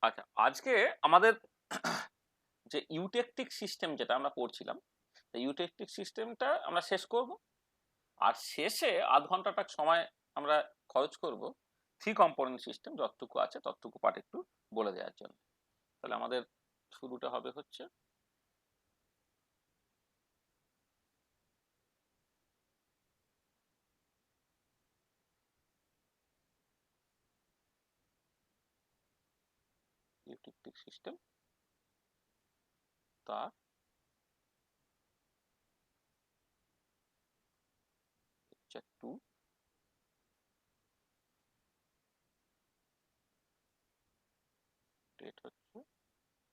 আচ্ছা, আজকে আমাদের যে ইউটেকটিক সিস্টেম যেটা আমরা পড়ছিলাম, এই ইউটেকটিক সিস্টেমটা আমরা শেষ করব। আর শেষে আধ ঘন্টাটা সময় আমরা খরচ করব থ্রি কম্পোনেন্ট সিস্টেম যতটুকু আছে ততটুকু পার্ট একটু বলে দেওয়ার জন্য। তাহলে আমাদের শুরুটা হবে হচ্ছে ইউটেকটিক সিস্টেম, তার লেকচার 2, ডেট হচ্ছে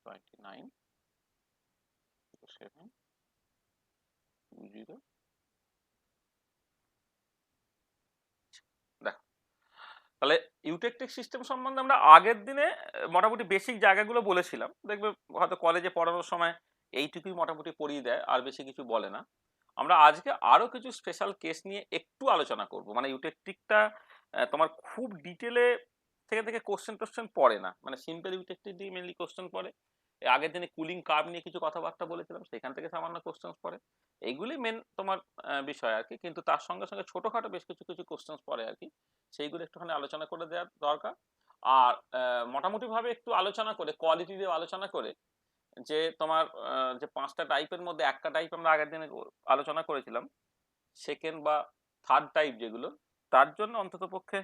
29/07/20। দেখো, তাহলে ইউটেকটিক সিস্টেম সম্বন্ধে আমরা আগের দিনে মোটামুটি বেসিক জায়গাগুলো বলেছিলাম। দেখবে হয়তো কলেজে পড়ানোর সময় এইটুকুই মোটামুটি পড়িয়ে দেয়, আর বেশি কিছু বলে না। আমরা আজকে আরো কিছু স্পেশাল কেস নিয়ে একটু আলোচনা করব। মানে ইউটেকটিকটা তোমার খুব ডিটেলে থেকে থেকে কোশ্চেন পড়ে না, মানে সিম্পল ইউটেকটিক দিয়ে মেনলি কোশ্চেন পড়ে। আগের দিনে কুলিং কার্ভ নিয়ে কিছু কথাবার্তা বলেছিলাম, সেখান থেকে সামান্য কোশ্চেন পড়ে। এইগুলি মেন তোমার বিষয় আর কি, কিন্তু তার সঙ্গে সঙ্গে ছোটখাটো বেশ কিছু কিছু কোশ্চেন পড়ে আর কি, সেইগুলো একটুখানি আলোচনা করে দেওয়ার দরকার। আর মোটামুটি ভাবে একটু আলোচনা করে, কোয়ালিটি দিয়ে আলোচনা করে, যে তোমার যে পাঁচটা টাইপের মধ্যে একটা টাইপ আমরা আগের দিনে আলোচনা করেছিলাম, সেকেন্ড বা থার্ড টাইপ যেগুলো, তার জন্য অন্তত পক্ষে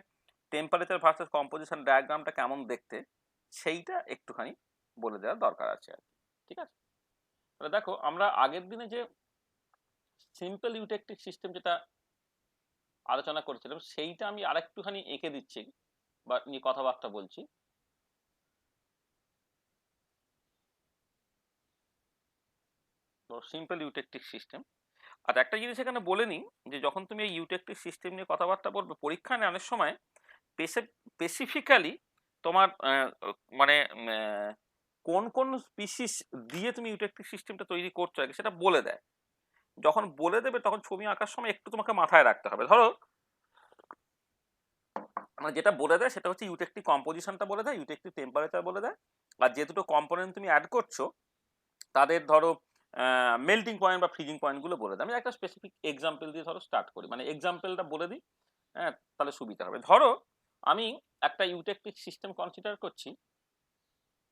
টেম্পারেচার ভার্সেস কম্পোজিশন ডায়াগ্রামটা কেমন দেখতে, সেইটা একটুখানি বলে দেওয়ার দরকার আছে আর কি। ঠিক আছে, তাহলে দেখো আমরা আগের দিনে যে সিম্পল ইউটেকটিক সিস্টেম যেটা আলোচনা করেছিলাম, সেইটা আমি আরেকটুখানি এঁকে দিচ্ছি বা নিয়ে কথাবার্তা বলছি। Simple eutectic system. আর একটা জিনিস এখানে বলে নিই, যে যখন তুমি এই ইউটেকটিক সিস্টেম নিয়ে কথাবার্তা বলবে পরীক্ষায় অনেক সময় স্পেসিফিক্যালি তোমার মানে কোন কোন স্পিসিস দিয়ে তুমি ইউটেকটিক সিস্টেমটা তৈরি করছো আগে সেটা বলে দেয়। যখন বলে দেবে তখন ছবি আঁকার সময় একটু তোমাকে মাথায় রাখতে হবে। ধরো মানে যেটা বলে দেয় সেটা হচ্ছে ইউটেকটিক কম্পোজিশনটা বলে দেয়, ইউটেকটিক টেম্পারেচার বলে দেয়, আর যে দুটো কম্পোনেন্ট তুমি অ্যাড করছো তাদের ধরো মেল্টিং পয়েন্ট বা ফ্রিজিং পয়েন্ট গুলো বলে দেয়। আমি একটা স্পেসিফিক এক্সাম্পল দিয়ে ধরো স্টার্ট করি, মানে এক্সাম্পলটা বলে দিই, হ্যাঁ, তাহলে সুবিধা হবে। ধরো আমি একটা ইউটেকটিক সিস্টেম কনসিডার করছি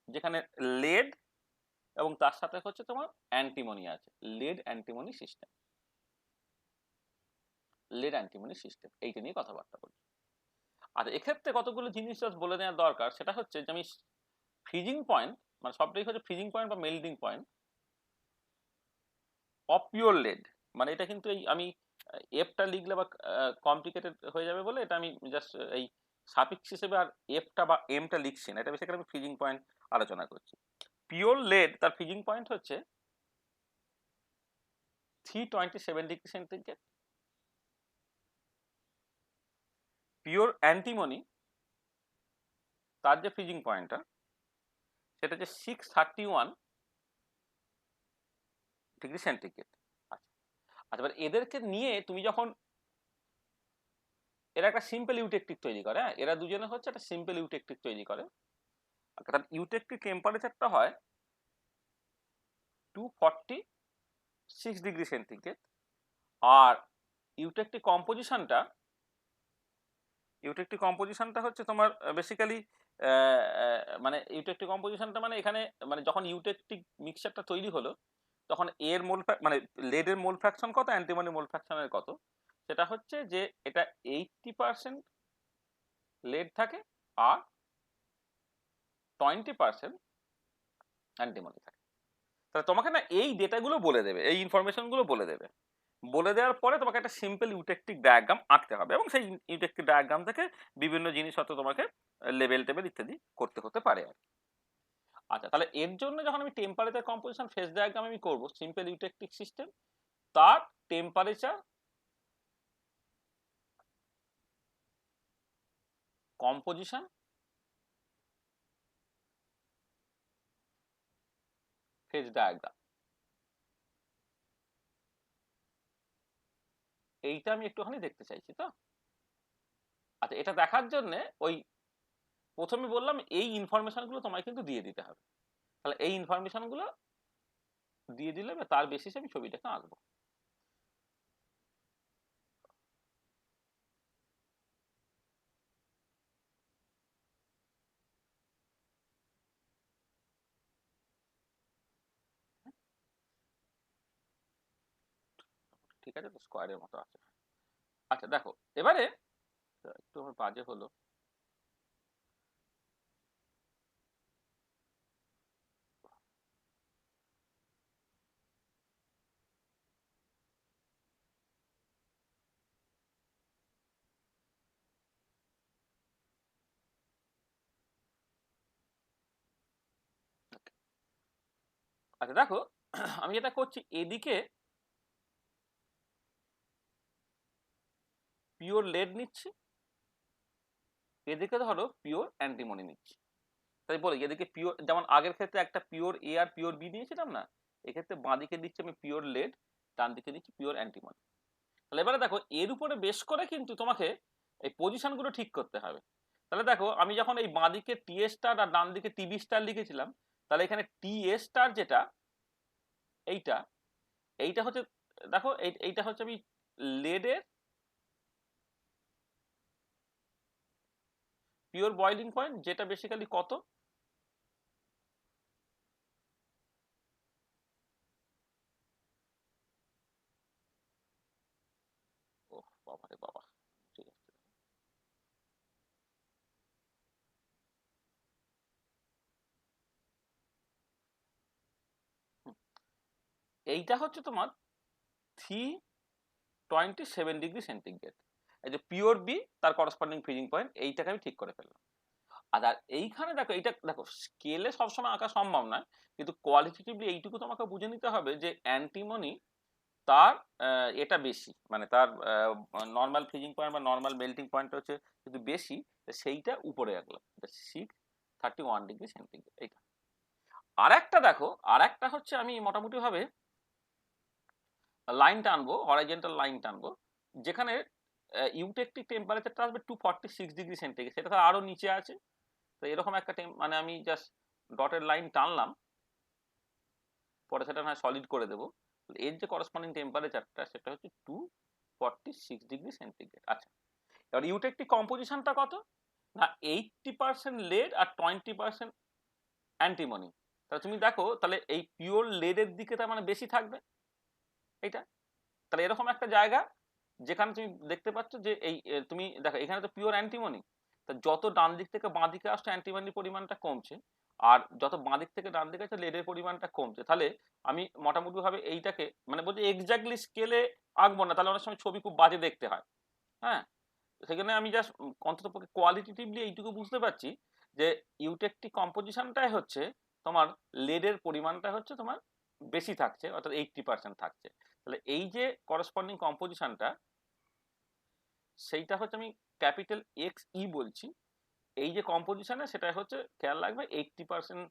যেখানে লেড এবং তার সাথে হচ্ছে তোমার অ্যান্টিমনি আছে, lead antimony system, lead antimony system এইটা নিয়ে কথাবার্তা বলছি। আর এক্ষেত্রে কতগুলো জিনিস বলে নেওয়ার দরকার, সেটা হচ্ছে যে আমি ফ্রিজিং পয়েন্ট, মানে সবটাই হচ্ছে ফ্রিজিং পয়েন্ট বা melting point of pure lead, মানে এটা কিন্তু এই আমি এফটা লিখলে বা কমপ্লিকেটেড হয়ে যাবে বলে এটা আমি জাস্ট এই সাফিক্স হিসেবে আর এফটা বা এমটা লিখছি না, এটা বেসিক্যালি আমি ফ্রিজিং পয়েন্ট আলোচনা করছি। পিওর লেড তার ফ্রিজিং পয়েন্ট হচ্ছে 327°C। পিওর অ্যান্টিমনি তার যে ফ্রিজিং পয়েন্টটা সেটা হচ্ছে 631°C। আচ্ছা, আচ্ছা, এবার এদেরকে নিয়ে তুমি যখন, এরা একটা সিম্পল ইউটেকটিক তৈরি করে, হ্যাঁ, এরা দুজনে হচ্ছে একটা সিম্পল ইউটেকটিক তৈরি করে। অর্থাৎ ইউটেকটিক টেম্পারেচারটা হয় 246°C। আর ইউটেকটিক কম্পোজিশনটা, ইউটেকটিক কম্পোজিশনটা হচ্ছে তোমার বেসিক্যালি মানে ইউটেকটিক কম্পোজিশনটা মানে এখানে, মানে যখন ইউটেকটিক মিক্সচারটা তৈরি হলো তখন এর মোল মানে লেডের মোল ফ্র্যাকশন কত, অ্যান্টিমনি মোল ফ্র্যাকশনের কত, সেটা হচ্ছে যে এটা 80% লেড থাকে আর 20% অ্যান্টিমনি থাকে। তাহলে তোমাকে না এই ডেটাগুলো বলে দেবে, এই ইনফরমেশনগুলো বলে দেবে। বলে দেওয়ার পরে তোমাকে একটা সিম্পল ইউটেকটিক ডায়াগ্রাম আঁকতে হবে, এবং সেই ইউটেকটিক ডায়াগ্রাম থেকে বিভিন্ন জিনিস হয়তো তোমাকে লেভেল টেবেল ইত্যাদি করতে হতে পারে আর কি। আচ্ছা, তাহলে এর জন্য যখন আমি টেম্পারেচার কম্পোজিশন ফেজ ডায়াগ্রাম আমি করব সিম্পল ইউটেকটিক সিস্টেম, তার টেম্পারেচার কম্পোজিশন ফেজ ডায়াগ্রাম, এইটা আমি একটুখানি দেখতে চাইছি। তো আচ্ছা, এটা দেখার জন্য ওই প্রথমে বললাম এই ইনফরমেশন গুলো তোমায় কিন্তু দিয়ে দিতে হবে। তাহলে এই ইনফরমেশন গুলো দিয়ে দিলে তার বেসিসে আমি ছবিটাকে আঁকবো। ঠিক আছে, তো স্কোয়ারের মতো আছে। আচ্ছা দেখো, এবারে একটু আমার বাজে হলো। আচ্ছা দেখো, আমি যেটা করছি, এদিকে পিওর লেড নিচ্ছি, এদিকে ধরো পিওর অ্যান্টিমনি নিচ্ছি। তাই বলি এদিকে পিওর, যেমন আগের ক্ষেত্রে একটা পিওর এ আর পিওর বি নিয়েছিলাম না, এক্ষেত্রে বাঁ দিকে দিচ্ছি আমি পিওর লেড, ডান দিকে দিচ্ছি পিওর অ্যান্টিমনি। তাহলে এবারে দেখো, এর উপরে বেশ করে কিন্তু তোমাকে এই পজিশন গুলো ঠিক করতে হবে। তাহলে দেখো, আমি যখন এই বাঁ দিকে টি এ স্টার আর ডান দিকে টিবি স্টার লিখেছিলাম, তাহলে এখানে টি এ স্টার যেটা, এইটা এইটা হচ্ছে, দেখো এইটা হচ্ছে আমি লেডের পিওর বয়লিং পয়েন্ট, যেটা বেসিক্যালি কত, ও বাবা রে বাবা, ঠিক আছে। হুম, এইটা হচ্ছে তোমার 327°সেন্টিগ্রেড। এই যে পিওর বি, তার করসপন্ডিং ফ্রিজিং পয়েন্ট, এইটাকে আমি ঠিক করে ফেললাম। আর এইখানে দেখো, এইটা দেখো স্কেলে সবসময় আঁকা সম্ভব নয়, কিন্তু কোয়ালিটেটিভলি এইটুকু তোমাকে বুঝে নিতে হবে যে অ্যান্টিমনি তার এটা বেশি, মানে তার নর্মাল ফ্রিজিং পয়েন্ট বা নর্মাল মেল্টিং পয়েন্ট হচ্ছে কিন্তু বেশি, সেইটা উপরে রাখলাম, 631°সেন্টিগ্রেড এইটা। আর একটা দেখো, আর একটা হচ্ছে আমি মোটামুটি ভাবে লাইন টানবো, হরাইজন্টাল লাইন টানবো, যেখানে ইউটেকটিক টেম্পারেচারটা আসবে 246°সেন্টিগ্রেড, সেটা তো আরো নিচে আছে। তো এরকম একটা মানে আমি জাস্ট ডটের লাইন টানলাম, পরে সেটা না সলিড করে দেবো। এর যে করসপন্ডিং টেম্পারেচারটা সেটা হচ্ছে 246°সেন্টিগ্রেড। আচ্ছা, এবার ইউটেকটিক কম্পোজিশনটা কত না, 80% লেড আর 20% অ্যান্টিমনি। তাহলে তুমি দেখো, তাহলে এই পিওর লেডের দিকে তার মানে বেশি থাকবে এইটা। তাহলে এরকম একটা জায়গা যেখানে তুমি দেখতে পাচ্ছ যে এই তুমি দেখো এখানে তো পিওর অ্যান্টিমনি, তা যত ডান দিক থেকে বাঁ দিকে আসছে অ্যান্টিমনির পরিমাণটা কমছে, আর যত বাঁ দিক থেকে ডান দিকে আসছে লেডের পরিমাণটা কমছে। তাহলে আমি মোটামুটি ভাবে এইটাকে মানে বলছি এক্স্যাক্টলি স্কেলে আঁকবো না, তাহলে অনেক সময় ছবি খুব বাজে দেখতে হয়। হ্যাঁ, সেখানে আমি জাস্ট অন্তত পক্ষে কোয়ালিটিটিভলি এইটুকু বুঝতে পারছি যে ইউটেকটিক কম্পোজিশনটাই হচ্ছে তোমার লেডের পরিমাণটা হচ্ছে তোমার বেশি থাকছে, অর্থাৎ 80% থাকছে। তাহলে এই যে করসপন্ডিং কম্পোজিশনটা, সেইটা হচ্ছে আমি ক্যাপিটাল এক্স ই বলছি। এই যে কম্পোজিশনে সেটা হচ্ছে খেয়াল রাখবে 80%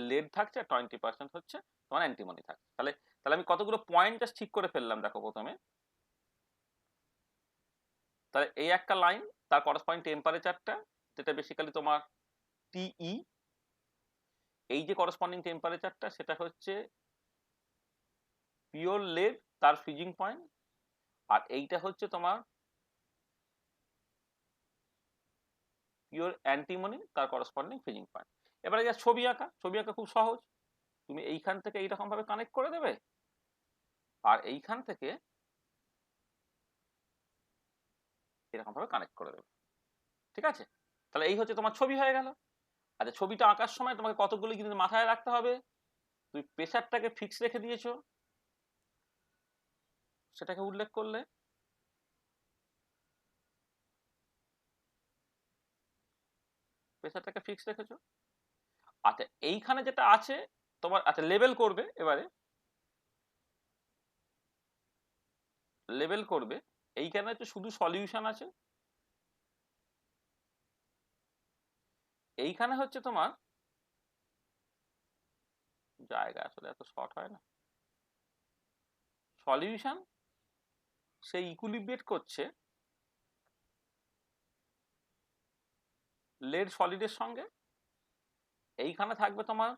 লেড থাকছে আর 20% হচ্ছে তোমার অ্যান্টিমনি থাকছে। তাহলে তাহলে আমি কতগুলো পয়েন্ট জাস্ট ঠিক করে ফেললাম দেখো প্রথমে। তাহলে এই একটা লাইন, তার করসপন্ডিং টেম্পারেচারটা যেটা বেসিক্যালি তোমার টিই, এই যে করসপন্ডিং টেম্পারেচারটা সেটা হচ্ছে পিওর লেড, তার ফ্রিজিং পয়েন্ট, আর এইটা হচ্ছে তোমার পিওর অ্যান্টিমনি, তার করসপন্ডিং ফ্রিজিং পয়েন্ট। এবারে যা ছবি আঁকা, ছবি আঁকা খুব সহজ। তুমি এইখান থেকে এইরকম ভাবে কানেক্ট করে দেবে, আর এইখান থেকে এরকম ভাবে কানেক্ট করে দেবে। ঠিক আছে, তাহলে এই হচ্ছে তোমার ছবি হয়ে গেল। আচ্ছা, ছবিটা আঁকার সময় তোমাকে কতগুলো জিনিস মাথায় রাখতে হবে। তুমি প্রেসারটাকে ফিক্স রেখে দিয়েছো, সেটাকে উল্লেখ করলে। প্রেসারটাকে ফিক্স রেখেছো। আচ্ছা, এইখানে যেটা আছে তোমার, আচ্ছা লেবেল করবে এবারে, লেবেল করবে। এইখানে হচ্ছে শুধু সলিউশন আছে, এইখানে হচ্ছে তোমার জায়গা আসলে এত শর্ট হয় না, সলিউশন সে ইকুইলিব্রেট করছে লেড সলিডের সঙ্গে, এইখানে থাকবে তোমার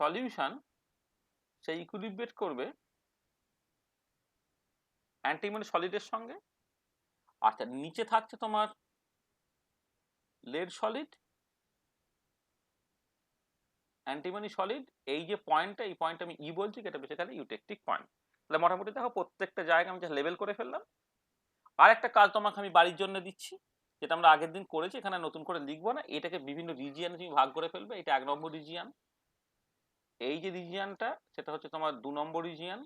সলিউশন, সেই ইকুইলিব্রেট করবে অ্যান্টিমনি সলিডের সঙ্গে। আচ্ছা, নিচে থাকছে তোমার লেড সলিড, অ্যান্টিমনি সলিড। এই যে পয়েন্টটা, এই পয়েন্ট আমি ই বলছি, এটা বেসিক্যালি ইউটেকটিক পয়েন্ট। তাহলে মোটামুটি দেখো প্রত্যেকটা জায়গা আমি লেভেল করে ফেললাম। আর একটা কাজ তোমাকে আমি বাড়ির জন্য দিচ্ছি, যেটা আমরা আগের দিন করেছি, এখানে নতুন করে লিখবো না, এটাকে বিভিন্ন রিজিয়নে তুমি ভাগ করে ফেলবে। এটা 1 নম্বর রিজিয়ন, এই যে রিজিয়নটা সেটা হচ্ছে তোমার 2 নম্বর রিজিয়ন,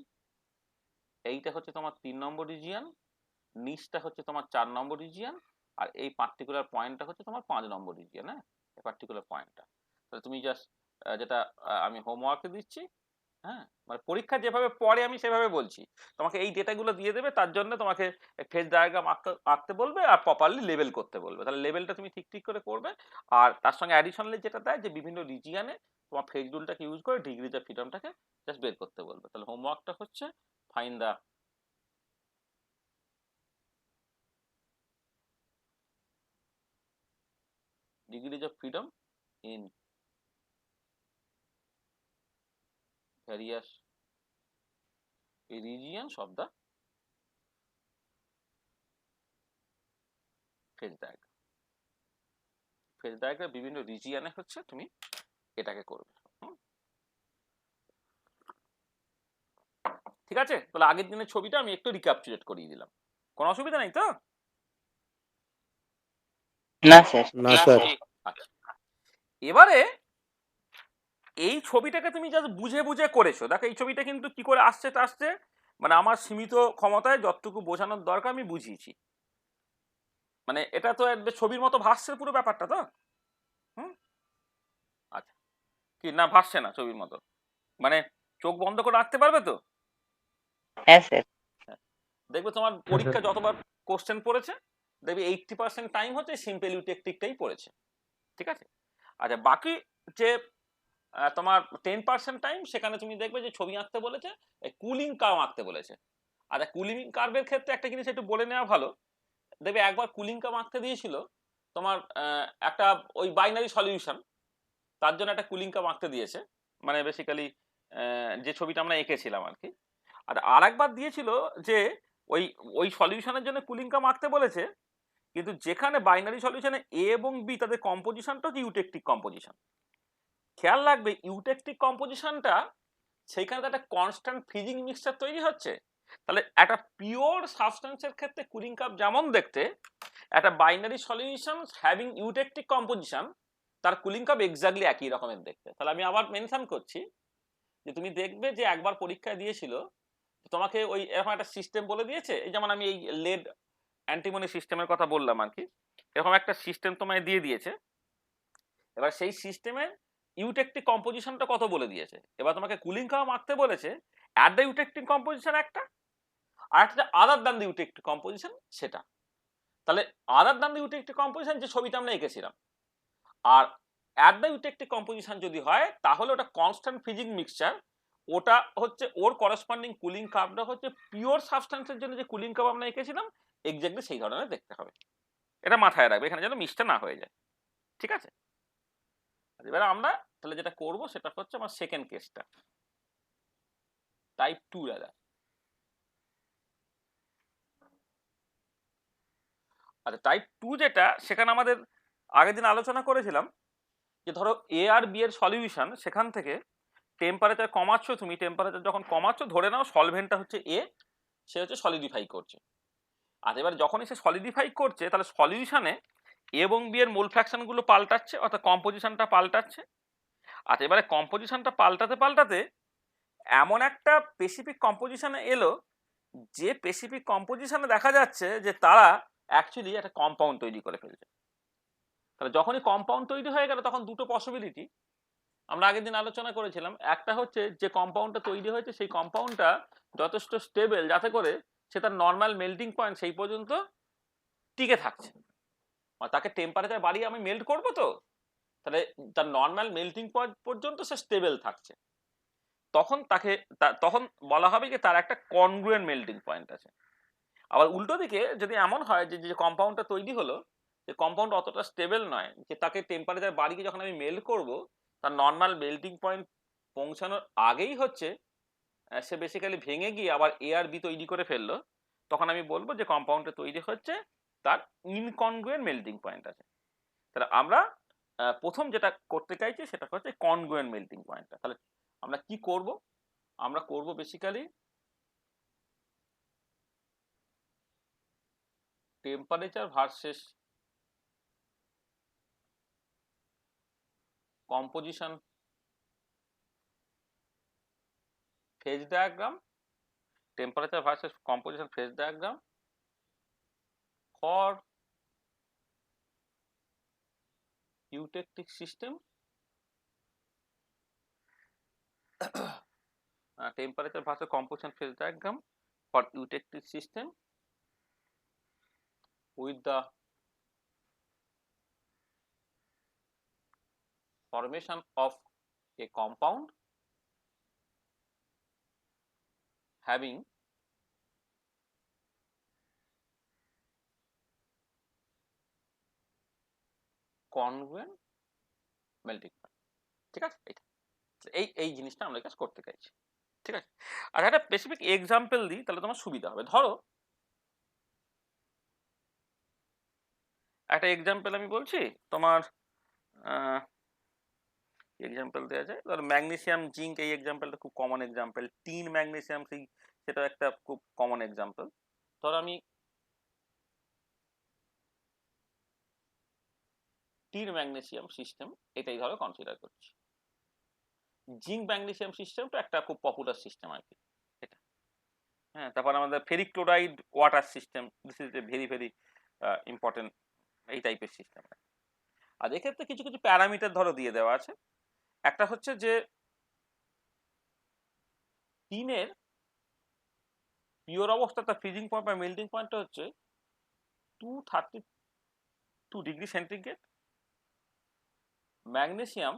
এইটা হচ্ছে তোমার 3 নম্বর রিজিয়ন, নিচটা হচ্ছে তোমার 4 নম্বর রিজিয়ন, আর এই পার্টিকুলার পয়েন্টটা হচ্ছে তোমার 5 নম্বর রিজিয়ন। হ্যাঁ, এই পার্টিকুলার পয়েন্টটা। তাহলে তুমি জাস্ট যেটা আমি হোমওয়ার্কে দিচ্ছি, হ্যাঁ, মানে পরীক্ষা যেভাবে পড়ে আমি সেভাবে বলছি, তোমাকে এই ডেটাগুলো দিয়ে দেবে, তার জন্য তোমাকে ফেজ ডায়াগ্রাম আঁকতে বলবে আর প্রপারলি লেবেল করতে বলবে। তাহলে লেবেলটা তুমি ঠিক ঠিক করে করবে। আর তার সঙ্গে অ্যাডিশনালি যেটা দেয় যে বিভিন্ন রিজিয়নে তোমার ফেজ রুলটাকে ইউজ করে ডিগ্রিজ অফ ফ্রিডমটাকে জাস্ট বের করতে বলবে। তাহলে হোমওয়ার্কটা হচ্ছে find the degrees of freedom in various regions of the phase diagram। Phase diagram বিভিন্ন রিজিয়নে হচ্ছে তুমি এটাকে করবে। ঠিক আছে, তাহলে আগের দিনের ছবিটা আমি একটু রিক্যাপচুলেট করিয়ে দিলাম, কোনো অসুবিধা নেই তো? না স্যার। না স্যার। আচ্ছা, এবারে এই ছবিটাকে তুমি জাস্ট বুঝে বুঝে করেছো। দেখো এই ছবিটা কিন্তু কি করে আসছে তা আসছে, মানে আমার সীমিত ক্ষমতায় যতটুকু বোঝানোর দরকার আমি বুঝিয়েছি। মানে এটা তো ছবির মতো ভাসছে পুরো ব্যাপারটা তো। হুম, আচ্ছা, কি না ভাসছে না ছবির মতো? মানে চোখ বন্ধ করে রাখতে পারবে তো? হ্যাঁ স্যার। দেখবে তোমার পরীক্ষা যতবার কোশ্চেন পড়েছে, দেখবে 80% টাইম হচ্ছে সিম্পল ইউটেকটিকটাই পড়েছে। ঠিক আছে, আচ্ছা, বাকি যে তোমার 10% টাইম সেখানে তুমি দেখবে যে ছবি আঁকতে বলেছে, কুলিং কার্ভ আঁকতে বলেছে। আচ্ছা, কুলিং কার্ভের ক্ষেত্রে একটা জিনিস একটু বলে নেওয়া ভালো। দেখবে একবার কুলিং কার্ভ আঁকতে দিয়েছিল তোমার একটা ওই বাইনারি সলিউশন, তার জন্য একটা কুলিং কার্ভ আঁকতে দিয়েছে, মানে বেসিক্যালি যে ছবিটা আমরা এঁকেছিলাম আর কি। আর একবার দিয়েছিল যে ওই ওই সলিউশনের জন্য কুলিং কার্ভ আঁকতে বলেছে, কিন্তু যেখানে বাইনারি সলিউশনে এ এবং বি তাদের কম্পোজিশনটা হচ্ছে ইউটেকটিক কম্পোজিশন। খেয়াল রাখবে ইউটেকটিক কম্পোজিশনটা সেইখানে একটা কনস্ট্যান্ট ফিজিং মিক্সচার তৈরি হচ্ছে। তাহলে একটা পিওর সাবস্টেন্সের ক্ষেত্রে কুলিং কার্ভ যেমন দেখতে, একটা binary solution having eutectic composition তার কুলিং কার্ভ এক্স্যাক্টলি একই রকমের দেখতে। তাহলে আমি আবার মেনশন করছি যে তুমি দেখবে যে একবার পরীক্ষায় দিয়েছিল তোমাকে ওই এরকম একটা সিস্টেম বলে দিয়েছে, এই যেমন আমি এই লেড অ্যান্টিমনি সিস্টেমের কথা বললাম আর কি, এরকম একটা সিস্টেম তোমায় দিয়ে দিয়েছে। এবার সেই সিস্টেমের ইউটেকটিক কম্পোজিশনটা কত বলে দিয়েছে, এবার তোমাকে কুলিং কার্ভ আঁকতে বলেছে অ্যাট দ্য ইউটেকটিক কম্পোজিশন একটা, আর একটা other than the eutectic composition সেটা। তাহলে other than the eutectic composition যে ছবিটা আমরা এঁকেছিলাম, আর অ্যাট দ্য ইউটেকটিক কম্পোজিশন যদি হয় তাহলে ওটা কনস্ট্যান্ট ফিজিং মিক্সচার, ওটা হচ্ছে ওর করসপন্ডিং কুলিং কার্ভটা হচ্ছে পিওর সাবস্টেন্সের জন্য যে কুলিং কার্ভ আমরা এঁকেছিলাম এক্স্যাক্টলি সেই ধরনের দেখতে হবে। এটা মাথায় রাখবে, এখানে যেন মিক্সটা না হয়ে যায়। ঠিক আছে, এবার আমরা তাহলে যেটা করব সেটা হচ্ছে আমার সেকেন্ড কেসটা, টাইপ 2 দাদা। আচ্ছা, টাইপ 2 যেটা, সেখানে আমাদের আগের দিন আলোচনা করেছিলাম যে ধরো এ আর বি এর সলিউশন, সেখান থেকে টেম্পারেচার কমাচ্ছ তুমি, টেম্পারেচার যখন কমাচ্ছ ধরে নাও সলভেন্টটা হচ্ছে এ, সে হচ্ছে সলিডিফাই করছে। আর এবার যখনই সে সলিডিফাই করছে তাহলে সলিউশনে এবং বি এর মোল ফ্র্যাকশনগুলো পাল্টাচ্ছে, অর্থাৎ কম্পোজিশনটা পাল্টাচ্ছে। আর এবারে কম্পোজিশনটা পাল্টাতে পাল্টাতে এমন একটা স্পেসিফিক কম্পোজিশনে এলো, যে স্পেসিফিক কম্পোজিশনে দেখা যাচ্ছে যে তারা অ্যাকচুয়ালি একটা কম্পাউন্ড তৈরি করে ফেলছে। তাহলে যখনই কম্পাউন্ড তৈরি হয়ে গেল তখন দুটো পসিবিলিটি আমরা আগের দিন আলোচনা করেছিলাম। একটা হচ্ছে যে কম্পাউন্ডটা তৈরি হয়েছে সেই কম্পাউন্ডটা যথেষ্ট স্টেবল, যাতে করে সে তার নর্মাল মেল্টিং পয়েন্ট সেই পর্যন্ত টিকে থাকছে। তাকে টেম্পারেচার বাড়িয়ে আমি মেল্ট করবো তো, তাহলে তার নর্মাল মেল্টিং পয়েন্ট পর্যন্ত সে স্টেবল থাকছে, তখন তাকে তখন বলা হবে যে তার একটা কনগ্রুয়েন্ট মেল্টিং পয়েন্ট আছে। আবার উল্টো দিকে যদি এমন হয় যে যে কম্পাউন্ডটা তৈরি হলো যে কম্পাউন্ড অতটা স্টেবল নয়, যে তাকে টেম্পারেচার বাড়িয়ে যখন আমি মেল্ট করব, তার নর্মাল মেল্টিং পয়েন্ট পৌঁছানোর আগেই হচ্ছে সে বেসিক্যালি ভেঙে গিয়ে আবার এ আর বি তৈরি করে ফেললো, তখন আমি বলবো যে কম্পাউন্ডটা তৈরি হচ্ছে তার ইনকনগ্রুয়েন্ট মেল্টিং পয়েন্ট আছে। তাহলে আমরা প্রথম যেটা করতে চাইছি সেটা হচ্ছে কনগ্রুয়েন্ট মেল্টিং পয়েন্টটা। তাহলে আমরা কি করব? আমরা করব basically temperature versus composition phase diagram, temperature versus composition phase diagram for eutectic system, temperature versus composition phase diagram for eutectic system with the formation of a compound having congruent melting point। ঠিক আছে, এটা এই এই জিনিসটা আমরা কাজ করতে চাইছি। ঠিক আছে, আর একটা স্পেসিফিক এক্সাম্পল দিই তাহলে তোমার সুবিধা হবে। ধরো একটা এক্সাম্পল আমি বলছি তোমার, এক্সাম্পল দেওয়া যায়, ধরো ম্যাগনেসিয়াম জিঙ্ক, এই এক্সাম্পলটা খুব কমন এক্সাম্পল। টিন ম্যাগনেসিয়াম সেই, সেটা একটা খুব কমন এক্সাম্পল। ধরো আমি টিন ম্যাগনেসিয়াম সিস্টেম এটাই ধরো কনসিডার করছি। জিঙ্ক ম্যাগনেসিয়াম সিস্টেমটা একটা খুব পপুলার সিস্টেম আর কি এটা। হ্যাঁ, তারপর আমাদের ferric chloride water system, this is a very very important এই টাইপের সিস্টেম। আর এক্ষেত্রে কিছু কিছু প্যারামিটার ধরো দিয়ে দেওয়া আছে। একটা হচ্ছে যে টিনের পিওর অবস্থা তার ফ্রিজিং পয়েন্ট বা মেল্টিং পয়েন্টটা হচ্ছে 232 ডিগ্রি সেন্টিগ্রেড। ম্যাগনেসিয়াম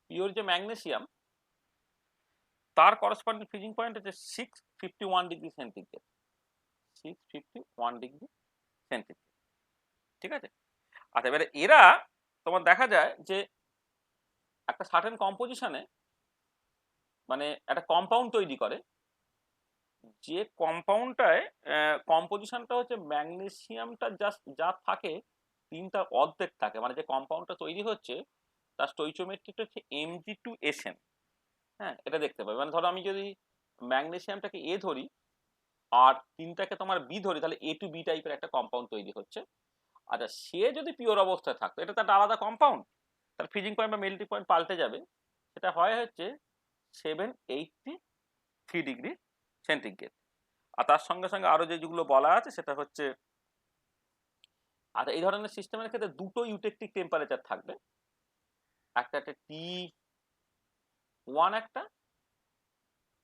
পিওর যে ম্যাগনেসিয়াম তার করসপন্ডিং ফ্রিজিং পয়েন্ট হচ্ছে 651 ডিগ্রি সেন্টিগ্রেড, 651 ডিগ্রি সেন্টিগ্রেড। ঠিক আছে, আচ্ছা এবারে এরা তোমার দেখা যায় যে একটা সার্টেন কম্পোজিশনে মানে একটা কম্পাউন্ড তৈরি করে, যে কম্পাউন্ডটায় কম্পোজিশনটা হচ্ছে ম্যাগনেসিয়ামটা জাস্ট যা থাকে তিনটার অর্ধেক থাকে, মানে যে কম্পাউন্ডটা তৈরি হচ্ছে তার স্টোইচিওমেট্রিকটা হচ্ছে Mg2Sn। হ্যাঁ, এটা দেখতে পাবে। মানে ধরো আমি যদি ম্যাগনেসিয়ামটাকে এ ধরি আর তিনটাকে তোমার বি ধরি, তাহলে এ টু বি টাইপের একটা কম্পাউন্ড তৈরি হচ্ছে। আচ্ছা সে যদি পিওর অবস্থায় থাকতো, এটা তো একটা আলাদা কম্পাউন্ড, তার ফ্রিজিং পয়েন্ট বা মেল্টিং পয়েন্ট পাল্টে যাবে। সেটা হয় হচ্ছে 783 ডিগ্রি সেন্টিগ্রেড। আর তার সঙ্গে সঙ্গে আরো যেগুলো বলা আছে সেটা হচ্ছে, আচ্ছা এই ধরনের সিস্টেমের ক্ষেত্রে দুটো ইউটেকটিক টেম্পারেচার থাকবে, একটা T1 একটা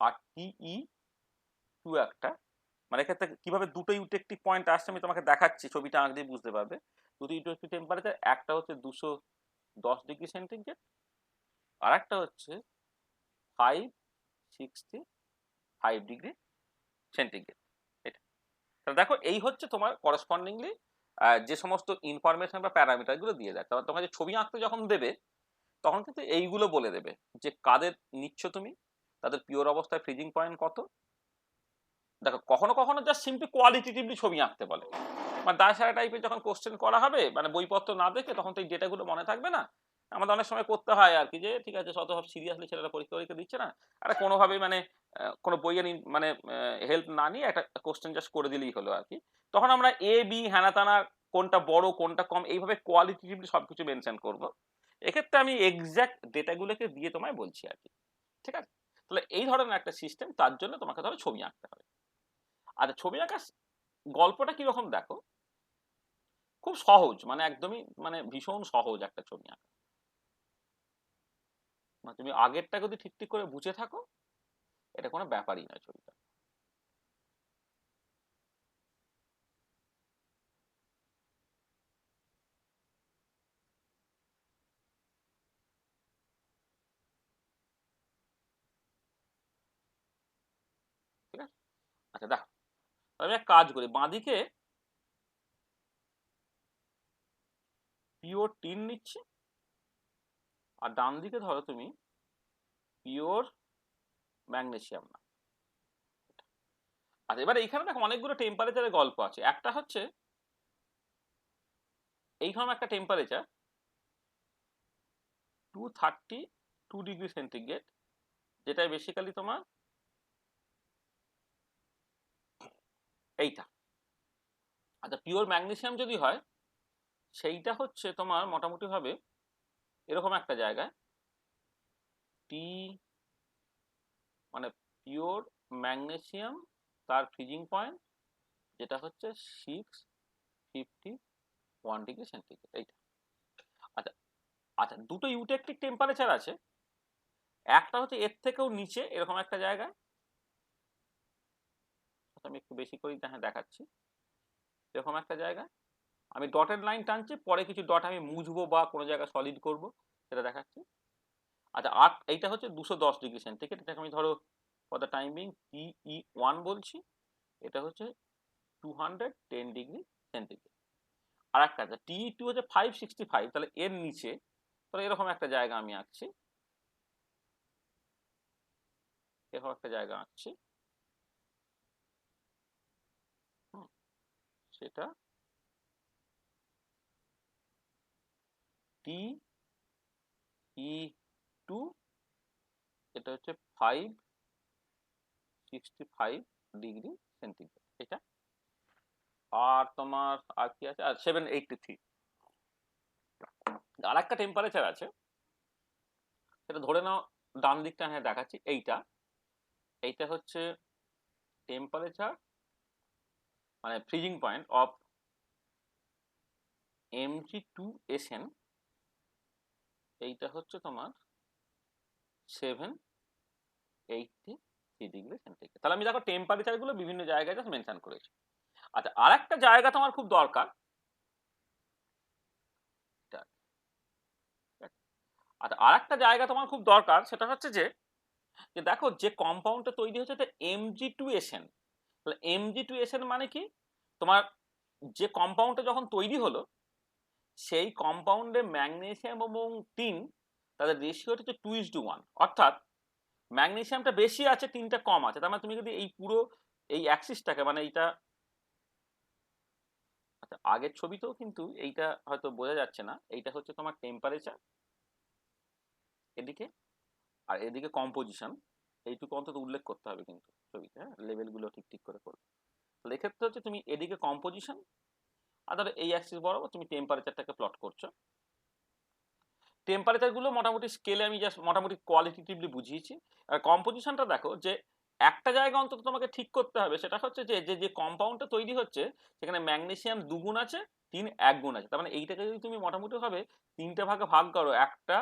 আর TE2 একটা। মানে এক্ষেত্রে কিভাবে দুটো ইউটেকটিক পয়েন্ট আসছে আমি তোমাকে দেখাচ্ছি, ছবিটা আঁকলেই বুঝতে পারবে। দুটো ইউটেকটিক টেম্পারেচার, একটা হচ্ছে 210 ডিগ্রি সেন্টিগ্রেড আর একটা হচ্ছে 565 ডিগ্রি সেন্টিগ্রেড। এটা তাহলে দেখো এই হচ্ছে তোমার করসপন্ডিংলি যে সমস্ত ইনফরমেশন বা প্যারামিটার গুলো দিয়ে দেয়। তারপর তোমাকে যে ছবি আঁকতে যখন দেবে তখন কিন্তু এইগুলো বলে দেবে যে কাদের নিচ্ছ তুমি, তাদের পিওর অবস্থায় ফ্রিজিং পয়েন্ট কত। দেখো কখনো কখনো জাস্ট সিম্পলি কোয়ালিটেটিভলি ছবি আঁকতে বলে, মানে দায় সারা টাইপের যখন কোশ্চেন করা হবে মানে বইপত্র না দেখে, তখন তো এই ডেটাগুলো মনে থাকবে না। আমাদের অনেক সময় করতে হয় আর কি, যে ঠিক আছে শত সব সিরিয়াসলি ছেলেরা পরীক্ষা পরীক্ষা দিচ্ছে না, আরে কোনোভাবে মানে কোনো বইয়ের মানে হেল্প না নিয়ে একটা কোশ্চেন জাস্ট করে দিলেই হলো আর কি। তখন আমরা এ বি হ্যানা তানা কোনটা বড় কোনটা কম এইভাবে কোয়ালিটেটিভলি সবকিছু মেনশন করবো। এক্ষেত্রে আমি এক্সাক্ট ডেটাগুলোকে দিয়ে তোমায় বলছি আর কি। ঠিক আছে, তাহলে এই ধরনের একটা সিস্টেম, তার জন্য তোমাকে ধরো ছবি আঁকতে হবে। আচ্ছা ছবি আঁকার গল্পটা কিরকম দেখো, খুব সহজ, মানে একদমই মানে ভীষণ সহজ একটা ছবি আঁকা। মানে তুমি আগেরটা যদি ঠিক ঠিক করে বুঝে থাকো এটা কোনো ব্যাপারই নয় ছবিটা। আচ্ছা দেখো, আমি এক কাজ করি, বাঁদিকে পিওর টিন নিচ্ছি, আর ডান দিকে ধরো তুমি পিওর ম্যাগনেসিয়াম না। আচ্ছা এবার এইখানে দেখো অনেকগুলো টেম্পারেচারের গল্প আছে। একটা হচ্ছে এইখানে একটা টেম্পারেচার 232 ডিগ্রি সেন্টিগ্রেড, যেটা বেসিক্যালি তোমার এইটা। আচ্ছা পিওর ম্যাগনেসিয়াম যদি হয় সেইটা হচ্ছে তোমার মোটামুটি হবে এরকম একটা জায়গায়, টি মানে পিওর ম্যাগনেসিয়াম তার ফ্রিজিং পয়েন্ট যেটা হচ্ছে 651 ডিগ্রি সেন্টিগ্রেড, এইটা। আচ্ছা আচ্ছা দুটো ইউটেকটিক টেম্পারেচার আছে, একটা হচ্ছে এর থেকেও নিচে এরকম একটা জায়গায়, আমি একটু বেশি করে হ্যাঁ দেখাচ্ছি, এরকম একটা জায়গায় আমি ডটেড লাইন টানছি, পরে কিছু ডট আমি মুছবো বা কোনো জায়গায় সলিড করব সেটা দেখাচ্ছি। আচ্ছা আর এইটা হচ্ছে 210 ডিগ্রি সেন্টিগ্রেড, এটাকে আমি ধরো for the time being TE1 বলছি, এটা হচ্ছে 210 ডিগ্রি সেন্টিগ্রেড। আর একটা আছে TE2 হচ্ছে 565, তাহলে এর নিচে, তাহলে এরকম একটা জায়গা আমি আঁকছি, এরকম একটা জায়গা আঁকছি, সেটা TE2, এটা হচ্ছে 565 ডিগ্রি সেন্টিগ্রেড, এটা। আর তোমার আর কি আছে, আর 783। আর একটা টেম্পারেচার আছে, সেটা ধরে নাও ডান দিকটা হ্যাঁ দেখাচ্ছি, এইটা এইটা হচ্ছে টেম্পারেচার মানে ফ্রিজিং পয়েন্ট অফ Mg2Sn, এইটা হচ্ছে তোমার 783 ডিগ্রি সেন্টিগ্রেড। তাহলে আমি দেখো টেম্পারেচার গুলো বিভিন্ন জায়গায় জাস্ট মেনশন করেছি। আচ্ছা আর একটা জায়গা তোমার খুব দরকার, আচ্ছা আর একটা জায়গা তোমার খুব দরকার, সেটা হচ্ছে যে দেখো যে কম্পাউন্ডটা তৈরি হচ্ছে Mg2Sn, তাহলে Mg2Sn মানে কি, তোমার যে কম্পাউন্ডটা যখন তৈরি হলো সেই কম্পাউন্ডে ম্যাগনেসিয়াম এবং টিন তাদের রেশিওটা হচ্ছে 2:1, অর্থাৎ ম্যাগনেসিয়ামটা বেশি আছে টিনটা কম আছে। তার মানে তুমি যদি এই পুরো এই অ্যাক্সিসটাকে মানে এইটা, আচ্ছা আগের ছবিতেও কিন্তু এইটা হয়তো বোঝা যাচ্ছে না, এইটা হচ্ছে তোমার টেম্পারেচার এদিকে, আর এদিকে কম্পোজিশন, এইটুকু অন্তত উল্লেখ করতে হবে কিন্তু ছবিতে, হ্যাঁ লেভেলগুলো ঠিক ঠিক করে করবে। তাহলে এক্ষেত্রে হচ্ছে তুমি এদিকে কম্পোজিশন, আর ধরো এই অ্যাক্সিস বরাবর তুমি টেম্পারেচারটাকে প্লট করছো। টেম্পারেচার গুলো মোটামুটি স্কেলে আমি জাস্ট মোটামুটি কোয়ালিটেটিভলি বুঝিয়েছি। আর কম্পোজিশনটা দেখো যে একটা জায়গা অন্তত তোমাকে ঠিক করতে হবে, সেটা হচ্ছে যে যে যে কম্পাউন্ডটা তৈরি হচ্ছে সেখানে ম্যাগনেসিয়াম 2 গুণ আছে, টিন 1 গুণ আছে। তার মানে এইটাকে যদি তুমি মোটামুটি ভাবে 3টে ভাগে ভাগ করো, 1টা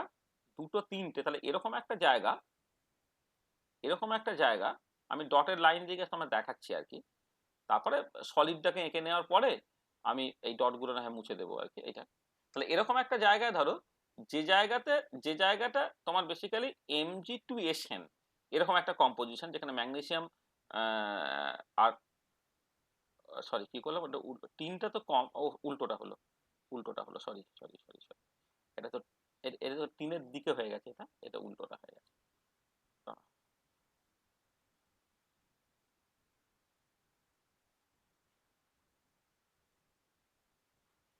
2টো 3টে, তাহলে এরকম একটা জায়গা, এরকম একটা জায়গা আমি ডটের লাইন দিয়ে আমরা দেখাচ্ছি আর কি। তারপরে সলিডটাকে এঁকে নেওয়ার পরে আমি এই ডটগুলো না হয় মুছে দেবো আর কি, এটা। তাহলে এরকম একটা জায়গায় ধরো যে জায়গাতে, যে জায়গাটা তোমার বেসিক্যালি Mg2Sn এরকম একটা কম্পোজিশন, যেখানে ম্যাগনেসিয়াম আর সরি কি করলাম ওটা, টিনটা তো কম, ও উল্টোটা হলো, উল্টোটা হলো, সরি সরি সরি সরি, এটা তো এটা তো টিনের দিকে হয়ে গেছে, এটা এটা উল্টোটা হয়ে গেছে।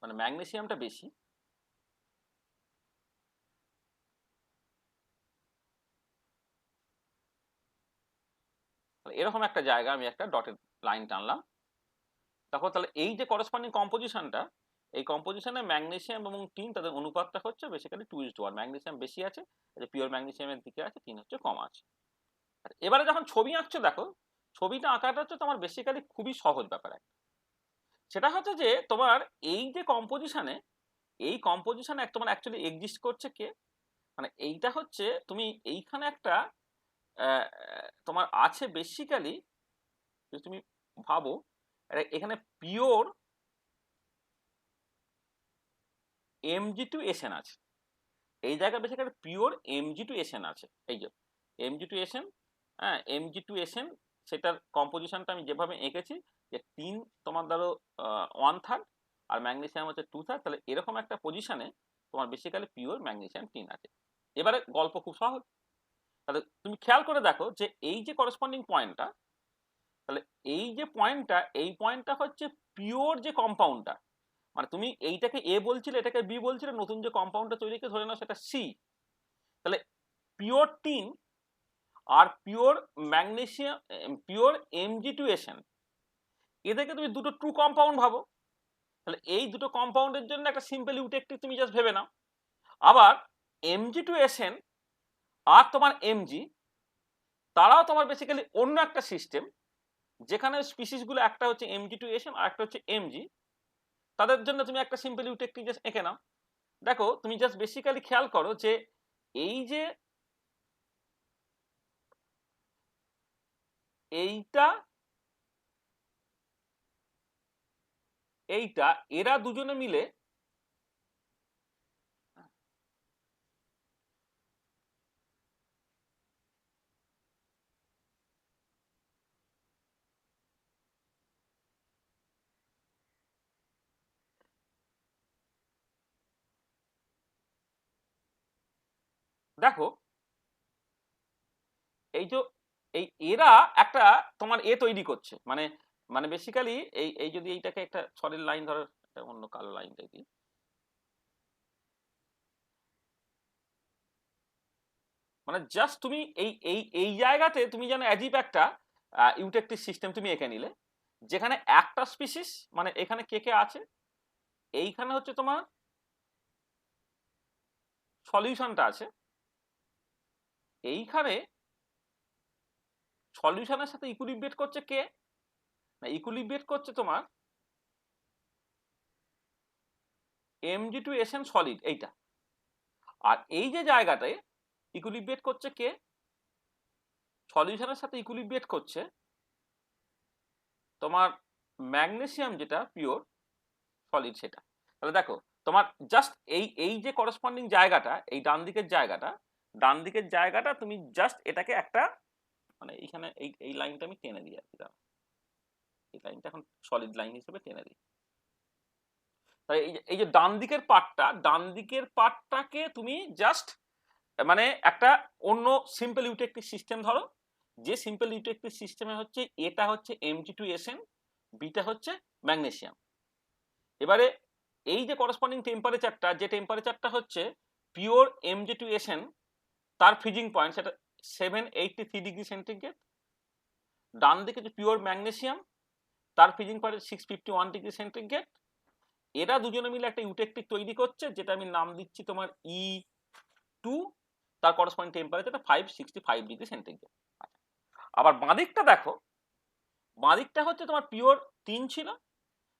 মানে ম্যাগনেসিয়ামটা বেশি, এরকম একটা জায়গা আমি একটা ডটেড লাইন টানলাম। তারপর তাহলে এই যে করসপন্ডিং কম্পোজিশনটা, এই কম্পোজিশনে ম্যাগনেসিয়াম এবং টিন তাদের অনুপাতটা হচ্ছে বেসিক্যালি 2:1, ম্যাগনেসিয়াম বেশি আছে, পিওর ম্যাগনেসিয়ামের দিকে আছে, টিন হচ্ছে কম আছে। এবারে যখন ছবি আঁকছো দেখো, ছবিটা আঁকাটা হচ্ছে তোমার বেসিক্যালি খুবই সহজ ব্যাপার একটা, সেটা হচ্ছে যে তোমার এই যে কম্পোজিশনে, এই কম্পোজিশনে তোমার অ্যাকচুয়ালি এক্সিস্ট করছে কে, মানে এইটা হচ্ছে তুমি এইখানে একটা তোমার আছে বেসিক্যালি, যদি তুমি ভাবো এখানে পিওর Mg2Sn আছে, এই জায়গায় বেসিক্যালি পিওর Mg2Sn আছে, এই যে Mg2Sn, হ্যাঁ Mg2Sn সেটার কম্পোজিশনটা আমি যেভাবে এঁকেছি যে টিন তোমার ধরো 1/3 আর ম্যাগনেসিয়াম হচ্ছে 2/3, তাহলে এরকম একটা পজিশনে তোমার বেসিক্যালি পিওর ম্যাগনেসিয়াম টিন আছে। এবারে গল্প খুব সহজ, তাহলে তুমি খেয়াল করে দেখো যে এই যে করসপন্ডিং পয়েন্টটা, তাহলে এই যে পয়েন্টটা, এই পয়েন্টটা হচ্ছে পিওর যে কম্পাউন্ডটা, মানে তুমি এইটাকে এ বলছিলে এটাকে বি বলছিলে, নতুন যে কম্পাউন্ডটা তৈরি করে ধরে নাও সেটা সি। তাহলে পিওর টিন আর পিওর ম্যাগনেসিয়াম, পিওর Mg2SN, এদেরকে তুমি দুটো ট্রু কম্পাউন্ড ভাবো। তাহলে এই দুটো কম্পাউন্ডের জন্য একটা সিম্পল ইউটেকটিক তুমি জাস্ট ভেবে নাও। আবার Mg2SN আর তোমার Mg, তারাও তোমার বেসিক্যালি অন্য একটা সিস্টেম, যেখানে স্পিসিসগুলো একটা হচ্ছে Mg2SN আর একটা হচ্ছে Mg, তাদের জন্য তুমি একটা সিম্পল ইউটেকটিক জাস্ট এঁকে নাও। দেখো তুমি জাস্ট বেসিক্যালি খেয়াল করো যে এই যে এইটা এইটা এরা দুজনে মিলে দেখো এই যে এই এরা একটা তোমার এ তৈরি করছে, মানে মানে বেসিক্যালি এই এই যদি এইটাকে একটা সলিড লাইন ধরো, একটা অন্য কালো লাইনটা দিই, মানে জাস্ট তুমি এই এই এই জায়গাতে তুমি যেন অ্যাজিব একটা ইউটেকটিক সিস্টেম তুমি এঁকে নিলে, যেখানে একটা স্পিসিস, মানে এখানে কে কে আছে, এইখানে হচ্ছে তোমার সলিউশনটা আছে, এইখানে সলিউশনের সাথে ইকুইলিব্রেট করছে কে, না ইকুইলিব্রেট করছে তোমার Mg2SN সলিড এইটা। আর এই যে জায়গাটায় ইকুইলিব্রেট করছে কে, সলিউশনের সাথে ইকুইলিব্রেট করছে তোমার ম্যাগনেসিয়াম যেটা পিওর সলিড সেটা। তাহলে দেখো তোমার জাস্ট এই এই যে করসপন্ডিং জায়গাটা, এই ডান দিকের জায়গাটা তুমি জাস্ট এটাকে একটা, মানে এইখানে এই এই লাইনটা আমি টেনে দিই আর কি, এই লাইনটা এখন সলিড লাইন হিসেবে টেনে দিই। তাই এই যে ডান দিকের পার্টটাকে তুমি জাস্ট মানে একটা অন্য সিম্পল ইউটেকটিক সিস্টেম ধরো, যে সিম্পল ইউটেকটিক সিস্টেমে হচ্ছে এটা হচ্ছে Mg2SN, বিটা হচ্ছে ম্যাগনেসিয়াম। এবারে এই যে করসপন্ডিং টেম্পারেচারটা, যে টেম্পারেচারটা হচ্ছে পিওর Mg2SN, তার ফ্রিজিং পয়েন্ট সেটা 783 ডিগ্রি সেন্টিগ্রেড। ডান দিকে যে পিওর ম্যাগনেসিয়াম, তার ফ্রিজিং পয়েন্ট 651 ডিগ্রি সেন্টিগ্রেড। এরা দুজনে মিলে একটা ইউটেকটিক তৈরি করছে, যেটা আমি নাম দিচ্ছি তোমার E2, তার করসপন্ডিং টেম্পারেচারটা 565 ডিগ্রি সেন্টিগ্রেড। আবার বাঁদিকটা দেখো, বাঁদিকটা হচ্ছে তোমার পিওর টিন ছিল,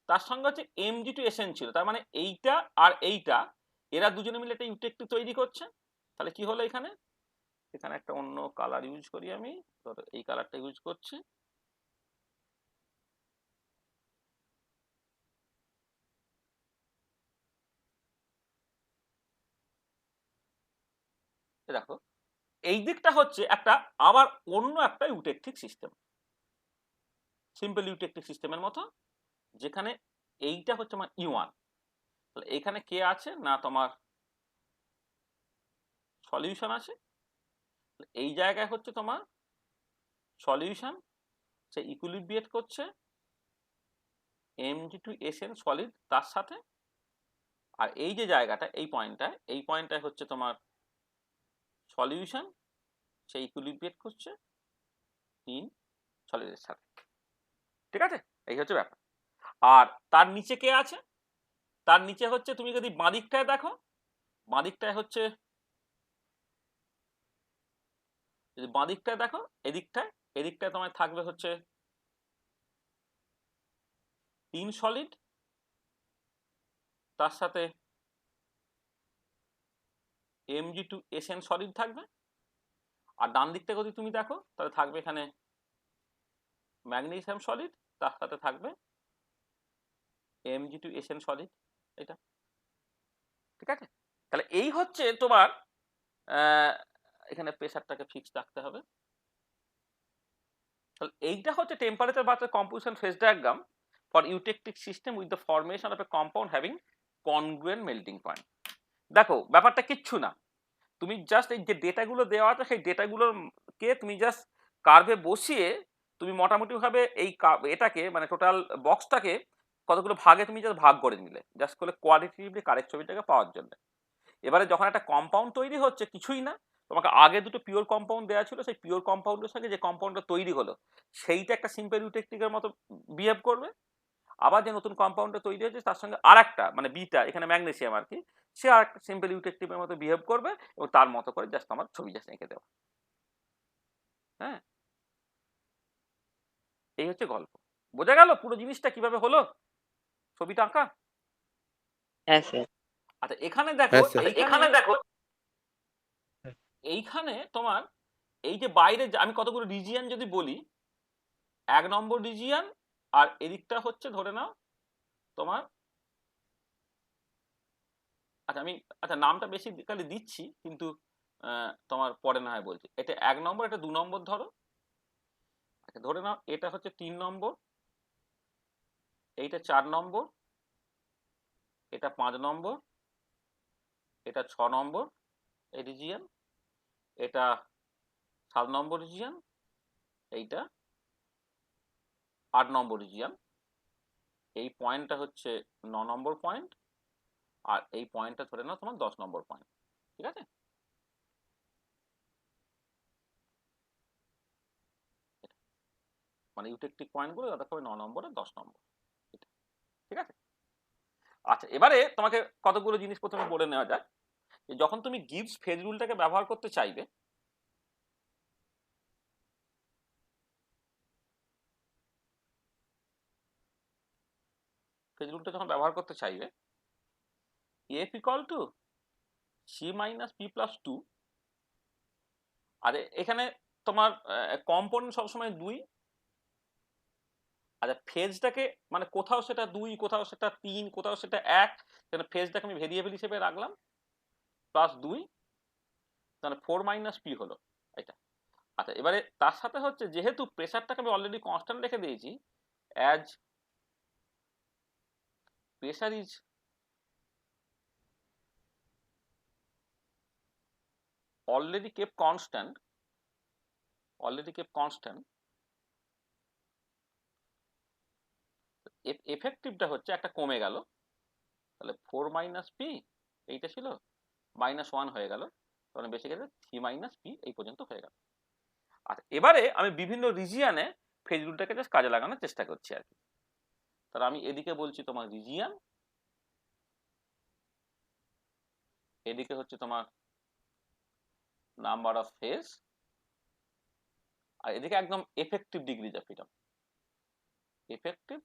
তার সঙ্গে হচ্ছে Mg2SN ছিল, তার মানে এইটা আর এইটা এরা দুজনে মিলে একটা ইউটেকটিক তৈরি করছে। তাহলে কি হলো এখানে, এখানে একটা অন্য কালার ইউজ করি আমি, ধরো এই কালারটা ইউজ করছি। দেখো এই দিকটা হচ্ছে একটা আবার অন্য একটা ইউটেকটিক সিস্টেম, সিম্পল ইউটেকটিক সিস্টেমের মতো, যেখানে এইটা হচ্ছে আমার E1। তাহলে এখানে কে আছে, না তোমার সলিউশন আছে। এই জায়গায় হচ্ছে তোমার সলিউশন, সে ইকুইলিব্রিয়েট করছে Mg2SN সলিড তার সাথে। আর এই যে জায়গাটা, এই পয়েন্টটায় হচ্ছে তোমার সলিউশন, সে ইকুইলিব্রিয়েট করছে টিন সলিডের সাথে। ঠিক আছে, এই হচ্ছে ব্যাপার। আর তার নিচে কে আছে, তার নিচে হচ্ছে তুমি যদি বাঁদিকটায় দেখো, বাঁদিকটায় হচ্ছে, যদি বাঁদিকটায় দেখো, এদিকটায় তোমার থাকবে হচ্ছে টিন সলিড, তার সাথে Mg2SN সলিড থাকবে। আর ডান দিকটা যদি তুমি দেখো, তাহলে থাকবে এখানে ম্যাগনেসিয়াম সলিড, তার সাথে থাকবে Mg2SN সলিড, এটা। ঠিক আছে, তাহলে এই হচ্ছে তোমার এখানে প্রেসারটাকে ফিক্স রাখতে হবে। তাহলে এইটা হচ্ছে temperature birth composition phase diagram for eutectic system with the formation of a compound having congruent melting point. দেখো ব্যাপারটা কিচ্ছু না, তুমি জাস্ট এই যে ডেটাগুলো দেওয়া আছে সেই ডেটাগুলোর কে তুমি জাস্ট কার্ভে বসিয়ে তুমি মোটামুটিভাবে এই এটাকে মানে টোটাল বক্সটাকে কতগুলো ভাগে তুমি জাস্ট ভাগ করে নিলে জাস্ট করে কোয়ালিটিভলি কারেক্ট ছবিটাকে পাওয়ার জন্য। এবারে যখন একটা কম্পাউন্ড তৈরি হচ্ছে কিছুই না, তোমাকে আগে দুটো পিওর কম্পাউন্ড দেওয়া ছিল, সেই পিওর কম্পাউন্ডের সঙ্গে যে কম্পাউন্ডটা তৈরি হলো সেইটা একটা সিম্পল ইউটেকটিকের মতো বিহেভ করবে। আবার যে নতুন কম্পাউন্ডটা তৈরি হয়েছে তার সঙ্গে আর একটা মানে বিটা এখানে ম্যাগনেসিয়াম আর কি, সে আর একটা সিম্পল ইউটেকটিভের মতো বিহেভ করবে এবং তার মতো করে জাস্ট আমার ছবি জাস্ট এঁকে দেওয়া। হ্যাঁ, এই হচ্ছে গল্প। বোঝা গেল পুরো জিনিসটা কিভাবে হলো ছবিটা আঁকা? হ্যাঁ স্যার। আচ্ছা এখানে দেখো, হ্যাঁ স্যার। এখানে দেখো এইখানে তোমার এই যে বাইরে আমি কতগুলো রিজিয়ন যদি বলি, 1 নম্বর রিজিয়ন আর এদিকটা হচ্ছে ধরে নাও তোমার, আচ্ছা আমি আচ্ছা নামটা বেশি খালি দিচ্ছি কিন্তু তোমার পরে না হয় বলছি। এটা 1 নম্বর, এটা 2 নম্বর ধরো। আচ্ছা ধরে নাও এটা হচ্ছে 3 নম্বর, এইটা 4 নম্বর, এটা 5 নম্বর, এটা 6 নম্বর এই রিজিয়ন, এটা 7 নম্বর রিজিয়ন, এইটা 8 নম্বর রিজিয়ন, এই পয়েন্টটা হচ্ছে 9 নম্বর পয়েন্ট, আর এই পয়েন্টটা ধরে নাও তোমার 10 নম্বর পয়েন্ট। ঠিক আছে, মানে ইউটেকটিক পয়েন্টগুলো যথাক্রমে 9 নম্বর আর 10 নম্বর। ঠিক আছে, আচ্ছা এবারে তোমাকে কতগুলো জিনিস প্রথমে বলে নেওয়া যাক। যখন তুমি গিবস ফেজ রুলটাকে ব্যবহার করতে চাইবে, ফেজ রুলটা যখন ব্যবহার করতে চাইবে, F equal to C minus P plus 2, আর এখানে তোমার কম্পোনেন্ট সবসময় 2। আচ্ছা ফেজটাকে মানে কোথাও সেটা 2, কোথাও সেটা 3, কোথাও সেটা 1, সেখানে ফেজটাকে আমি ভেরিয়েবল হিসেবে রাখলাম প্লাস 2, তাহলে 4 মাইনাস পি হলো এটা। আচ্ছা এবারে তার সাথে হচ্ছে যেহেতু প্রেসারটাকে আমি অলরেডি কনস্ট্যান্ট রেখে দিয়েছি, as pressure is already kept constant, এফেক্টিভটা হচ্ছে একটা কমে গেল, তাহলে 4 মাইনাস পি এইটা ছিল -1 হয়ে গেল, তখন বেশি গেছে 3 মাইনাস পি এই পর্যন্ত হয়ে গেল। আর এবারে আমি বিভিন্ন রিজিয়নে ফেজ রুলটাকে জাস্ট কাজে লাগানোর চেষ্টা করছি আর কি। তাহলে আমি এদিকে বলছি তোমার রিজিয়ন, এদিকে হচ্ছে তোমার নাম্বার অফ ফেজ, আর এদিকে একদম effective degrees of freedom, effective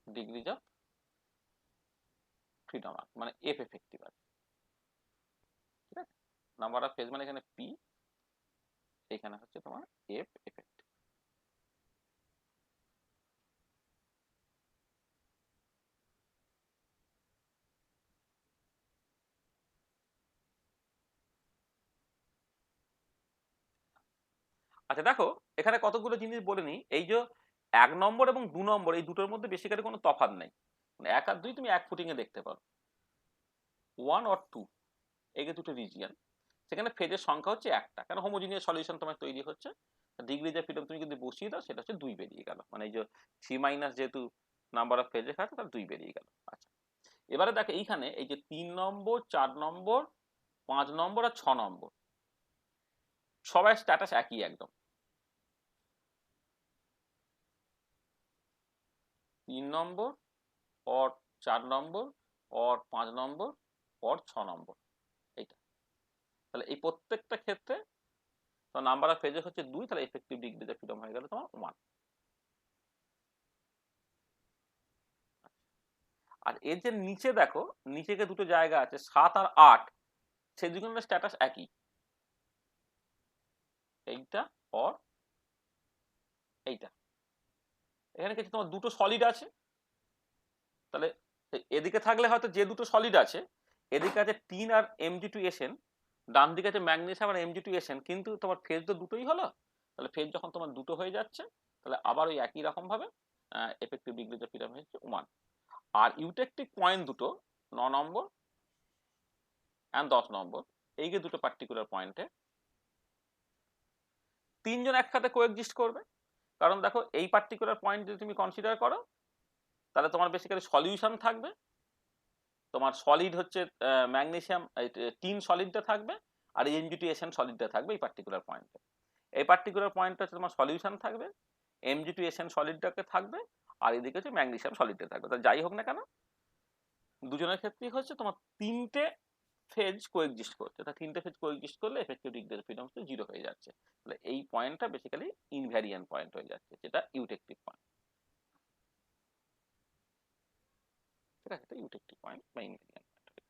degrees of freedom মানে এফ এফেক্টিভ আছে। ঠিক আছে, নাম্বার অফ ফেজ মানে এখানে পি, এখানে হচ্ছে তোমার এফ এফেক্টিভ। আচ্ছা দেখো এখানে কতগুলো জিনিস বলে নি, এই যে 1 নম্বর এবং 2 নম্বর এই দুটোর মধ্যে বেশিকারে কোনো তফাৎ নেই, মানে 1 আর 2 তুমি এক ফুটিং এ দেখতে পারো। 1 আর 2 এই যে দুটো রিজিয়ন, সেখানে ফেজের সংখ্যা হচ্ছে একটা, কারণ হোমোজিনিয়াস সলিউশন তোমার তৈরি হচ্ছে। ডিগ্রিজ অফ ফ্রিডম তুমি যদি বসিয়ে দাও সেটা হচ্ছে 2 বেরিয়ে গেল, মানে এই যে 3 মাইনাস যেহেতু নাম্বার অফ ফেজে আছে তার 2 বেরিয়ে গেল। আচ্ছা এবারে দেখো এইখানে এই যে 3 নম্বর, 4 নম্বর, 5 নম্বর আর 6 নম্বর সবাই স্ট্যাটাস একই একদম। 3 নম্বর और 4 নম্বর और 5 নম্বর और 6 নম্বর এইটা, তাহলে এই প্রত্যেকটা ক্ষেত্রে তো নাম্বার অফ ফেজেস হচ্ছে 2, তাহলে এফেক্টিভ ডিগ্রি অফ ফ্রিডম হয়ে গেল তোমার 1। আর এর যে নিচে দেখো, নিচে যে দুটো জায়গা আছে 7 আর 8, সেই দুজনের স্ট্যাটাস একই, এইটা আর এইটা। এখানে কিছু তোমার দুটো সলিড আছে, তাহলে এদিকে থাকলে হয়তো যে দুটো সলিড আছে এদিকে আছে 3 আর mg2sn, ডান দিকে আছে ম্যাগনেসিয়াম আর Mg2SN, কিন্তু তোমার ফেজ তো দুটোই হলো। তাহলে ফেজ যখন তোমার দুটো হয়ে যাচ্ছে, তাহলে আবার ওই একই রকম ভাবে এফেক্টিভ ডিগ্রিজ অফ ফ্রিডম হচ্ছে 1। আর ইউটেকটিক পয়েন্ট দুটো 9 নম্বর অ্যান্ড 10 নম্বর, এই যে দুটো পার্টিকুলার পয়েন্টে তিনজন একসাথে কোএক্সিস্ট করবে। কারণ দেখো, এই পার্টিকুলার পয়েন্ট যদি তুমি কনসিডার করো, তাহলে তোমার বেসিক্যালি সলিউশন থাকবে, তোমার সলিড হচ্ছে ম্যাগনেসিয়াম টিন সলিডটা থাকবে, আর Mg2SN সলিডটা থাকবে এই পার্টিকুলার পয়েন্টে। এই পার্টিকুলার পয়েন্টটা হচ্ছে তোমার সলিউশন থাকবে, Mg2SN সলিডটাকে থাকবে, আর এদিকে হচ্ছে ম্যাগনেসিয়াম সলিডটা থাকবে। তা যাই হোক না কেন, দুজনের ক্ষেত্রেই হচ্ছে তোমার তিনটে ফেজ কোএক্সিস্ট করছে। তা তিনটে ফেজ কোএক্সিস্ট করলে এফেক্টিভ ডিগ্রি অফ ফ্রিডম হচ্ছে 0 হয়ে যাচ্ছে। তাহলে এই পয়েন্টটা বেসিক্যালি ইনভ্যারিয়ান্ট পয়েন্ট হয়ে যাচ্ছে, যেটা ইউটেকটিভ পয়েন্ট। ঠিক আছে, এটা ইউটেকটিভ পয়েন্ট বা ইনভ্যারিয়ান্ট পয়েন্ট।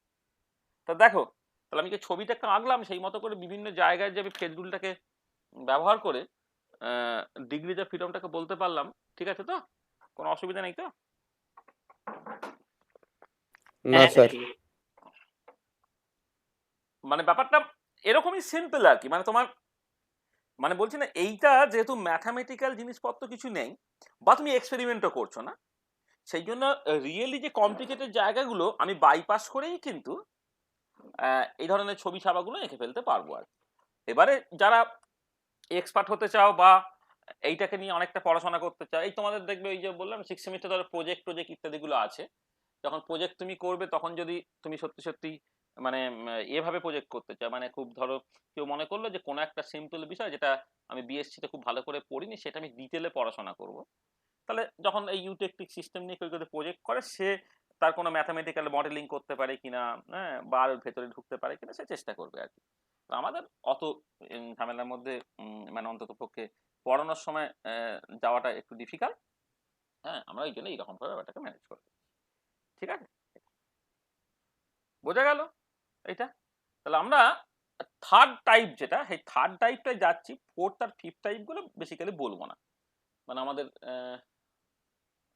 তা দেখো, তাহলে আমি যে ছবিটাকে আঁকলাম, সেই মতো করে বিভিন্ন জায়গায় যে আমি ফেজ রুলটাকে ব্যবহার করে ডিগ্রিজ অফ ফ্রিডমটাকে বলতে পারলাম। ঠিক আছে তো, কোনো অসুবিধা নেই তো? না হ্যাঁ স্যার। ঠিক আছে। মানে ব্যাপারটা এরকমই সিম্পল আর কি। মানে তোমার মানে বলছি না, এইটা যেহেতু ম্যাথামেটিক্যাল জিনিসপত্র কিছু নেই, বা তুমি এক্সপেরিমেন্টও করছো না, সেই জন্য রিয়েলি যে কমপ্লিকেটেড জায়গাগুলো আমি বাইপাস করেই কিন্তু এই ধরনের ছবি ছাপাগুলো এঁকে ফেলতে পারবো আর কি। এবারে যারা এক্সপার্ট হতে চাও বা এইটাকে নিয়ে অনেকটা পড়াশোনা করতে চাও, এই তোমাদের দেখবে ওই যে বললাম 6 সেমিস্টার ধরে প্রজেক্ট ইত্যাদিগুলো আছে। যখন প্রজেক্ট তুমি করবে, তখন যদি তুমি সত্যি সত্যি মানে এভাবে প্রজেক্ট করতে চাও, মানে খুব ধরো কেউ মনে করলো যে কোনো একটা সিম্পল বিষয় যেটা আমি বিএসসিতে খুব ভালো করে পড়িনি, সেটা আমি ডিটেলে পড়াশোনা করব, তাহলে যখন এই ইউটেকটিক সিস্টেম নিয়ে কেউ যদি প্রজেক্ট করে, সে তার কোনো ম্যাথামেটিক্যাল মডেলিং করতে পারে কিনা, হ্যাঁ, বা আরো ভেতরে ঢুকতে পারে কিনা, সে চেষ্টা করবে আর কি। তো আমাদের অত ঝামেলার মধ্যে মানে অন্তত পক্ষে পড়ানোর সময় যাওয়াটা একটু ডিফিকাল্ট। হ্যাঁ, আমরা ওই জন্য এইরকম ভাবে ব্যাপারটাকে ম্যানেজ করবো। ঠিক আছে, বোঝা গেল এইটা? তাহলে আমরা থার্ড টাইপ, যেটা সেই থার্ড টাইপটাই যাচ্ছি, ফোর্থ আর ফিফথ টাইপ গুলো বেসিক্যালি বলবো না। মানে আমাদের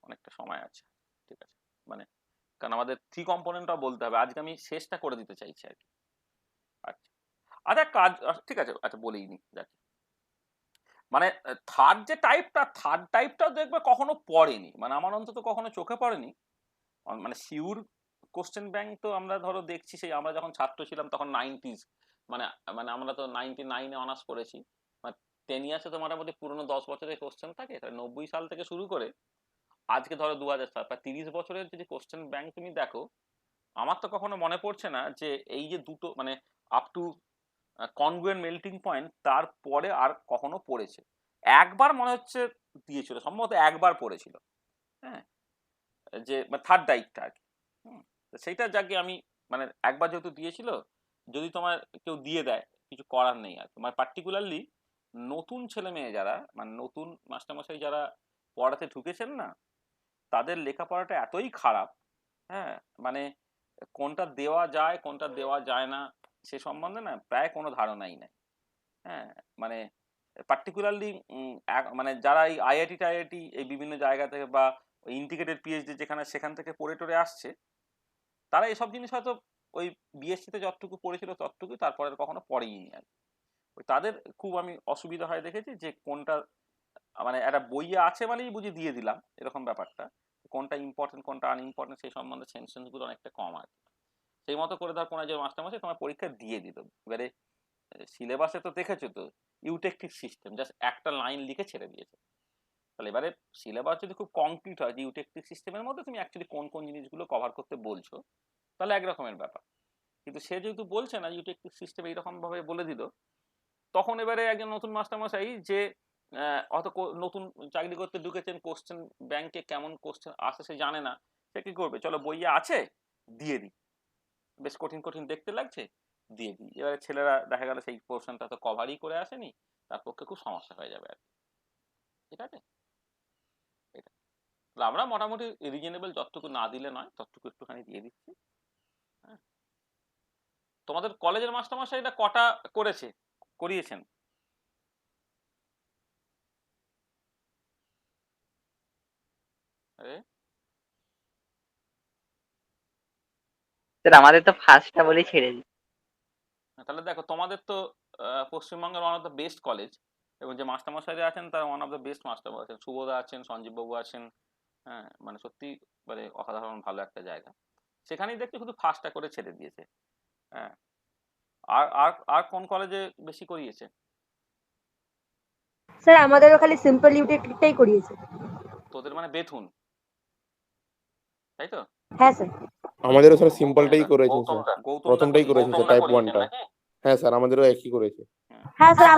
অনেকটা সময় আছে। ঠিক আছে, মানে কারণ আমাদের থ্রি কম্পোনেন্টটা বলতে হবে, আজকে আমি শেষটা করে দিতে চাইছি আর কি। আচ্ছা আচ্ছা, কাজ ঠিক আছে, আচ্ছা বলেই নি দেখ। মানে থার্ড টাইপটাও দেখবে কখনো পড়েনি, মানে আমার অন্তত কখনো চোখে পড়েনি। মানে শিউর কোশ্চেন ব্যাংক তো আমরা ধরো দেখছি, সেই আমরা যখন ছাত্র ছিলাম তখন 90s, মানে মানে আমরা তো 99-এ অনার্স করেছি, মানে 10 ইয়ার্সে তো মোটামুটি পুরোনো 10 বছরের কোশ্চেন থাকে। 90 সাল থেকে শুরু করে আজকে ধরো 2000 সাল, প্রায় 30 বছরের যদি কোশ্চেন ব্যাংক তুমি দেখো, আমার তো কখনো মনে পড়ছে না যে এই যে দুটো মানে up to congruent melting point, তারপরে আর কখনো পড়েছে। একবার মনে হচ্ছে দিয়েছিল, সম্ভবত একবার পড়েছিল। হ্যাঁ, যে থার্ড ডাইটটা আর কি। সেইটা যাকে আমি মানে একবার যেহেতু দিয়েছিল, যদি তোমার কেউ দিয়ে দেয়, কিছু করার নেই আর কি। মানে পার্টিকুলারলি নতুন ছেলে মেয়ে যারা, মানে নতুন মাস্টারমশাই যারা পড়াতে ঢুকেছেন না, তাদের লেখাপড়াটা এতই খারাপ, হ্যাঁ, মানে কোনটা দেওয়া যায় কোনটা দেওয়া যায় না সে সম্বন্ধে না প্রায় কোনো ধারণাই নাই। হ্যাঁ, মানে পার্টিকুলারলি মানে যারা এই আইআইটি এই বিভিন্ন জায়গা থেকে বা ইন্টিগ্রেটেড পিএইচডি যেখানে সেখান থেকে পড়ে টরে আসছে, তারা এসব জিনিস হয়তো ওই বিএসসিতে যতটুকু পড়েছিল ততটুকুই, তারপরে কখনো পড়েইনি আর কি। ওই তাদের খুব আমি অসুবিধা হয় দেখেছি, যে কোনটা মানে একটা বইয়ে আছে মানেই বুঝি দিয়ে দিলাম, এরকম ব্যাপারটা। কোনটা ইম্পর্টেন্ট কোনটা আনইম্পর্টেন্ট সেই সম্বন্ধে সেন্সেন্সগুলো অনেকটা কম আর কি। সেই মতো করে ধর কোনো একজন মাস্টারমশাই তোমার পরীক্ষা দিয়ে দিল, এবারে সিলেবাসে তো দেখেছো তো, ইউটেকটিক সিস্টেম জাস্ট একটা লাইন লিখে ছেড়ে দিয়েছে। তাহলে এবারে সিলেবাস যদি খুব কংক্রিট হয় যে ইউটেকটিক সিস্টেমের মধ্যে তুমি অ্যাকচুয়ালি কোন কোন জিনিসগুলো কভার করতে বলছো, তাহলে একরকমের ব্যাপার। কিন্তু সে যেহেতু বলছে না ইউটেকটিক সিস্টেম এইরকম ভাবে বলে দিল, তখন এবারে একজন নতুন মাস্টারমশাই যে হয়তো নতুন চাকরি করতে ঢুকেছেন, কোশ্চেন ব্যাংকে কেমন কোশ্চেন আসে সে জানে না, সে কি করবে, চলো বইয়ে আছে দিয়ে দিই, বেশ কঠিন কঠিন দেখতে লাগছে, দিয়ে দিই। এবারে ছেলেরা দেখা গেল সেই পোর্শনটা তো কভারই করে আসেনি, তার পক্ষে খুব সমস্যা হয়ে যাবে আর কি। ঠিক আছে, এটা আমরা মোটামুটি রিজনেবল, যতটুকু না দিলে নয় ততটুকু একটুখানি দিয়ে দিচ্ছি। হ্যাঁ, তোমাদের কলেজের মাস্টারমশাই এটা কটা করেছে, করিয়েছেন? আরে স্যার আমাদের তো ফার্স্টটা বলেই ছেড়ে দিই। তাহলে দেখো তোমাদের তো পশ্চিমবঙ্গের one of the best college, এবং যে মাস্টারমশাইরা আছেন তারা one of the best master আছেন, সুবোধা আছেন, সঞ্জীব বাবু আছেন। হ্যাঁ, মানে সত্যি মানে অসাধারণ ভালো একটা জায়গা। সেখানেই দেখছি শুধু ফার্স্টটা করে ছেড়ে দিয়েছে। হ্যাঁ, আর আর আর কোন কলেজে বেশি করিয়েছে? স্যার আমাদেরও খালি সিম্পল ইউটিলিটিটাই করিয়েছে। তোদের মানে বেথুন, তাই তো? হ্যাঁ স্যার। আমাদেরও স্যার সিম্পলটাই করেছে গৌতম স্যার, দা, গৌতম দা প্রথমটাই করেছে গৌতম স্যার, দা টাইপ করিয়েছেন ওয়ানটা। নাকি? হ্যাঁ স্যার, আমাদেরও একই করেছে। হ্যাঁ স্যার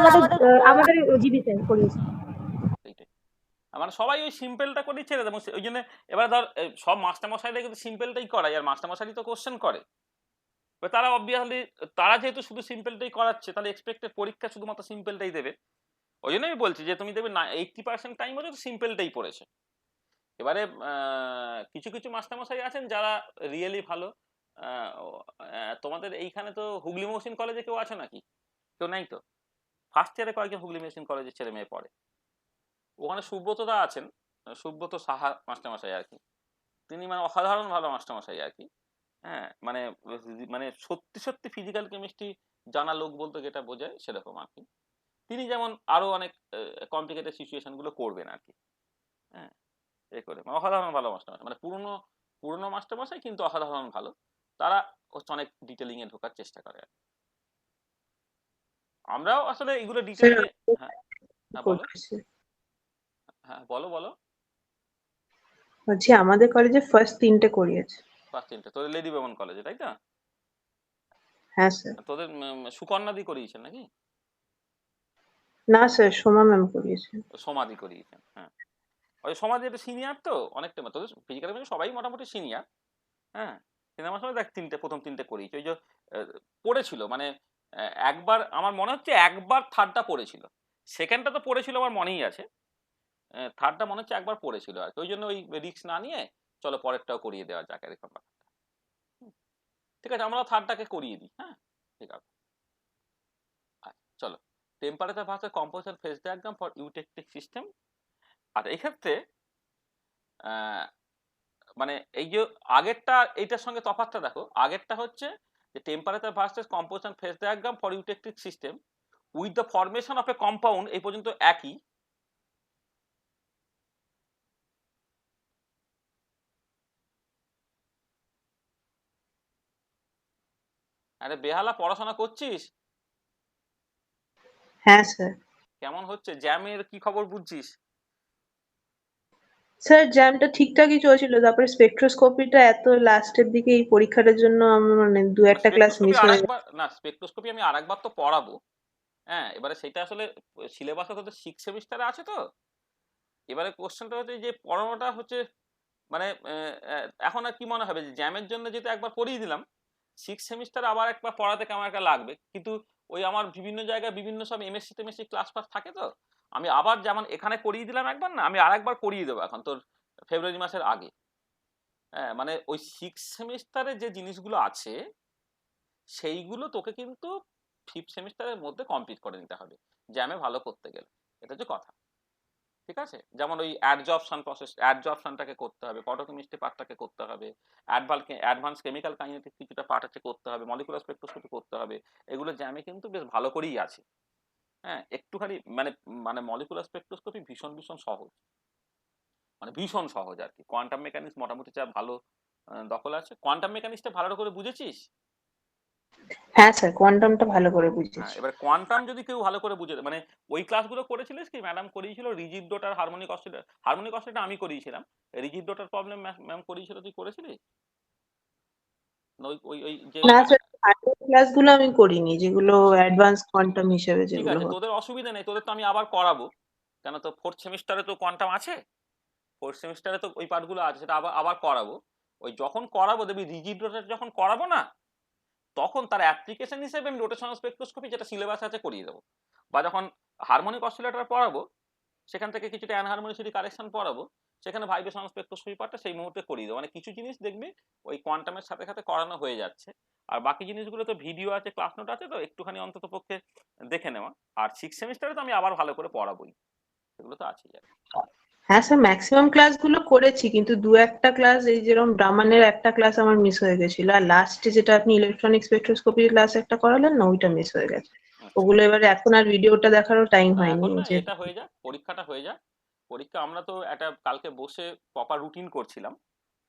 আমাদের জিবি স্যার করিয়েছে। সেইটাই। মানে সবাই ওই সিম্পলটা করেই ছেড়ে দেয়, এবং ওই জন্য এবার ধর সব মাস্টারমশাইরা কিন্তু সিম্পলটাই করায়, আর মাস্টারমশাই তো কোশ্চেন করে। এবার তারা অবভিয়াসলি, তারা যেহেতু শুধু সিম্পলটাই করাচ্ছে, তাহলে এক্সপেক্টেড পরীক্ষা শুধুমাত্র সিম্পলটাই দেবে। ওই জন্য আমি বলছি যে তুমি দেবে 80% টাইম হচ্ছে সিম্পলটাই পড়েছে। এবারে কিছু কিছু মাস্টারমশাই আছেন যারা রিয়েলি ভালো। তোমাদের এইখানে তো হুগলি মহসিন কলেজে কেউ আছে নাকি? কেউ নাই তো? ফার্স্ট ইয়ারে কয়েকজন হুগলি মহসিন কলেজের ছেলে মেয়ে পড়ে। ওখানে সুব্রতদা আছেন, সুব্রত সাহা মাস্টারমশাই আর কি। তিনি মানে অসাধারণ ভালো মাস্টারমশাই আর কি। হ্যাঁ, মানে মানে সত্যি সত্যি ফিজিক্যাল কেমিস্ট্রি জানা লোক বলতে যেটা বোঝায় সেরকম আর কি। তিনি যেমন আরো অনেক কমপ্লিকেটেড সিচুয়েশন গুলো করবেন আর কি। হ্যাঁ, এ করে মানে অসাধারণ ভালো মাস্টারমশাই, মানে পুরনো পুরনো মাস্টারমশাই কিন্তু অসাধারণ ভালো। তারা হচ্ছে অনেক ডিটেলিং এ ঢোকার চেষ্টা করে। আমরাও আসলে এগুলো ডিটেলিং এ। হ্যাঁ, হ্যাঁ বলো। হ্যাঁ বলো বলো। বলছি আমাদের কলেজে ফার্স্ট 3টে করিয়েছে। ফার্স্ট তিনটে তোদের লেডি বেমন কলেজে, তাই তো? হ্যাঁ স্যার। তোদের সুকন্যাদি করিয়েছেন নাকি? না স্যার, সোমা ম্যাম করিয়েছেন। সমাধি করিয়েছেন, হ্যাঁ। ওই সমাধি একটু সিনিয়র তো অনেকটা, তোদের ফিজিক্যাল সবাই মোটামুটি সিনিয়র। হ্যাঁ, সিনেমার সময় দেখ প্রথম তিনটে করিয়েছে। ওই যে পড়েছিল মানে একবার আমার মনে হচ্ছে একবার থার্ডটা পড়েছিল, সেকেন্ডটা তো পড়েছিল আমার মনেই আছে, থার্ডটা মনে হচ্ছে একবার পড়েছিল আর কি। ওই জন্য ওই রিস্ক না নিয়ে চলো পরেরটাও করিয়ে দেওয়া যাক এরকম ব্যাপারটা। ঠিক আছে, আমরা থার্ডটাকে করিয়ে দিই। হ্যাঁ, ঠিক আছে। আচ্ছা চলো, temperature versus composition phase diagram for eutectic system. আর এই ক্ষেত্রে মানে এই যে আগেরটা এইটার সঙ্গে তফাৎটা দেখো, আগেরটা হচ্ছে যে temperature versus composition phase diagram for eutectic system with the formation of a compound, এই পর্যন্ত একই। আরে বেহালা, পড়াশোনা করছিস? হ্যাঁ স্যার। কেমন হচ্ছে জ্যামের, কি খবর বুঝছিস? স্যার জ্যামটা ঠিকঠাকই চলছিল, তারপরে স্পেকট্রোস্কোপিটা এত লাস্টের দিকে এই পরীক্ষাটার জন্য আমার মানে দু একটা ক্লাস স্পেকট্রোস্কোপি মিস হয়ে গেছে। আরেকবার না, স্পেকট্রোস্কোপি আমি আরেকবার তো পড়াবো। হ্যাঁ, এবারে সেটা আসলে সিলেবাসে তোদের 6 সেমিস্টারে আছে তো। এবারে কোশ্চেনটা হচ্ছে যে পড়ানোটা হচ্ছে মানে এখন আর কি মনে হবে যে জ্যামের জন্য যেটা একবার পড়িয়ে দিলাম, 6 সেমিস্টারে আবার একবার পড়াতে কেমন একটা লাগবে। কিন্তু ওই আমার বিভিন্ন জায়গায় বিভিন্ন সব এমএসসি টেমএসসি ক্লাস পাস থাকে তো, আমি আবার যেমন এখানে করিয়ে দিলাম একবার, না আমি আরেকবার করিয়ে দেবো এখন তোর ফেব্রুয়ারি মাসের আগে। হ্যাঁ, মানে ওই 6 সেমিস্টারে যে জিনিসগুলো আছে সেইগুলো তোকে কিন্তু 5th সেমিস্টারের মধ্যে কমপ্লিট করে নিতে হবে জ্যামে ভালো করতে গেলে। এটা হচ্ছে কথা। ঠিক আছে, যেমন ওই অ্যাডজর্পশন প্রসেস, অ্যাডজর্পশনটাকে করতে হবে, ফটোকেমিস্ট্রি পার্টটাকে করতে হবে, অ্যাডভান্স কেমিক্যাল কাইনেটিক কিছুটা পার্ট আছে করতে হবে, মলিকুলার স্পেকট্রোস্কোপি করতে হবে। এগুলো জ্যামে কিন্তু বেশ ভালো করেই আছে। হ্যাঁ, একটুখানি মানে মানে মলিকুলার স্পেকট্রোস্কোপি ভীষণ ভীষণ সহজ, মানে ভীষণ সহজ আর কি। কোয়ান্টাম মেকানিক্স মোটামুটি যা ভালো দখল আছে। কোয়ান্টাম মেকানিক্সটা ভালো করে বুঝেছিস? হ্যাঁ স্যার, কোয়ান্টামটা ভালো করে হ্যাঁ, বুঝেছি। এবার কোয়ান্টাম যদি কেউ ভালো করে বুঝে, মানে ওই ক্লাসগুলো করেছিলিস কি? ম্যাডাম করিয়েছিল রিজিড ডট আর হারমোনিক অসিলেটর। হারমোনিক অসিলেটর আমি করিয়েছিলাম, রিজিড ডট আর প্রবলেম ম্যাম করিয়েছিল, তুই করেছিলি? ওই ওই ওই যে না স্যার, আগের ক্লাসগুলো আমি করিনি, যেগুলো অ্যাডভান্স কোয়ান্টাম হিসেবে ঠিক যেগুলো আছে, হতো। তোদের অসুবিধা নেই, তোদের তো আমি আবার করাবো। কেন, তো 4th সেমিস্টারে তো কোয়ান্টাম আছে, 4th সেমিস্টারে তো ওই পার্টগুলো আছে, সেটা আবার আবার করাবো। ওই যখন করাবো দেখবি রিজিড ডট যখন করাবো না, তখন তার অ্যাপ্লিকেশন হিসেবে আমি রোটেশনাল স্পেকট্রোস্কোপি যেটা সিলেবাস আছে করিয়ে দেবো। বা যখন হারমোনিক অসিলেটর পড়াবো, সেখান থেকে কিছুটা অ্যানহারমোনিসিটি কারেকশন পড়াবো, সেখানে ভাইব্রেশনাল স্পেকট্রোস্কোপি পার্টটা সেই মুহূর্তে করিয়ে দেবো। মানে কিছু জিনিস দেখবি ওই কোয়ান্টামের সাথে সাথে করানো হয়ে যাচ্ছে। আর বাকি জিনিসগুলো তো ভিডিও আছে, ক্লাস নোট আছে, তো একটুখানি অন্তত পক্ষে দেখে নেওয়া। আর 6 সেমিস্টারে তো আমি আবার ভালো করে পড়াবোই, সেগুলো তো আছেই আর কি। হ্যাঁ স্যার, ম্যাক্সিমাম ক্লাসগুলো করেছি, কিন্তু দু একটা ক্লাস, এই যেরকম ব্রাহ্মণের একটা ক্লাস আমার মিস হয়ে গেছিল, আর লাস্টে যেটা আপনি ইলেকট্রনিক স্পেকট্রোস্কোপির ক্লাস একটা করালেন না, ওইটা মিস হয়ে গেছে। আচ্ছা ওগুলো এবারে এখন আর ভিডিওটা দেখারও টাইম না, হয়নি এখন না, যে। এটা হয়ে যাক, পরীক্ষাটা হয়ে যাক। পরীক্ষা আমরা তো একটা কালকে বসে প্রপার রুটিন করছিলাম,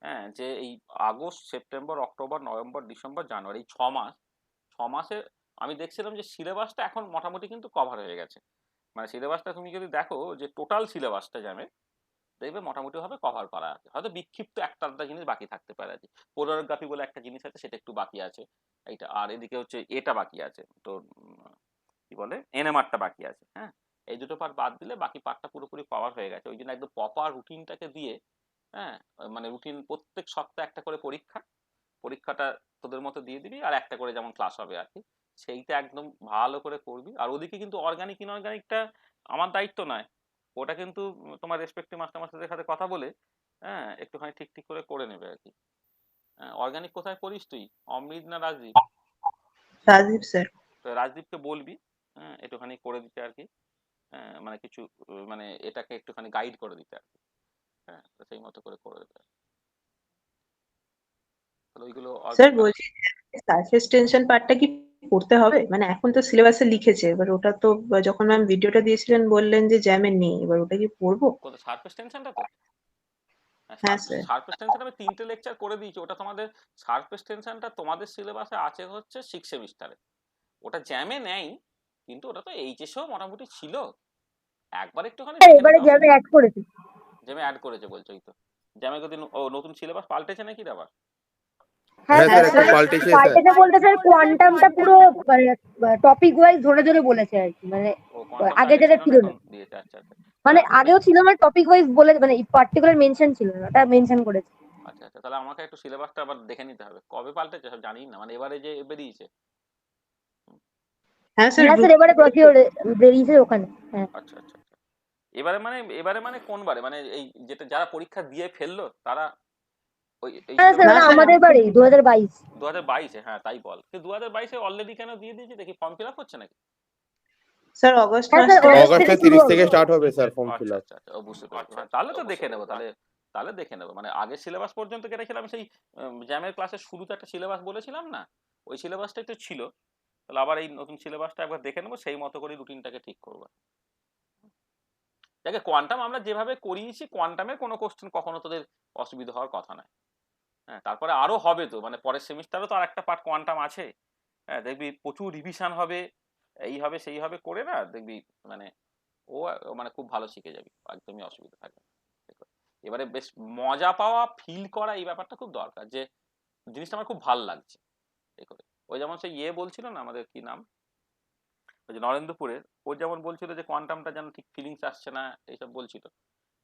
হ্যাঁ, যে এই August, September, October, November, December, January, এই 6 মাস, 6 মাসে আমি দেখছিলাম যে সিলেবাসটা এখন মোটামুটি কিন্তু কভার হয়ে গেছে। মানে সিলেবাসটা তুমি যদি দেখো যে টোটাল সিলেবাসটা যাবে, দেখবে মোটামুটি ভাবে কভার করা আছে। হয়তো বিক্ষিপ্ত একটা আধটা জিনিস বাকি থাকতে পারে আর কি। কোরিওগ্রাফি বলে একটা জিনিস আছে, সেটা একটু বাকি আছে এইটা, আর এদিকে হচ্ছে এটা বাকি আছে তো, কি বলে, এনএমআরটা বাকি আছে। হ্যাঁ, এই দুটো পার্ট বাদ দিলে বাকি পার্টটা পুরোপুরি কভার হয়ে গেছে। ওই জন্য একদম প্রপার রুটিনটাকে দিয়ে, হ্যাঁ, মানে রুটিন প্রত্যেক সপ্তাহে একটা করে পরীক্ষা, পরীক্ষাটা তোদের মতো দিয়ে দিবি, আর একটা করে যেমন ক্লাস হবে আর কি, সেইটা একদম ভালো করে করবি। আর ওদিকে কিন্তু অর্গানিক ইনঅর্গানিকটা আমার দায়িত্ব নয়, ওটা কিন্তু তোমার রেসপেক্টিভ মাস্টারদের সাথে কথা বলে, হ্যাঁ, একটুখানি ঠিক ঠিক করে নেবে আর কি। অর্গানিক কোথায় করিস তুই, অমৃত না রাজদীপ? রাজীব স্যার। তো রাজদীপকে বলবি, হ্যাঁ, একটুখানি করে দিতে আর কি, মানে কিছু মানে এটাকে একটুখানি গাইড করে দিতে আর কি। হ্যাঁ, তো সেই মতো করে দেবে। তাহলে ওইগুলো স্যার বলছি, সারফেস টেনশন পার্টটা কি পড়তে হবে? মানে এখন তো সিলেবাসে লিখেছে, এবার ওটা তো যখন ম্যাম ভিডিওটা দিয়েছিলেন বললেন যে জ্যামে নেই, এবার ওটা কি পড়বো? কোথায় সারফেস টেনশনটা? তো হ্যাঁ স্যার। সারফেস টেনশন আমি 3টে লেকচার করে দিয়েছি। ওটা তোমাদের সারফেস টেনশনটা তোমাদের সিলেবাসে আছে হচ্ছে 6 সেমিস্টারে, ওটা জ্যামে নেই, কিন্তু ওটা তো এইচএসেও মোটামুটি ছিল। একবার একটুখানি দেখে এবারে নিতে হবে। জ্যামে অ্যাড করেছে। জ্যামে অ্যাড করেছে বলছো? এই তো জ্যামে যদি নতুন সিলেবাস পাল্টেছে নাকি রে আবার? হ্যাঁ হ্যাঁ স্যার, স্যার, একটা মানে পাল্টেছে স্যার। পাল্টেছে বলতে স্যার কোয়ান্টামটা পুরো মানে টপিক ওয়াইজ ধরে ধরে বলেছে আর কি, মানে ও, কোয়ান্টামটা আগে আগে যেটা ছিল না, ছিল না। এখন দিয়েছে। আচ্ছা আচ্ছা। মানে তাহলে আগেও ছিল, মানে টপিক ওয়াইজ বলে, মানে পার্টিকুলার মেনশন ছিল না, ওটা মেনশন করেছে। আচ্ছা আচ্ছা, তাহলে আমাকে একটু সিলেবাসটা আবার দেখে নিতে হবে, কবে পাল্টেছে সব জানি না, মানে এবারে যে বেরিয়েছে। হ্যাঁ স্যার, হ্যাঁ স্যার, এবারে প্রচুর বেরিয়েছে ওখানে। হ্যাঁ আচ্ছা আচ্ছা আচ্ছা। এবারে মানে কোন বারে, মানে এই যেটা যারা পরীক্ষা দিয়ে ফেললো তারা ওই এই হ্যাঁ স্যার, না মানে স্যার, আমাদের বাড়ি 2022। 2022-এ? হ্যাঁ তাই বল, 2022-এ অলরেডি কেন দিয়ে দিয়েছি দেখি, ফর্ম ফিল আপ হচ্ছে নাকি? স্যার অগস্ট হ্যাঁ মাস স্যার, থেকে। অগস্ট থেকে অগস্টের শুরু 30 হবে। থেকে স্টার্ট হবে স্যার ফর্ম ফিল আচ্ছা আপ। আচ্ছা আচ্ছা, ও বুঝতে পেরেছি। হ্যাঁ, তাহলে তো দেখে নেবো, তাহলে দেখে নেবো। মানে আগের সিলেবাস পর্যন্ত কেটেছিলাম, সেই জ্যামের ক্লাসের শুরুতে একটা সিলেবাস বলেছিলাম না, ওই সিলেবাসটাই তো ছিল। তাহলে আবার এই নতুন সিলেবাসটা একবার দেখে নেবো, সেই মতো করে রুটিনটাকে ঠিক করবো। দেখে কোয়ান্টাম আমরা যেভাবে করিয়েছি, কোয়ান্টামের কোনো কোশ্চেন কখনো তোদের অসুবিধা হওয়ার কথা নয়। হ্যাঁ, তারপরে আরো হবে তো, মানে পরের সেমিস্টারও তো আর একটা পার্ট কোয়ান্টাম আছে। হ্যাঁ, দেখবি প্রচুর রিভিশন হবে, এই হবে সেই হবে করে না, দেখবি মানে ও মানে খুব ভালো শিখে যাবি, একদমই অসুবিধা থাকবে না। দেখো, এবারে বেশ মজা পাওয়া, ফিল করা, এই ব্যাপারটা খুব দরকার, যে জিনিসটা আমার খুব ভালো লাগছে এই করে। ওই যেমন সেই বলছিল না, আমাদের কি নাম, ওই যে নরেন্দ্রপুরের, ও যেমন বলছিল যে কোয়ান্টামটা যেন ঠিক ফিলিংস আসছে না, এইসব বলছিল।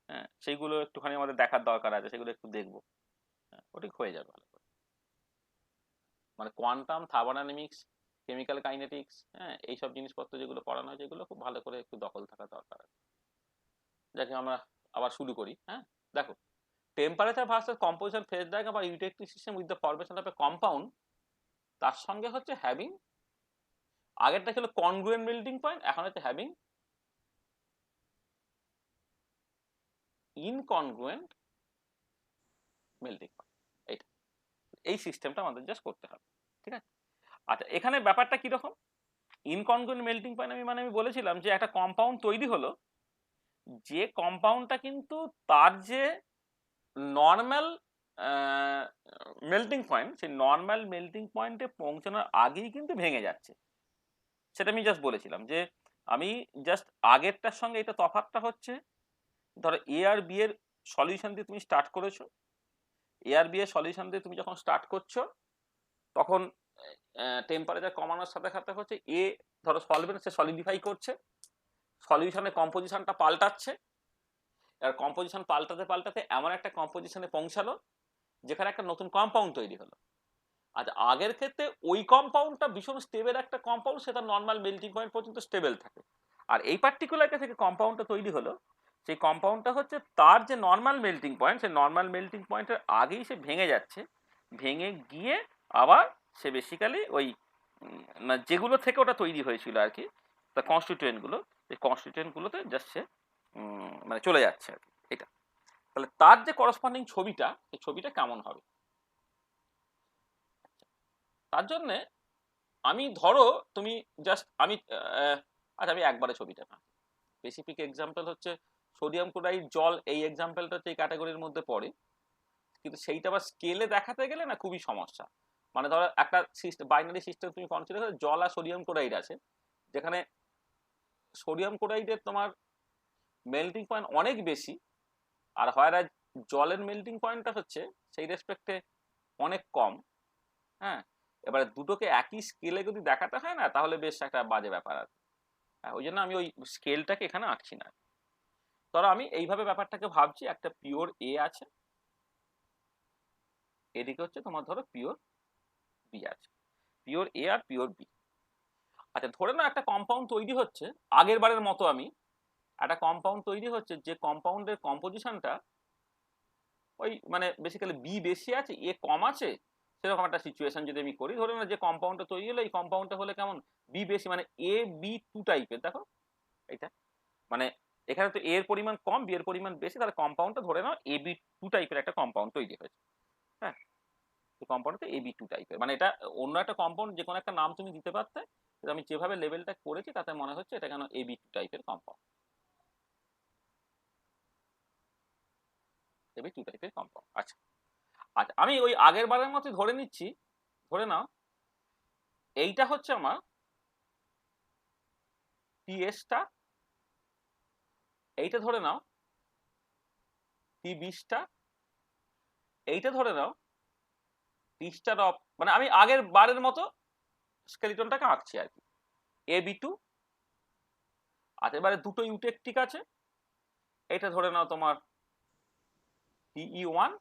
হ্যাঁ, সেইগুলো একটুখানি আমাদের দেখার দরকার আছে, সেগুলো একটু দেখবো। হ্যাঁ, ও ঠিক হয়ে যাবে ভালো করে। মানে কোয়ান্টাম, থার্মোডাইনামিক্স, কেমিক্যাল কাইনেটিক্স, হ্যাঁ, এইসব জিনিসপত্র যেগুলো পড়ানো হয়, যেগুলো খুব ভালো করে একটু দখল থাকা দরকার আছে। যাকে আমরা আবার শুরু করি। হ্যাঁ, দেখো, temperature versus composition phase diagram বা utility system with the formation of a compound, তার সঙ্গে হচ্ছে হ্যাভিং, আগেরটা ছিল কনগ্রুয়েন্ট মেল্টিং পয়েন্ট, এখন হচ্ছে হ্যাভিং ইনকনগ্রুয়েন্ট মেল্টিং পয়েন্ট। এইটা, এই সিস্টেমটা আমাদের জাস্ট করতে হবে, ঠিক আছে? আচ্ছা, এখানে ব্যাপারটা কিরকম, ইনকনগ্রুয়েন্ট মেল্টিং পয়েন্ট আমি বলেছিলাম যে একটা কম্পাউন্ড তৈরি হলো, যে কম্পাউন্ডটা কিন্তু তার যে নর্মাল মেল্টিং পয়েন্ট, সেই নর্মাল মেল্টিং পয়েন্টে পৌঁছানোর আগেই কিন্তু ভেঙে যাচ্ছে। সেটা আমি জাস্ট বলেছিলাম যে আমি জাস্ট আগেরটার সঙ্গে এটা তফাৎটা হচ্ছে, ধরো এ আর বি এর সলিউশন দিয়ে তুমি স্টার্ট করেছো, এ আর বি এর সলিউশন দিয়ে তুমি যখন স্টার্ট করছো, তখন টেম্পারেচার কমানোর সাথে সাথে হচ্ছে এ, ধরো সলভেন্ট, সে সলিডিফাই করছে, সলিউশনের কম্পোজিশনটা পাল্টাচ্ছে, আর কম্পোজিশন পাল্টাতে পাল্টাতে এমন একটা কম্পোজিশনে পৌঁছালো যেখানে একটা নতুন কম্পাউন্ড তৈরি হলো। আচ্ছা, আগের ক্ষেত্রে ওই কম্পাউন্ডটা ভীষণ স্টেবল একটা কম্পাউন্ড, সেটা নর্মাল মেল্টিং পয়েন্ট পর্যন্ত স্টেবল থাকে। আর এই পার্টিকুলার কেসে থেকে কম্পাউন্ডটা তৈরি হলো, সেই কম্পাউন্ডটা হচ্ছে তার যে নর্মাল মেল্টিং পয়েন্ট, সেই নর্মাল মেল্টিং পয়েন্টের আগেই সে ভেঙে যাচ্ছে, ভেঙে গিয়ে আবার সে বেসিক্যালি ওই যেগুলো থেকে ওটা তৈরি হয়েছিল আর কি, তার কনস্টিটিউয়েন্টগুলো, এই কনস্টিটিউয়েন্টগুলোতে জাস্ট সে মানে চলে যাচ্ছে আর কি, এটা। তাহলে তার যে করসপন্ডিং ছবিটা, সেই ছবিটা কেমন হবে। তার জন্য আমি ধরো তুমি জাস্ট আচ্ছা আমি একবারে ছবিটা না, স্পেসিফিক এক্সাম্পল হচ্ছে সোডিয়াম ক্লোরাইড জল, এই এক্সাম্পলটা হচ্ছে এই ক্যাটাগরির মধ্যে পড়ে, কিন্তু সেইটা আবার স্কেলে দেখাতে গেলে না খুবই সমস্যা। মানে ধরো একটা বাইনারি সিস্টেম তুমি কনসিডার করো, জল আর সোডিয়াম ক্লোরাইড আছে, যেখানে সোডিয়াম ক্লোরাইডের তোমার মেল্টিং পয়েন্ট অনেক বেশি, আর হয় জলের মেল্টিং পয়েন্টটা হচ্ছে সেই রেসপেক্টে অনেক কম। হ্যাঁ, এবারে দুটোকে একই স্কেলে যদি দেখাতে হয় না, তাহলে বেশ একটা বাজে ব্যাপার আছে। ওই জন্য আমি ওই স্কেলটাকে এখানে আঁকছি না। ধরো আমি এইভাবে ব্যাপারটাকে ভাবছি, একটা পিওর এ আছে, এদিকে হচ্ছে তোমার ধরো পিওর বি আছে, পিওর এ আর পিওর বি। আচ্ছা ধরে না একটা কম্পাউন্ড তৈরি হচ্ছে, আগের বারের মতো আমি একটা কম্পাউন্ড তৈরি হচ্ছে, যে কম্পাউন্ডের কম্পোজিশনটা ওই মানে বেসিক্যালি বি বেশি আছে এ কম আছে, সেরকম একটা সিচুয়েশন যদি আমি করি। ধরে না যে কম্পাউন্ডটা তৈরি হলো, এই কম্পাউন্ডটা হলে কেমন বি বেশি, মানে এ বি টু টাইপের। দেখো এইটা মানে এখানে তো এর পরিমাণ কম, বি এর পরিমাণ বেশি, তাহলে কম্পাউন্ডটা ধরে নাও এ বি টু টাইপের একটা কম্পাউন্ড তৈরি হয়েছে। হ্যাঁ, কম্পাউন্ডটা এ বি টু টাইপের, মানে এটা অন্য একটা কম্পাউন্ড যে কোনো একটা নাম তুমি দিতে পারতে, আমি যেভাবে লেভেলটা করেছি তাতে মনে হচ্ছে এটা কেন এ বি টু টাইপের কম্পাউন্ড, এ বি টু টাইপের কম্পাউন্ড। আচ্ছা আচ্ছা, আমি ওই আগের বারের মতো ধরে নিচ্ছি, ধরে নাও এইটা হচ্ছে আমার টিএসটা, এইটা ধরে নাও টি20টা, এইটা ধরে নাও টি অফ, মানে আমি আগের বারের মতো স্কেলিটনটাকে আঁকছি আর কি, এ বি টু। আচ্ছা এবারে দুটো ইউটেকটিক আছে, এটা ধরে নাও তোমার টিই1,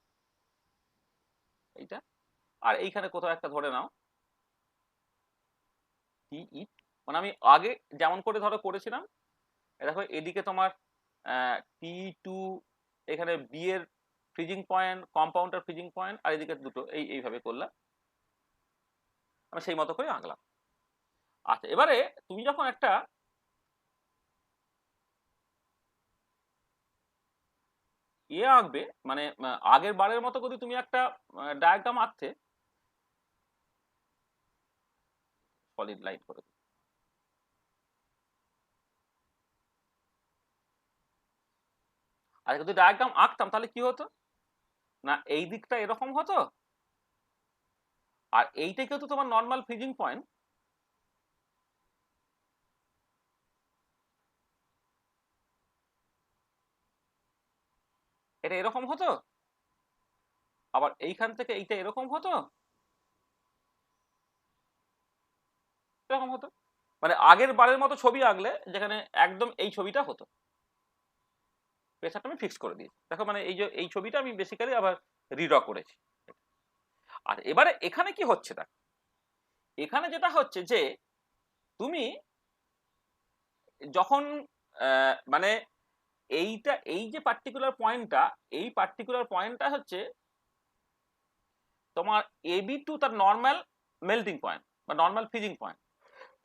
এইটা, আর এইখানে কোথাও একটা ধরে নাও টিই, মানে আমি আগে যেমন করে ধরো করেছিলাম, দেখো এদিকে তোমার টি2, এখানে বি এর ফ্রিজিং পয়েন্ট, কম্পাউন্ডার ফ্রিজিং পয়েন্ট, আর এদিকে দুটো এইভাবে করলাম, আমি সেই মতো করে আঁকলাম। আচ্ছা এবারে তুমি যখন একটা আঁকবে, মানে আগের বারের মতো যদি তুমি একটা ডায়াগ্রাম আঁকতে, সলিড লাইন করে আর যদি ডায়াগ্রাম আঁকতাম তাহলে কি হতো না, এই দিকটা এরকম হতো, আর এইটাকে হতো তোমার নর্মাল ফ্রিজিং পয়েন্ট, এটা এরকম হতো, আবার এইখান থেকে এইটা এরকম হতো, এরকম হতো। মানে আগের বারের মতো ছবি আঁকলে যেখানে একদম এই ছবিটা হতো, প্রেসারটা আমি ফিক্স করে দিয়েছি। দেখো মানে এই যে এই ছবিটা আমি বেসিক্যালি আবার রিড্র করেছি। আর এবারে এখানে কি হচ্ছে, দেখো এখানে যেটা হচ্ছে যে তুমি যখন মানে এইটা, এই যে পার্টিকুলার পয়েন্টটা, এই পার্টিকুলার পয়েন্টটা হচ্ছে তোমার এবি টু তার নর্মাল মেল্টিং পয়েন্ট বা নর্মাল ফ্রিজিং পয়েন্ট।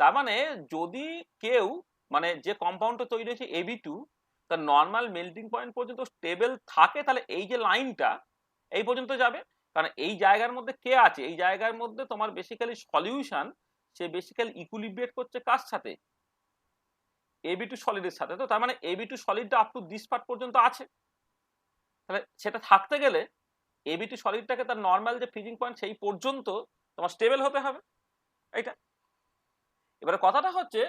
তার মানে যদি কেউ মানে যে কম্পাউন্ডটা তৈরি হয়েছে এবি টু, তার নর্মাল মেল্টিং পয়েন্ট পর্যন্ত স্টেবল থাকে, তাহলে এই যে লাইনটা এই পর্যন্ত যাবে। কারণ এই জায়গার মধ্যে কে আছে, এই জায়গার মধ্যে তোমার বেসিক্যালি সলিউশন, সে বেসিক্যালি ইকুইলিব্রেট করছে কার সাথে, এবি টু সলিডের সাথে। তো তার মানে এবি টু সলিডটা আপ টু দিস পার্ট পর্যন্ত আছে, তাহলে সেটা থাকতে গেলে এবি টু সলিডটাকে তার নর্মাল যে ফ্রিজিং পয়েন্ট সেই পর্যন্ত তোমার স্টেবল হতে হবে। এইটা এবারে কথাটা হচ্ছে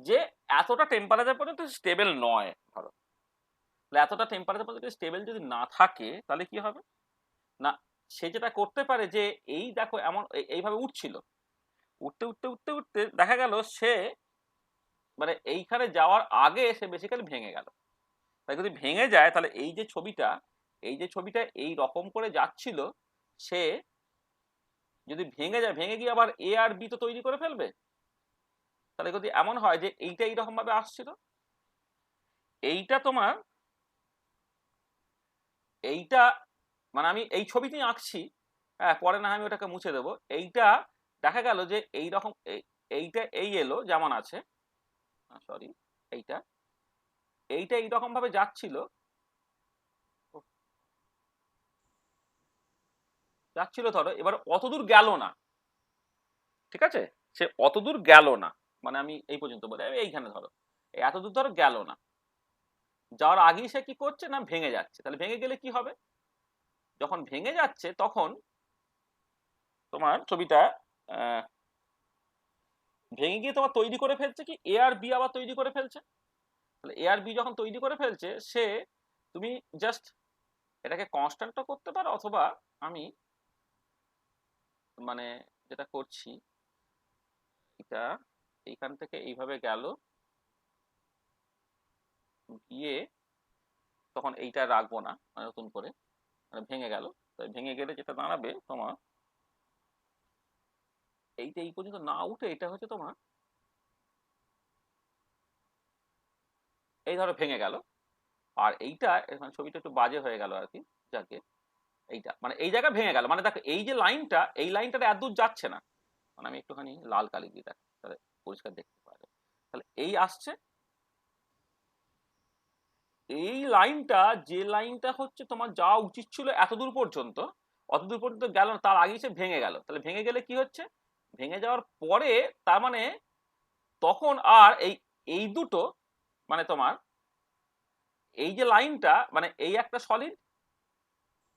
যে এতটা টেম্পারেচার পর্যন্ত স্টেবল নয়, ধরো এতটা টেম্পারেচার পর্যন্ত স্টেবল যদি না থাকে, তাহলে কি হবে না, সে যেটা করতে পারে যে এই দেখো এমন এইভাবে উঠছিল, উঠতে উঠতে উঠতে উঠতে দেখা গেল সে মানে এইখানে যাওয়ার আগে সে বেসিক্যালি ভেঙে গেল। তাই যদি ভেঙে যায়, তাহলে এই যে ছবিটা, এই যে ছবিটা এই রকম করে যাচ্ছিল, সে যদি ভেঙে যায়, ভেঙে গিয়ে আবার এ আর বি তো তৈরি করে ফেলবে। তাহলে যদি এমন হয় যে এইটা এইরকম ভাবে আসছিল, এইটা তোমার এইটা মানে আমি এই ছবিতেই আঁকছি, হ্যাঁ পরে না আমি ওটাকে মুছে দেবো। এইটা দেখা গেল যে এইরকম এইটা এই এলো যেমন আছে, সরি এইটা এইরকম ভাবে যাচ্ছিল, যাচ্ছিল ধরো, এবার অতদূর গেল না, ঠিক আছে, সে অতদূর গেল না, মানে আমি এই পর্যন্ত বলি, এইখানে ধরো এতদূর ধরো গেল না, যাওয়ার আগেই সে কি করছে না ভেঙে যাচ্ছে। তাহলে ভেঙে গেলে কি হবে, যখন ভেঙে যাচ্ছে তখন তোমার ছবিটা ভেঙে গিয়ে তোমার তৈরি করে ফেলছে কি এ আর বি, আবার তৈরি করে ফেলছে। তাহলে এ আর বি যখন তৈরি করে ফেলছে, সে তুমি জাস্ট এটাকে কনস্ট্যান্টও করতে পারো, অথবা আমি মানে যেটা করছি, এটা এইখান থেকে এইভাবে গেল গিয়ে তখন এইটা রাখবো না, মানে নতুন করে, মানে ভেঙে গেল। তাই ভেঙে গেলে যেটা দাঁড়াবে তোমার এইটা এই পর্যন্ত না উঠে এটা হচ্ছে তোমার এই ধরো ভেঙে গেল, আর এইটা এখানে ছবিটা একটু বাজে হয়ে গেল আর কি, যাকে এইটা মানে এই জায়গা ভেঙে গেল, মানে দেখো এই যে লাইনটা, এই লাইনটা এত দূর যাচ্ছে না, মানে আমি একটুখানি লাল কালি দিয়ে দেখো তাহলে পরিষ্কার দেখতে পাওয়া যাবে। তাহলে এই আসছে, এই লাইনটা, যে লাইনটা হচ্ছে তোমার যাওয়া উচিত ছিল এতদূর পর্যন্ত, অতদূর পর্যন্ত গেল না, তার আগেই সে ভেঙে গেল। তাহলে ভেঙে গেলে কি হচ্ছে, ভেঙে যাওয়ার পরে তার মানে তখন আর এই এই দুটো মানে তোমার এই যে লাইনটা, মানে এই একটা solid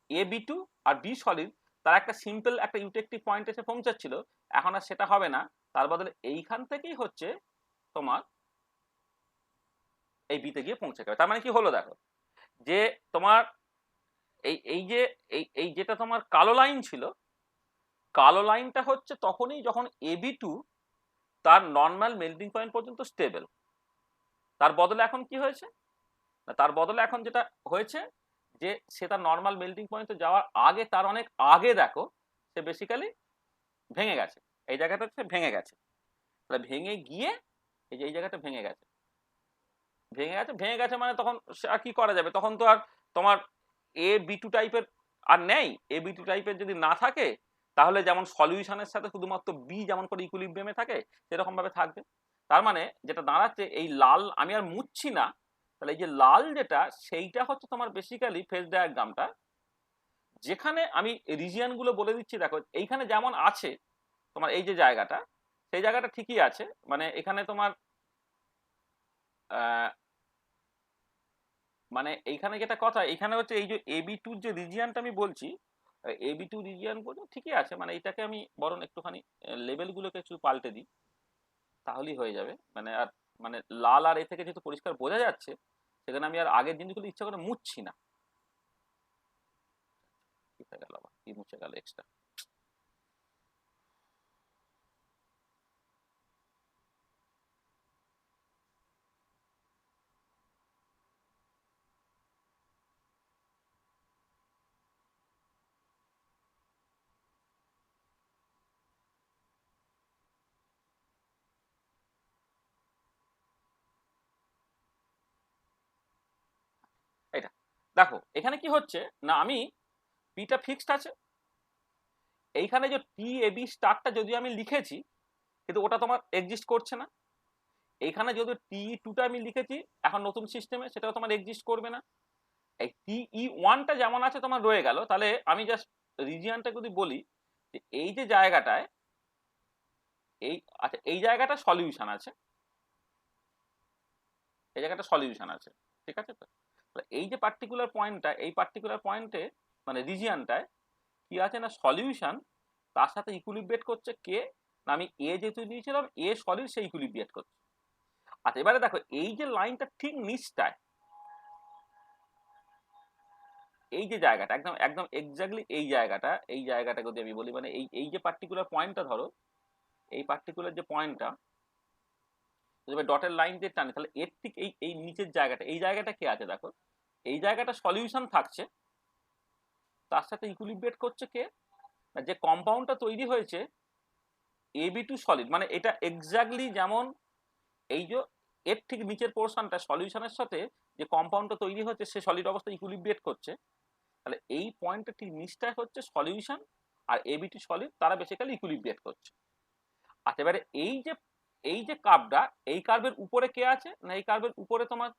A B two R B solid, তার একটা সিম্পল একটা ইউটেকটিভ পয়েন্ট এসে পৌঁছাচ্ছিল, এখন আর সেটা হবে না, তার বদলে এইখান থেকেই হচ্ছে তোমার এই বিতে গিয়ে পৌঁছে যাবে। তার মানে কি হলো দেখো, যে তোমার এই যে এই যেটা তোমার কালো লাইন ছিল, কালো লাইনটা হচ্ছে তখনই যখন এ বি টু তার নর্মাল মেল্টিং পয়েন্ট পর্যন্ত স্টেবল। তার বদলে এখন কি হয়েছে, তার বদলে এখন যেটা হয়েছে যে সে তার নর্মাল মেল্টিং পয়েন্টে যাওয়ার আগে, তার অনেক আগে দেখো সে বেসিক্যালি ভেঙে গেছে, এই জায়গাটা সে ভেঙে গেছে। তাহলে ভেঙে গিয়ে এই যে এই জায়গাটা ভেঙে গেছে, ভেঙে গেছে মানে তখন আর কি করা যাবে, তখন তো আর তোমার এ বি টু টাইপের আর নেই। এ বি টু টাইপের যদি না থাকে, তাহলে যেমন সলিউশনের সাথে শুধুমাত্র বি যেমন করে ইকুইলিব্রিয়ামে থাকে, সেরকম ভাবে থাকবে। তার মানে যেটা দাঁড়াচ্ছে, এই লাল আমি আর মুছছি না, তাহলে এই যে লাল যেটা, সেইটা হচ্ছে তোমার বেসিক্যালি ফেজ ডায়াগ্রামটা, যেখানে আমি রিজিয়ন গুলো বলে দিচ্ছি। দেখো এইখানে যেমন আছে তোমার এই যে জায়গাটা, সেই জায়গাটা ঠিকই আছে, মানে এখানে তোমার মানে এইখানে যেটা কথা, এইখানে হচ্ছে এই যে এবি টু যে রিজিয়নটা আমি বলছি, এবি টু রিজিয়ন বলতে ঠিকই আছে, মানে এইটাকে আমি বরং একটুখানি লেভেল গুলোকে একটু পাল্টে দিই, তাহলেই হয়ে যাবে। মানে আর মানে লাল আর এ থেকে যেহেতু পরিষ্কার বোঝা যাচ্ছে, সেখানে আমি আর আগের জিনিসগুলো ইচ্ছা করে মুছছি না। কি হয়ে গেল আবার, কি মুছে গেল এক্সট্রা। এটা দেখো এখানে কি হচ্ছে না, আমি পিটা ফিক্সড আছে, এইখানে যে টি এ বি স্টারটা যদিও আমি লিখেছি, কিন্তু ওটা তোমার এক্সিস্ট করছে না। এইখানে যদি টি টুটা আমি লিখেছি এখন নতুন সিস্টেমে, সেটাও তোমার এক্সিস্ট করবে না। এই টি ওয়ানটা যেমন আছে তোমার রয়ে গেল। তাহলে আমি জাস্ট রিজিয়নটা যদি বলি যে এই যে জায়গাটায় এই আচ্ছা এই জায়গাটা সলিউশন আছে, এই জায়গাটা সলিউশন আছে, ঠিক আছে। তো এই যে পার্টিকুলার পয়েন্টটা, এই পার্টিকুলার পয়েন্টে মানে রিজিয়নটায় কি আছে না সলিউশন, তার সাথে ইকুইলিব্রেট করছে কে না, আমি এ যেহেতু দিয়েছিলাম এ সলিড, সে ইকুইলিব্রেট করছে। আচ্ছা এবারে দেখো এই যে লাইনটা ঠিক নিচটায়, এই যে জায়গাটা একদম একদম এক্স্যাক্টলি এই জায়গাটা যদি আমি বলি, মানে এই যে পার্টিকুলার পয়েন্টটা ধরো, এই পার্টিকুলার যে পয়েন্টটা যদি ডটের লাইন দিয়ে টানি, তাহলে এর ঠিক এই এই নিচের জায়গাটা, এই জায়গাটা কি আছে দেখো, এই জায়গাটা সলিউশন থাকছে, তার সাথে ইকুইলিব্রেট করছে কে, যে কম্পাউন্ডটা তৈরি হয়েছে এবি টু সলিড, মানে এটা এক্স্যাক্টলি যেমন এই যে এর ঠিক নিচের পোর্শনটা সলিউশনের সাথে যে কম্পাউন্ডটা তৈরি হচ্ছে, সে সলিড অবস্থা ইকুইলিব্রেট করছে। তাহলে এই পয়েন্টটা ঠিক নিচটা হচ্ছে সলিউশন, আর এবি টু সলিড তারা বেসিক্যালি ইকুইলিব্রেট করছে। আচ্ছা এবারে এই যে কার্ভটা, এই কার্ভের উপরে কে আছে না, এই কার্ভের উপরে তোমার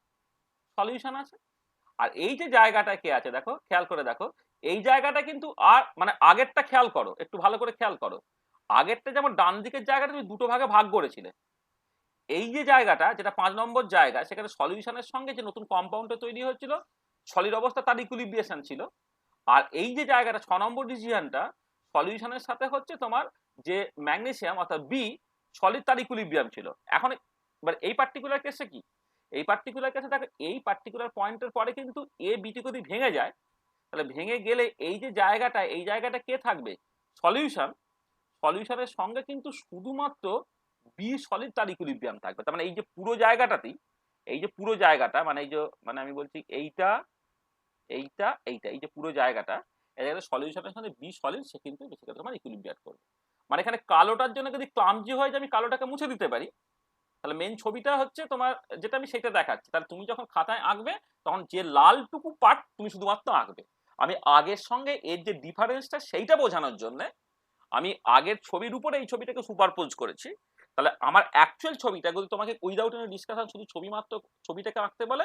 সলিউশন আছে, আর এই যে জায়গাটা কে আছে দেখো, খেয়াল করে দেখো, এই জায়গাটা কিন্তু আর মানে আগেরটা খেয়াল করো, একটু ভালো করে খেয়াল করো, আগেরটা যেমন ডান দিকের জায়গাটা তুমি দুটো ভাগে ভাগ করেছিলে, এই যে জায়গাটা যেটা 5 নম্বর জায়গা, সেখানে সলিউশনের সঙ্গে যে নতুন কম্পাউন্ডটা তৈরি হচ্ছিল সলিড অবস্থা তার ইকুইলিব্রিয়েশন ছিল। আর এই যে জায়গাটা 6 নম্বর রিজিয়নটা সলিউশনের সাথে হচ্ছে তোমার যে ম্যাগনেসিয়াম অর্থাৎ বি সলিড তার ইকুইলিব্রিয়াম ছিল। এখন এবার এই পার্টিকুলার কেসে কি, এই পার্টিকুলার কেসে দেখো এই পার্টিকুলার পয়েন্টের পরে কিন্তু এ বিটি যদি ভেঙে যায়, তাহলে ভেঙে গেলে এই যে জায়গাটা, এই জায়গাটা কে থাকবে, সলিউশন, সলিউশনের সঙ্গে কিন্তু শুধুমাত্র বি সলিড তার ইকুইলিব্রিয়াম থাকবে। তার মানে এই যে পুরো জায়গাটাতেই, এই যে পুরো জায়গাটা মানে এই যে মানে আমি বলছি এইটা এইটা এইটা এই যে পুরো জায়গাটা, এই জায়গাটা সলিউশনের সঙ্গে বি সলিড সে কিন্তু বেসিক্যালি তোমার ইকুইলিব্রিয়াম করবে। মানে এখানে কালোটার জন্য যদি ক্লামজি হয় যে আমি কালোটাকে মুছে দিতে পারি, তাহলে মেন ছবিটা হচ্ছে তোমার যেটা আমি সেটা দেখাচ্ছি। তাহলে তুমি যখন খাতায় আঁকবে তখন যে লালটুকু পার্ট তুমি শুধুমাত্র আঁকবে। আমি আগের সঙ্গে এর যে ডিফারেন্সটা সেইটা বোঝানোর জন্য আমি আগের ছবির উপরে এই ছবিটাকে সুপারপোজ করেছি। তাহলে আমার অ্যাকচুয়াল ছবিটা যদি তোমাকে উইদাউট এনি ডিসকাশন শুধু ছবি মাত্র ছবিটাকে আঁকতে বলে,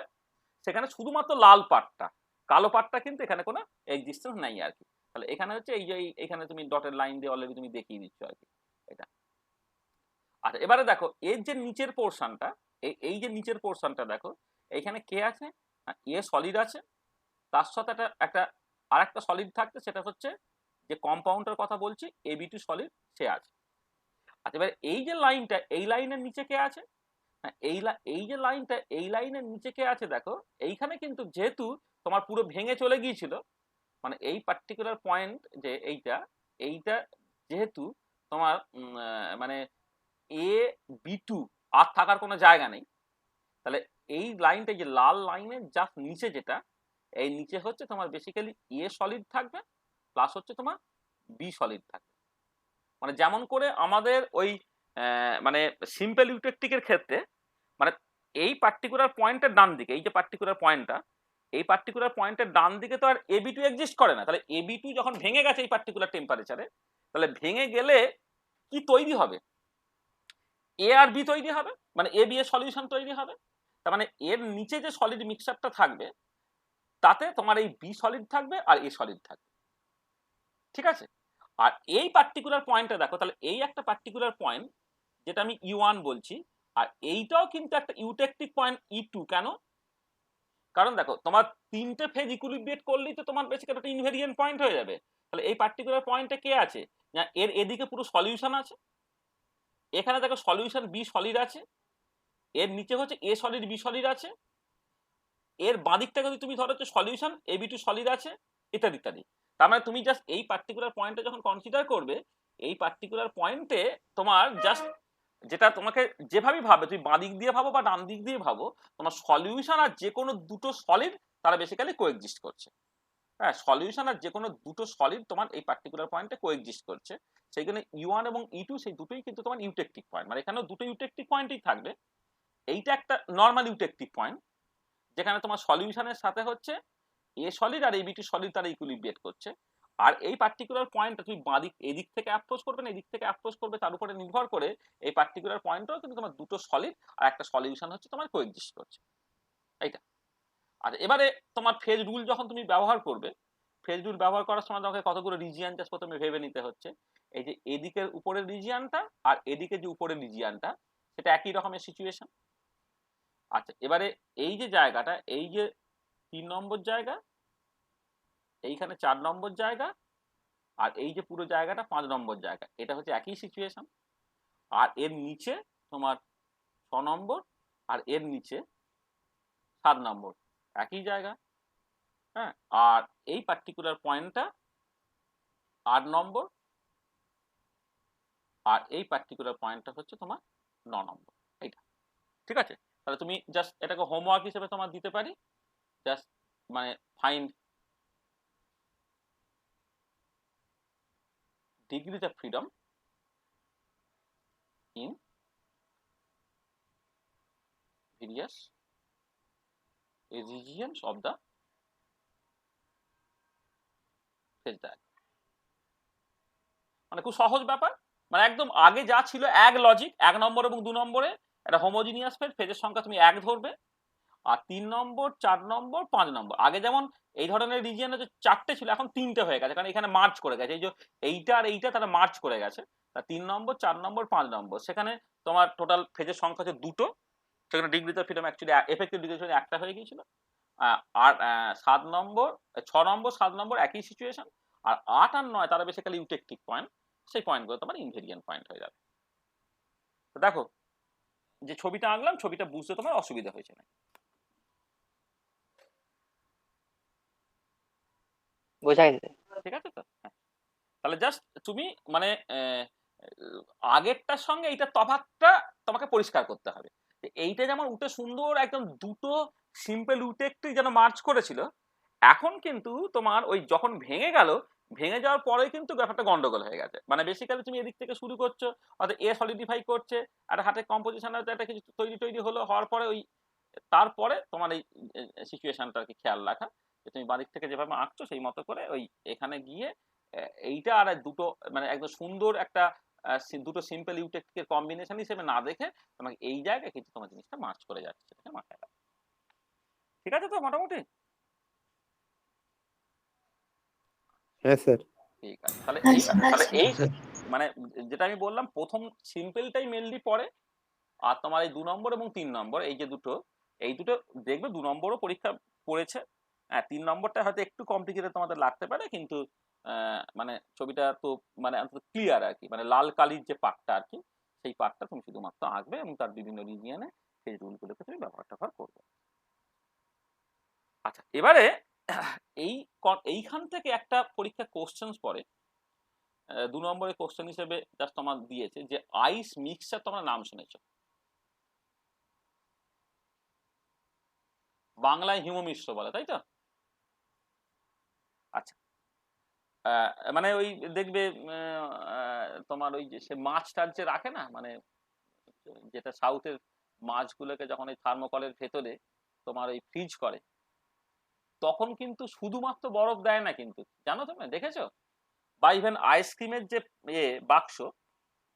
সেখানে শুধুমাত্র লাল পার্টটা, কালো পার্টটা কিন্তু এখানে কোনো এক্সিস্টেন্স নাই আর কি। তাহলে এখানে হচ্ছে এই যে এখানে তুমি ডটের লাইন দিয়ে অলরেডি তুমি দেখিয়ে দিচ্ছ আর কি এটা। আচ্ছা এবারে দেখো এর যে নিচের পোর্শনটা, এই যে নিচের পোর্শনটা দেখো, এইখানে কে আছে, এ সলিড আছে, তার সাথে একটা আরেকটা সলিড থাকছে, সেটা হচ্ছে যে কম্পাউন্ডের কথা বলছি AB2 সলিড সে আছে। আচ্ছা এবার এই যে লাইনটা, এই লাইনের নিচে কে আছে, এই যে লাইনটা, এই লাইনের নিচে কে আছে দেখো, এইখানে কিন্তু যেহেতু তোমার পুরো ভেঙে চলে গিয়েছিল, মানে এই পার্টিকুলার পয়েন্ট যে এইটা যেহেতু তোমার মানে AB2 আর থাকার কোনো জায়গা নেই, তাহলে এই লাইনটা যে লাল লাইনের জাস্ট নিচে যেটা, এই নিচে হচ্ছে তোমার বেসিক্যালি এ সলিড থাকবে প্লাস হচ্ছে তোমার বি সলিড থাকবে। মানে যেমন করে আমাদের ওই মানে সিম্পল ইউটেকটিকের ক্ষেত্রে মানে এই পার্টিকুলার পয়েন্টের ডান দিকে, এই যে পার্টিকুলার পয়েন্টটা, এই পার্টিকুলার পয়েন্টের ডান দিকে তো আর AB2 এক্সিস্ট করে না। তাহলে AB2 যখন ভেঙে গেছে এই পার্টিকুলার টেম্পারেচারে, তাহলে ভেঙে গেলে কি তৈরি হবে, এ আর বি তৈরি হবে, মানে এ বি এর সলিউশন তৈরি হবে। তার মানে এর নিচে যে সলিড মিক্সচারটা থাকবে তাতে তোমার এই বি সলিড থাকবে আর এ সলিড থাকবে, ঠিক আছে। আর এই পার্টিকুলার পয়েন্টটা দেখো, তাহলে এই একটা পার্টিকুলার পয়েন্ট যেটা আমি E1 বলছি, আর এইটাও কিন্তু একটা ইউটেকটিক পয়েন্ট E2। কেন, কারণ দেখো তোমার তিনটে ফেজ ইকুইলিব্রিয়েট করলেই তো তোমার বেসিক্যালি একটা ইনভেরিয়েন্ট পয়েন্ট হয়ে যাবে। তাহলে এই পার্টিকুলার পয়েন্টে কে আছে, না এর এদিকে পুরো সলিউশন আছে, এখানে দেখো সলিউশন বি সলিড আছে, এর নিচে হচ্ছে এ সলিড বি সলিড আছে, এর বাঁদিকটা যদি তুমি ধরো হচ্ছে সলিউশন AB2 সলিড আছে, ইত্যাদি ইত্যাদি। তার মানে তুমি জাস্ট এই পার্টিকুলার পয়েন্টে যখন কনসিডার করবে, এই পার্টিকুলার পয়েন্টে তোমার জাস্ট যেটা তোমাকে যেভাবেই ভাবে, তুমি বাঁ দিক দিয়ে ভাবো বা ডান দিক দিয়ে ভাবো, তোমার সলিউশন আর যে কোনো দুটো সলিড তারা বেসিক্যালি কোএক্সিস্ট করছে। হ্যাঁ, সলিউশন আর যে কোনো দুটো সলিড তোমার এই পার্টিকুলার পয়েন্টে কোএক্সিস্ট করছে। সেইখানে E1 এবং E2 সেই দুটোই কিন্তু তোমার ইউটেকটিক পয়েন্ট, মানে এখানেও দুটো ইউটেকটিক পয়েন্টই থাকবে। এইটা একটা নর্মাল ইউটেকটিক পয়েন্ট যেখানে তোমার সলিউশনের সাথে হচ্ছে এ সলিড আর AB2 সলিড তারা ইকুইলিব্রিয়েট করছে। আর এই পার্টিকুলার পয়েন্টটা তুমি বাঁদিক এদিক থেকে অ্যাপ্রোচ করবে না এদিক থেকে অ্যাপ্রোচ করবে, তার উপরে নির্ভর করে এই পার্টিকুলার পয়েন্টটাও কিন্তু তোমার দুটো সলিড আর একটা সলিউশন হচ্ছে তোমার কোএক্সিস্ট করছে, এইটা। আর এবারে তোমার ফেজ রুল যখন তুমি ব্যবহার করবে, ফেজ রুল ব্যবহার করার সময় তোমাকে কতগুলো রিজিয়ান জাস্ট প্রথমে ভেবে নিতে হচ্ছে। এই যে এদিকের উপরের রিজিয়ানটা আর এদিকে যে উপরের রিজিয়ানটা, সেটা একই রকমের সিচুয়েশন। আচ্ছা এবারে এই যে জায়গাটা, এই যে 3 নম্বর জায়গা, এইখানে 4 নম্বর জায়গা, আর এই যে পুরো জায়গাটা 5 নম্বর জায়গা, এটা হচ্ছে একই সিচুয়েশন। আর এর নিচে তোমার 6 নম্বর আর এর নিচে 7 নম্বর, একই জায়গা। হ্যাঁ, আর এই পার্টিকুলার পয়েন্টটা 8 নম্বর আর এই পার্টিকুলার পয়েন্টটা হচ্ছে তোমার 9 নম্বর, এইটা, ঠিক আছে। তাহলে তুমি জাস্ট এটাকে হোমওয়ার্ক হিসেবে তোমার দিতে পারি, জাস্ট মানে find degrees of freedom in various regions of the phase diagram। মানে খুব সহজ ব্যাপার, মানে একদম আগে যা ছিল এক লজিক, 1 নম্বর এবং 2 নম্বরে একটা হোমোজিনিয়াস ফেজ, ফেজের সংখ্যা তুমি 1 ধরবে, আর 3 নম্বর 4 নম্বর 5 নম্বর আগে যেমন এই ধরনের রিজিয়নে যে 4টে ছিল এখন 3টে হয়ে গেছে, কারণ এখানে মার্চ করে গেছে, এই যে এইটা আর এইটা তারা মার্চ করে গেছে। তা 3 নম্বর 4 নম্বর 5 নম্বর সেখানে তোমার টোটাল ফেজের সংখ্যা হচ্ছে দুটো, সেখানে ডিগ্রিতে ফ্রিডম অ্যাকচুয়ালি এফেক্টিভ ডিগ্রি একটা হয়ে গিয়েছিল। আর 7 নম্বর 6 নম্বর 7 নম্বর একই সিচুয়েশন, আর 8 আর 9 তারা বেসিক্যালি ইউটেকটিক পয়েন্ট, সেই পয়েন্টগুলো তোমার ইনভেরিয়েন্ট পয়েন্ট হয়ে যাবে। তো দেখো যে ছবিটা আঁকলাম, ছবিটা বুঝতে তোমার অসুবিধা হয়েছে না? বোঝা গেছে। ঠিক আছে তো? হ্যাঁ, তাহলে জাস্ট তুমি মানে আগেরটার সঙ্গে এইটার তফাৎটা তোমাকে পরিষ্কার করতে হবে। এইটা যেমন উঠে সুন্দর একদম দুটো সিম্পল উটেকটি যেন মার্চ করেছিল, এখন কিন্তু তোমার ওই যখন ভেঙে গেল, ভেঙে যাওয়ার পরে কিন্তু ব্যাপারটা গন্ডগোল হয়ে গেছে। মানে বেসিক্যালি তুমি এদিক থেকে শুরু করছো, অর্থাৎ এ সলিডিফাই করছে, একটা হাতের কম্পোজিশন একটা কিছু তৈরি হলো, হওয়ার পরে ওই তারপরে তোমার এই সিচুয়েশনটাকে খেয়াল রাখা যে তুমি বাড়ির থেকে যেভাবে আঁকছো সেই মতো করে ওই এখানে গিয়ে এইটা আর দুটো মানে একদম সুন্দর একটা দুটো সিম্পল ইউটেক্টিকের কম্বিনেশন হিসেবে না দেখে তোমাকে এই জায়গায় কিন্তু তোমার জিনিসটা মার্চ করে যাচ্ছে, সেটাকে মাথায় রাখো। ঠিক আছে তো মোটামুটি? হ্যাঁ স্যার। ঠিক আছে, তাহলে এই মানে যেটা আমি বললাম প্রথম সিম্পলটাই মেনলি পড়ে, আর তোমার এই 2 নম্বর এবং 3 নম্বর এই যে দুটো, এই দুটো দেখবে 2 নম্বরও পরীক্ষা পড়েছে। হ্যাঁ, 3 নম্বরটা হয়তো একটু কমপ্লিকেটেড তোমাদের লাগতে পারে, কিন্তু মানে ছবিটা তো মানে ক্লিয়ার আর কি, মানে লাল কালির যে পার্টটা আর কি, সেই পার্টটা তুমি শুধুমাত্র আঁকবে এবং তার বিভিন্ন রিজিয়নে সেই রুলগুলোকে তুমি ব্যবহার করবে। আচ্ছা, এবারে এইখান থেকে একটা পরীক্ষা কোশ্চেন্স পড়ে 2 নম্বরের কোশ্চেন হিসেবে জাস্ট তোমার দিয়েছে যে আইস মিক্সচার, তোমরা নাম শুনেছো, বাংলায় হিম মিশ্র বলে, তাই তো? আচ্ছা, মানে ওই দেখবে তোমার ওই যে সে মাছটার যে রাখে না, মানে যেটা সাউথের মাছগুলোকে যখন ওই থার্মোকলের ভেতরে তোমার ওই ফ্রিজ করে, তখন কিন্তু শুধুমাত্র বরফ দেয় না, কিন্তু জানো তুমি দেখেছো? বা ইভেন আইসক্রিমের যে বাক্স,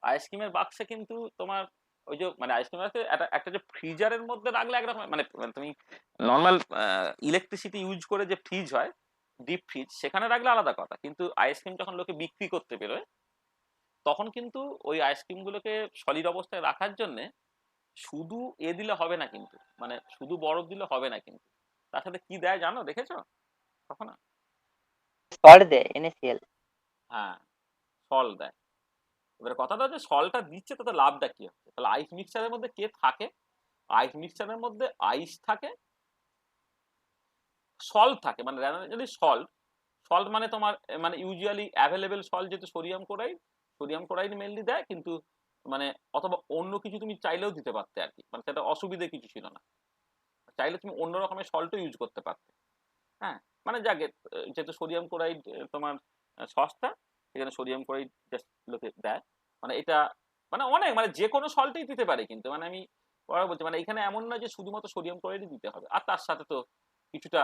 আইসক্রিমের বাক্সে কিন্তু তোমার ওই যে মানে আইসক্রিমের একটা যে ফ্রিজারের মধ্যে রাখলে একরকম মানে তুমি নর্মাল ইলেকট্রিসিটি ইউজ করে যে ফ্রিজ হয়, ডিপ ফ্রিজ, সেখানে রাখলে আলাদা কথা, কিন্তু আইসক্রিম যখন লোকে বিক্রি করতে বেরোয় তখন কিন্তু ওই আইসক্রিম গুলোকে সলিড অবস্থায় রাখার জন্য শুধু দিলে হবে না, কিন্তু মানে শুধু বরফ দিলে হবে না, কিন্তু তার সাথে কি দেয় জানো, দেখেছো কখনো? সল্ট দেয়, NaCl। হ্যাঁ, সল দেয়। এবার কথাটা হচ্ছে সলটা দিচ্ছে তাতে লাভটা কি হচ্ছে? তাহলে আইস মিক্সচারের মধ্যে কে থাকে? আইস মিক্সচারের মধ্যে আইস থাকে, সল্ট থাকে, মানে যদি সল্ট সল্ট মানে তোমার মানে ইউজুয়ালি অ্যাভেলেবেল সল্ট যেহেতু সোডিয়াম ক্লোরাইড মেনলি দেয়, কিন্তু মানে অথবা অন্য কিছু তুমি চাইলেও দিতে পারতে আর কি, মানে সেটা অসুবিধে কিছু ছিল না, চাইলে তুমি অন্য রকমের সল্টও ইউজ করতে পারতে। হ্যাঁ, মানে যাকে যেহেতু সোডিয়াম ক্লোরাইড তোমার সস্তা, সেখানে সোডিয়াম ক্লোরাইড লোকে দেয়, মানে এটা মানে অনেক মানে যে কোনো সল্টই দিতে পারে, কিন্তু মানে আমি বলছি মানে এখানে এমন না যে শুধুমাত্র সোডিয়াম ক্লোরাইডই দিতে হবে, আর তার সাথে তো কিছুটা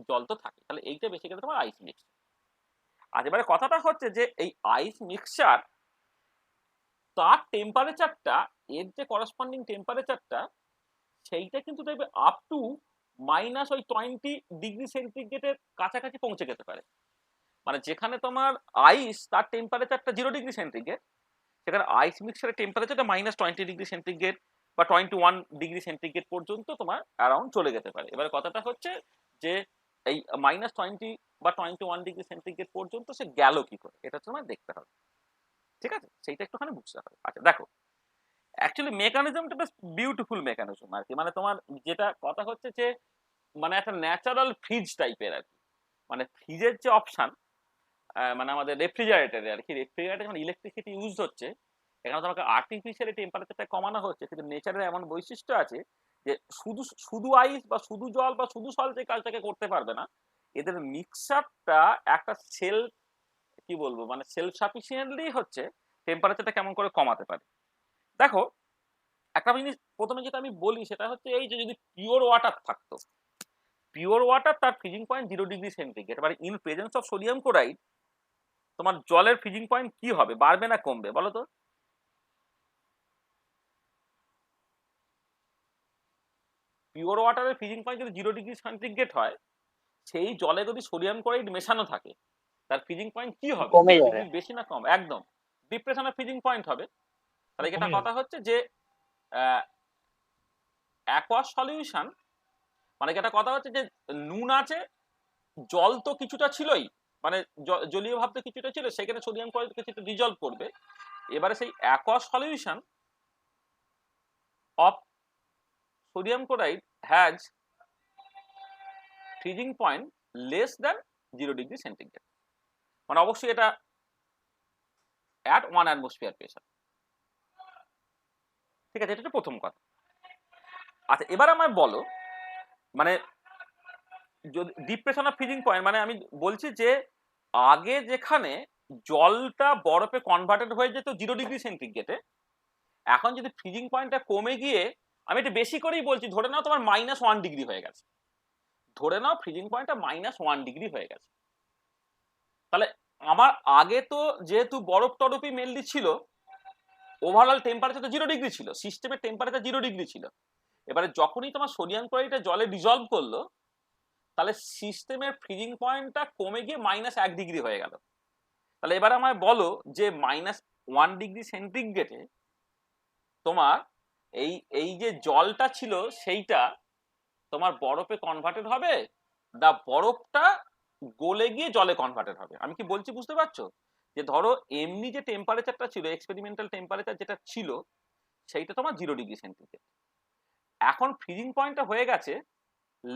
জল তো থাকে, তাহলে এইটা বেসিক্যালি তোমার আইস মিক্সচার। আর এবারে কথাটা হচ্ছে যে এই আইস মিক্সচার তার টেম্পারেচারটা, এর যে করসপন্ডিং টেম্পারেচারটা, সেইটা কিন্তু দেখবে আপ টু মাইনাস ওই 20 ডিগ্রি সেন্টিগ্রেডের কাছাকাছি পৌঁছে যেতে পারে। মানে যেখানে তোমার আইস তার টেম্পারেচারটা 0 ডিগ্রি সেন্টিগ্রেড, সেখানে আইস মিক্সচারের টেম্পারেচারটা -20 ডিগ্রি সেন্টিগ্রেড বা 21 ডিগ্রি সেন্টিগ্রেড পর্যন্ত তোমার অ্যারাউন্ড চলে যেতে পারে। এবার কথাটা হচ্ছে যে এই -20 বা 21 ডিগ্রি সেন্টিগ্রেড পর্যন্ত সে গেল কি করে, এটা তোমার দেখতে হবে। ঠিক আছে, সেইটা একটুখানি বুঝতে হবে। আচ্ছা দেখো, অ্যাকচুয়ালি মেকানিজমটা বেশ বিউটিফুল মেকানিজম আর কি, মানে তোমার যেটা কথা হচ্ছে যে মানে একটা ন্যাচারাল ফ্রিজ টাইপের আর কি, মানে ফ্রিজের যে অপশন মানে আমাদের রেফ্রিজারেটরে আর কি, রেফ্রিজারেটরে যখন ইলেকট্রিসিটি ইউজ হচ্ছে, এখানে তোমাকে আর্টিফিশিয়ালি টেম্পারেচারটা কমানো হচ্ছে, কিন্তু নেচারের এমন বৈশিষ্ট্য আছে যে শুধু আইস বা শুধু জল বা শুধু সল্ট এই কাজটাকে করতে পারবে না, এদের মিক্সারটা একটা সেলফ কি বলবো মানে সেলফ সাফিসিয়েন্টলি হচ্ছে টেম্পারেচারটা কেমন করে কমাতে পারে। দেখো একটা জিনিস প্রথমে যেটা আমি বলি সেটা হচ্ছে এই যে যদি পিওর ওয়াটার থাকতো, পিওর ওয়াটার তার ফ্রিজিং পয়েন্ট 0 ডিগ্রি সেন্টিগ্রেড, এবার in presence of sodium chloride তোমার জলের ফ্রিজিং পয়েন্ট কি হবে, বাড়বে না কমবে বলো তো? পিওর ওয়াটারের ফ্রিজিং পয়েন্ট যদি 0°C হয়, সেই জলে যদি সোডিয়াম ক্লোরাইড মেশানো থাকে, তার ফ্রিজিং পয়েন্ট কি হবে? কমে 0 যাবে। ডিগ্রি বেশি না কম? একদম ডিপ্রেশনের ফ্রিজিং পয়েন্ট হবে। তাহলে এটা কমে কথা হচ্ছে যে অ্যাকোয়াস সলিউশন মানে এটা কথা হচ্ছে যে নুন আছে, জল তো কিছুটা ছিলই, মানে জলীয় ভাব তো কিছুটা ছিল, সেখানে সোডিয়াম ক্লোরাইড কিছুটা ডিজলভ করবে। এবারে সেই aqueous solution of sodium chloride has freezing point less than 0°C, মানে অবশ্যই এটা অ্যাট 1 atmosphere প্রেসার। ঠিক আছে, এটা হচ্ছে প্রথম কথা। আচ্ছা, এবার আমায় বলো, মানে যদি ডিপ্রেশন অফ ফ্রিজিং পয়েন্ট, মানে আমি বলছি যে আগে যেখানে জলটা বরফে কনভার্টেড হয়ে যেত 0°C, এখন যদি ফ্রিজিং পয়েন্টটা কমে গিয়ে, আমি একটু বেশি করেই বলছি, ধরে নাও তোমার -1° হয়ে গেছে, ধরে নাও ফ্রিজিং পয়েন্টটা -1° হয়ে গেছে, তাহলে আমার আগে তো যেহেতু বরফ টরফই মেনলি ছিল, ওভারঅল টেম্পারেচার তো 0° ছিল, সিস্টেমের টেম্পারেচার 0° ছিল। এবারে যখনই তোমার সোডিয়াম ক্লোরাইডটা জলে ডিজলভ করলো, তাহলে সিস্টেমের ফ্রিজিং পয়েন্টটা কমে গিয়ে -1° হয়ে গেল। তাহলে এবার আমায় বলো যে -1°C তোমার এই যে জলটা ছিল সেইটা তোমার বরফে কনভার্টেড হবে, না বরফটা গলে গিয়ে জলে কনভার্টেড হবে? আমি কি বলছি বুঝতে পারছো? যে ধরো এমনি যে টেম্পারেচারটা ছিল, এক্সপেরিমেন্টাল টেম্পারেচার যেটা ছিল, সেইটা তোমার 0°C, এখন ফ্রিজিং পয়েন্টটা হয়ে গেছে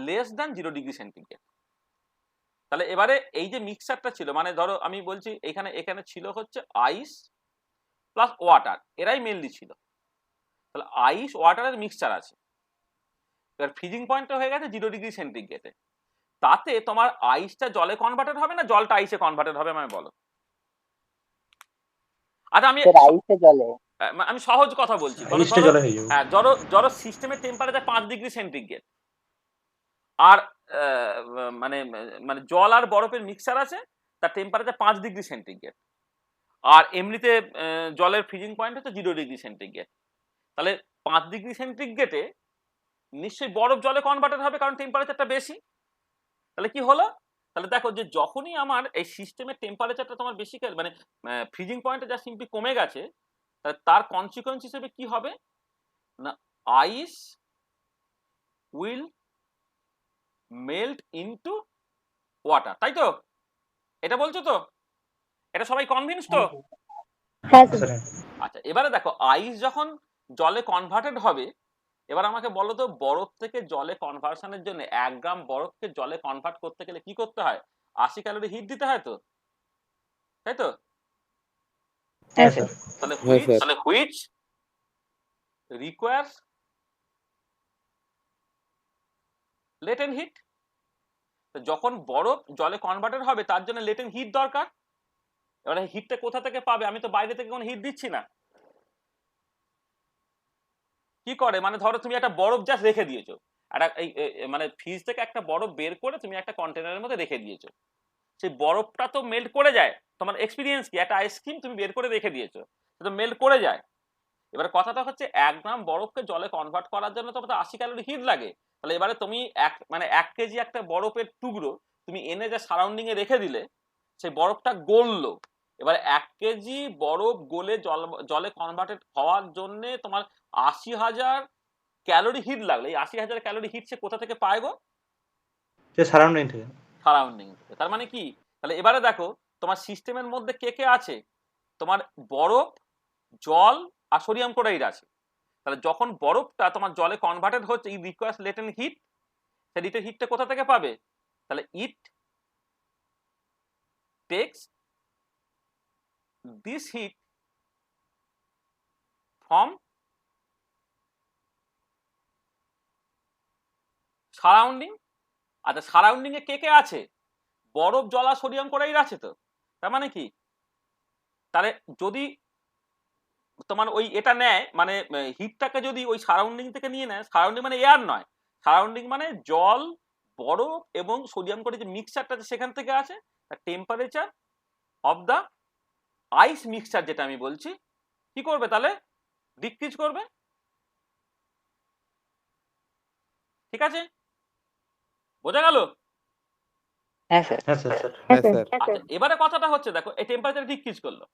লেস দ্যান 0°C। তাহলে এবারে এই যে মিক্সচারটা ছিল, মানে ধরো আমি বলছি এখানে ছিল হচ্ছে আইস প্লাস ওয়াটার, এরাই মেনলি ছিল। তাহলে আইস ওয়াটারের মিক্সচার আছে, এবার ফ্রিজিং পয়েন্টটা হয়ে গেছে 0°C, তাতে তোমার আইসটা জলে কনভার্টেড হবে না জলটা আইসে কনভার্টেড হবে? আমায় বলো। আচ্ছা, আইসে জলে আমি সহজ কথা বলছি, আইসটা জলে হয়ে যাবে। হ্যাঁ, ধরো সিস্টেমের টেম্পারেচার 5°C, আর মানে মানে জল আর বরফের মিক্সচার আছে, তার টেম্পারেচার 5°C, আর এমনিতে জলের ফ্রিজিং পয়েন্ট হচ্ছে 0°C। তাহলে 5°C নিশ্চয়ই বরফ জলে কনভার্টেড হবে, কারণ টেম্পারেচারটা বেশি। তাহলে কি হলো? তাহলে দেখো যে যখনই আমার এই সিস্টেমের টেম্পারেচারটা তোমার বেশি, মানে ফ্রিজিং পয়েন্টে যা সিম্পলি কমে গেছে, তার কনসিকোয়েন্স হিসেবে কি হবে না, আইস উইল মেল্ট ইনটু ওয়াটার, তাই তো? এটা বলছো তো? এটা সবাই কনভিন্স তো? হ্যাঁ স্যার। আচ্ছা, এবারে দেখো আইস যখন জলে কনভার্টেড হবে, এবার আমাকে বলো তো, বরফ থেকে জলে কনভার্সনের জন্য 1 গ্রাম বরফকে জলে কনভার্ট করতে গেলে কি করতে হয়? 80 ক্যালোরি হিট দিতে হয় তো, তাই তো? হ্যাঁ স্যার। তাহলে হ্যাঁ sir. Which requires latent heat. যখন বরফ জলে কনভার্টেড হবে, তার জন্য লেটেন্ট হিট দরকার। এবারে হিটটা কোথা থেকে পাবে? আমি তো বাইরে থেকে কোনো হিট দিচ্ছি না। কি করে, মানে ধরো তুমি একটা বরফ জাস্ট রেখে দিয়েছো, একটা মানে ফ্রিজ থেকে একটা বরফ বের করে তুমি একটা কন্টেনারের মধ্যে রেখে দিয়েছো, সেই বরফটা তো মেল্ট করে যায়। তোমার এক্সপিরিয়েন্স কি? একটা আইসক্রিম তুমি বের করে রেখে দিয়েছো, সেটা মেল্ট করে যায়। এবার কথাটা হচ্ছে 1 গ্রাম বরফকে জলে কনভার্ট করার জন্য তোমার তো 80 ক্যালোরি হিট লাগে। তাহলে এবারে তুমি 1 কেজি একটা বরফের টুকরো তুমি এনে যা সারাউন্ডিং এ রেখে দিলে, সেই বরফটা গললো। এবার 1 কেজি বরফ গলে জলে কনভার্টেড হওয়ার জন্য তোমার 80,000 ক্যালোরি হিট লাগলো। এই 80,000 ক্যালোরি হিট সে কোথা থেকে পায় গো? সারাউন্ডিং থেকে। সারাউন্ডিং থেকে। তার মানে কি? তাহলে এবারে দেখো তোমার সিস্টেমের মধ্যে কে কে আছে? তোমার বরফ, জল আর সোডিয়াম ক্লোরাইড আছে। তাহলে যখন বরফটা তোমার জলে কনভার্টেড হচ্ছে, ই রিকোয়ার্স লেটেন্ট হিট, সেই লেটেন্ট হিটটা কোথা থেকে পাবে? তাহলে it takes this heat from surrounding. আচ্ছা, সারাউন্ডিং এ কে কে আছে? বরফ, জল আর সোডিয়াম ক্লোরাইড আছে তো। তার মানে কি? তাহলে যদি তোমার ওই এটা নেয়, মানে হিটটাকে যদি ওই সারাউন্ডিং থেকে নিয়ে নেয়, সারাউন্ডিং মানে এয়ার নয়, সারাউন্ডিং মানে জল, বরফ এবং সোডিয়াম ক্লোরাইড যে মিক্সচারটা সেখান থেকে আছে, তার temperature of the ice mixture যেটা আমি বলছি, কি করবে? তাহলে ডিক্রিজ করবে। ঠিক আছে, বোঝা গেল? হ্যাঁ স্যার। হ্যাঁ স্যার। হ্যাঁ স্যার। আচ্ছা, এবারে কথাটা হচ্ছে দেখো এই টেম্পারেচার ডিক্রিজ করলো,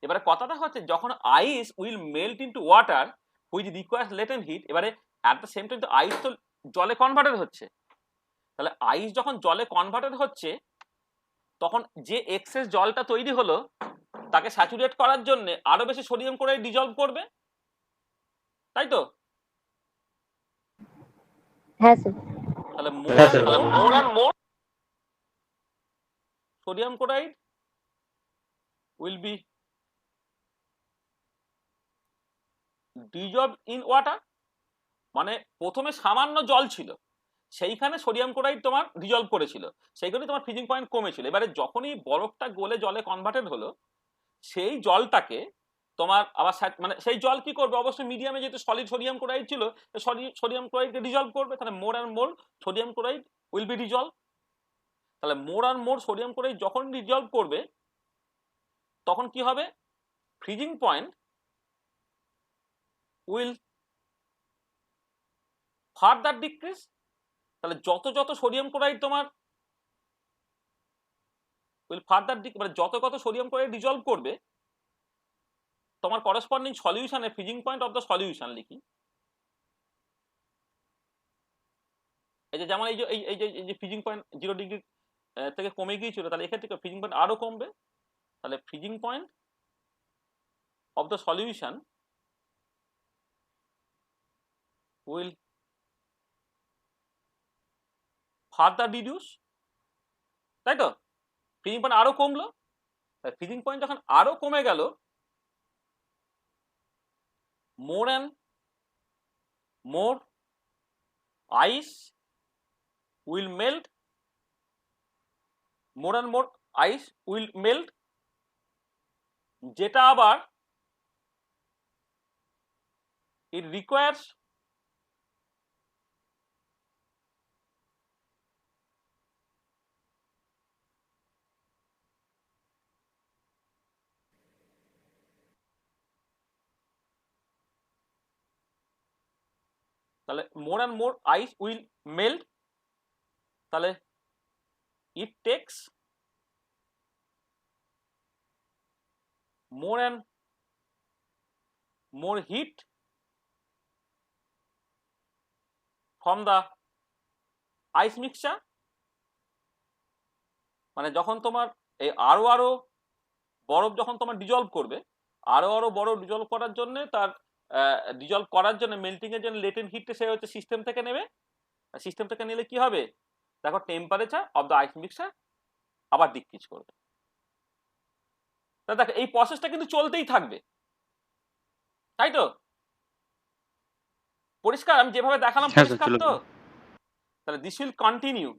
এবারে কথাটা হচ্ছে যখন ice will melt into water which requires latent heat, এবারে অ্যাট দ্য সেম টাইম তো আইস তো জলে কনভার্টেড হচ্ছে, তাহলে আইস যখন জলে কনভার্টেড হচ্ছে তখন যে এক্সেস জলটা তৈরি হলো তাকে স্যাচুরেট করার জন্য আরো বেশি সোডিয়াম ক্লোরাইড ডিজলভ করবে, তাই তো? হ্যাঁ স্যার। তাহলে হ্যাঁ, sir. More and more sodium chloride will be dissolved in water, মানে প্রথমে সামান্য জল ছিল সেইখানে সোডিয়াম ক্লোরাইড তোমার ডিজলভ করেছিল, সেইখানে তোমার ফ্রিজিং পয়েন্ট কমেছিল। এবারে যখনই বরফটা গলে জলে কনভার্টেড হলো সেই জলটাকে তোমার আবার মানে সেই জল কি করবে, অবশ্যই মিডিয়ামে যেহেতু সলিড সোডিয়াম ক্লোরাইড ছিল সোডিয়াম ক্লোরাইডকে ডিজলভ করবে, তাহলে more and more sodium chloride will be dissolve. তাহলে more and more sodium chloride যখন ডিজলভ করবে তখন কি হবে, freezing point will further decrease. তাহলে যত যত সোডিয়াম ক্লোরাইড তোমার উইল ফার্দার মানে যত সোডিয়াম ক্লোরাইড ডিজলভ করবে তোমার করসপন্ডিং সলিউশনে freezing point of the solution লিখি, এই যে যেমন এই যে ফ্রিজিং পয়েন্ট 0 ডিগ্রি থেকে কমে গিয়েছিল, তাহলে এক্ষেত্রে ফ্রিজিং পয়েন্ট আরো কমবে, তাহলে freezing point of the solution will further reduce, তাই তো? ফ্রিজিং পয়েন্ট আরো কমলো, ফ্রিজিং পয়েন্ট যখন আরো কমে গেল more and more ice will melt, more and more ice will melt, যেটা আবার it requires তাহলে more and more ice will melt, তাহলে it takes more and more heat from the ice mixture, মানে যখন তোমার এই আরো বরফ যখন তোমার ডিজলভ করবে, আরো বরফ ডিজলভ করার জন্য তার ডিজলভ করার জন্য মেল্টিং এর জন্য লেটেন্ট হিটটা সে হচ্ছে সিস্টেম থেকে নেবে, সিস্টেম থেকে নিলে কি হবে দেখো temperature of the ice mixture আবার ডিক্রিজ করবে। দেখো এই প্রসেসটা কিন্তু চলতেই থাকবে, তাই তো? পরিষ্কার? আমি যেভাবে দেখালাম পরিষ্কার তো? তাহলে দিস উইল কন্টিনিউ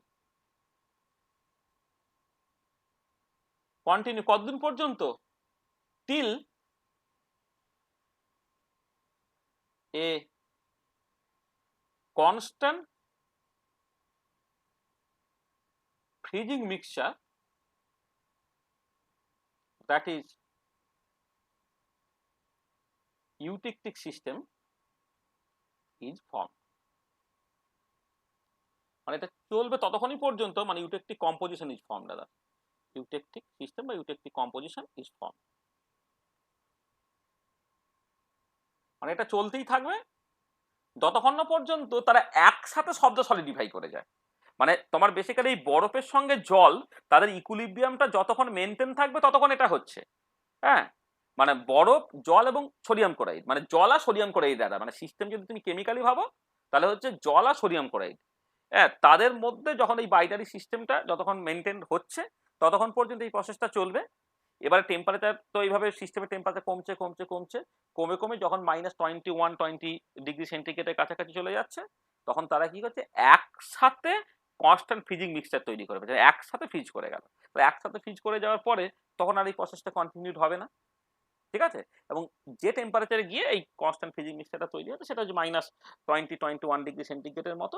কতদিন পর্যন্ত, till A constant freezing mixture that is eutectic system is formed, মানে এটা চলবে ততক্ষণই পর্যন্ত মানে ইউটেকটিক কম্পোজিশন ইজ ফর্ম, দাদা ইউটেকটিক সিস্টেম বা ইউটেকটিক কম্পোজিশন ইজ ফর্ম, মানে এটা চলতেই থাকবে যতক্ষণ না পর্যন্ত তারা একসাথে শব্দ সলিডিফাই করে যায়। মানে তোমার বেসিক্যালি এই বরফের সঙ্গে জল তাদের ইকুইলিব্রিয়ামটা যতক্ষণ মেনটেন থাকবে ততক্ষণ এটা হচ্ছে, হ্যাঁ, মানে বরফ জল এবং সোডিয়াম ক্লোরাইড, মানে জল আর সোডিয়াম ক্লোরাইড দাদা, মানে সিস্টেম যদি তুমি কেমিক্যালি ভাবো তাহলে হচ্ছে জল আর সোডিয়াম ক্লোরাইড, হ্যাঁ, তাদের মধ্যে যখন এই বাইনারি সিস্টেমটা যতক্ষণ মেনটেন হচ্ছে ততক্ষণ পর্যন্ত এই প্রসেসটা চলবে। এবারে টেম্পারেচার তো এইভাবে সিস্টেমের টেম্পারেচার কমে যখন -21-20 ডিগ্রি সেন্টিগ্রেডের কাছাকাছি চলে যাচ্ছে তখন তারা কি করছে একসাথে কনস্ট্যান্ট ফ্রিজিং মিক্সচার তৈরি করে, একসাথে ফ্রিজ করে গেল। তো একসাথে ফ্রিজ করে যাওয়ার পরে তখন আর এই প্রসেসটা কন্টিনিউড হবে না, ঠিক আছে? এবং যে টেম্পারেচারে গিয়ে এই কনস্ট্যান্ট ফ্রিজিং মিক্সচারটা তৈরি হচ্ছে সেটা হচ্ছে -20-21 ডিগ্রি সেন্টিগ্রেডের মতো।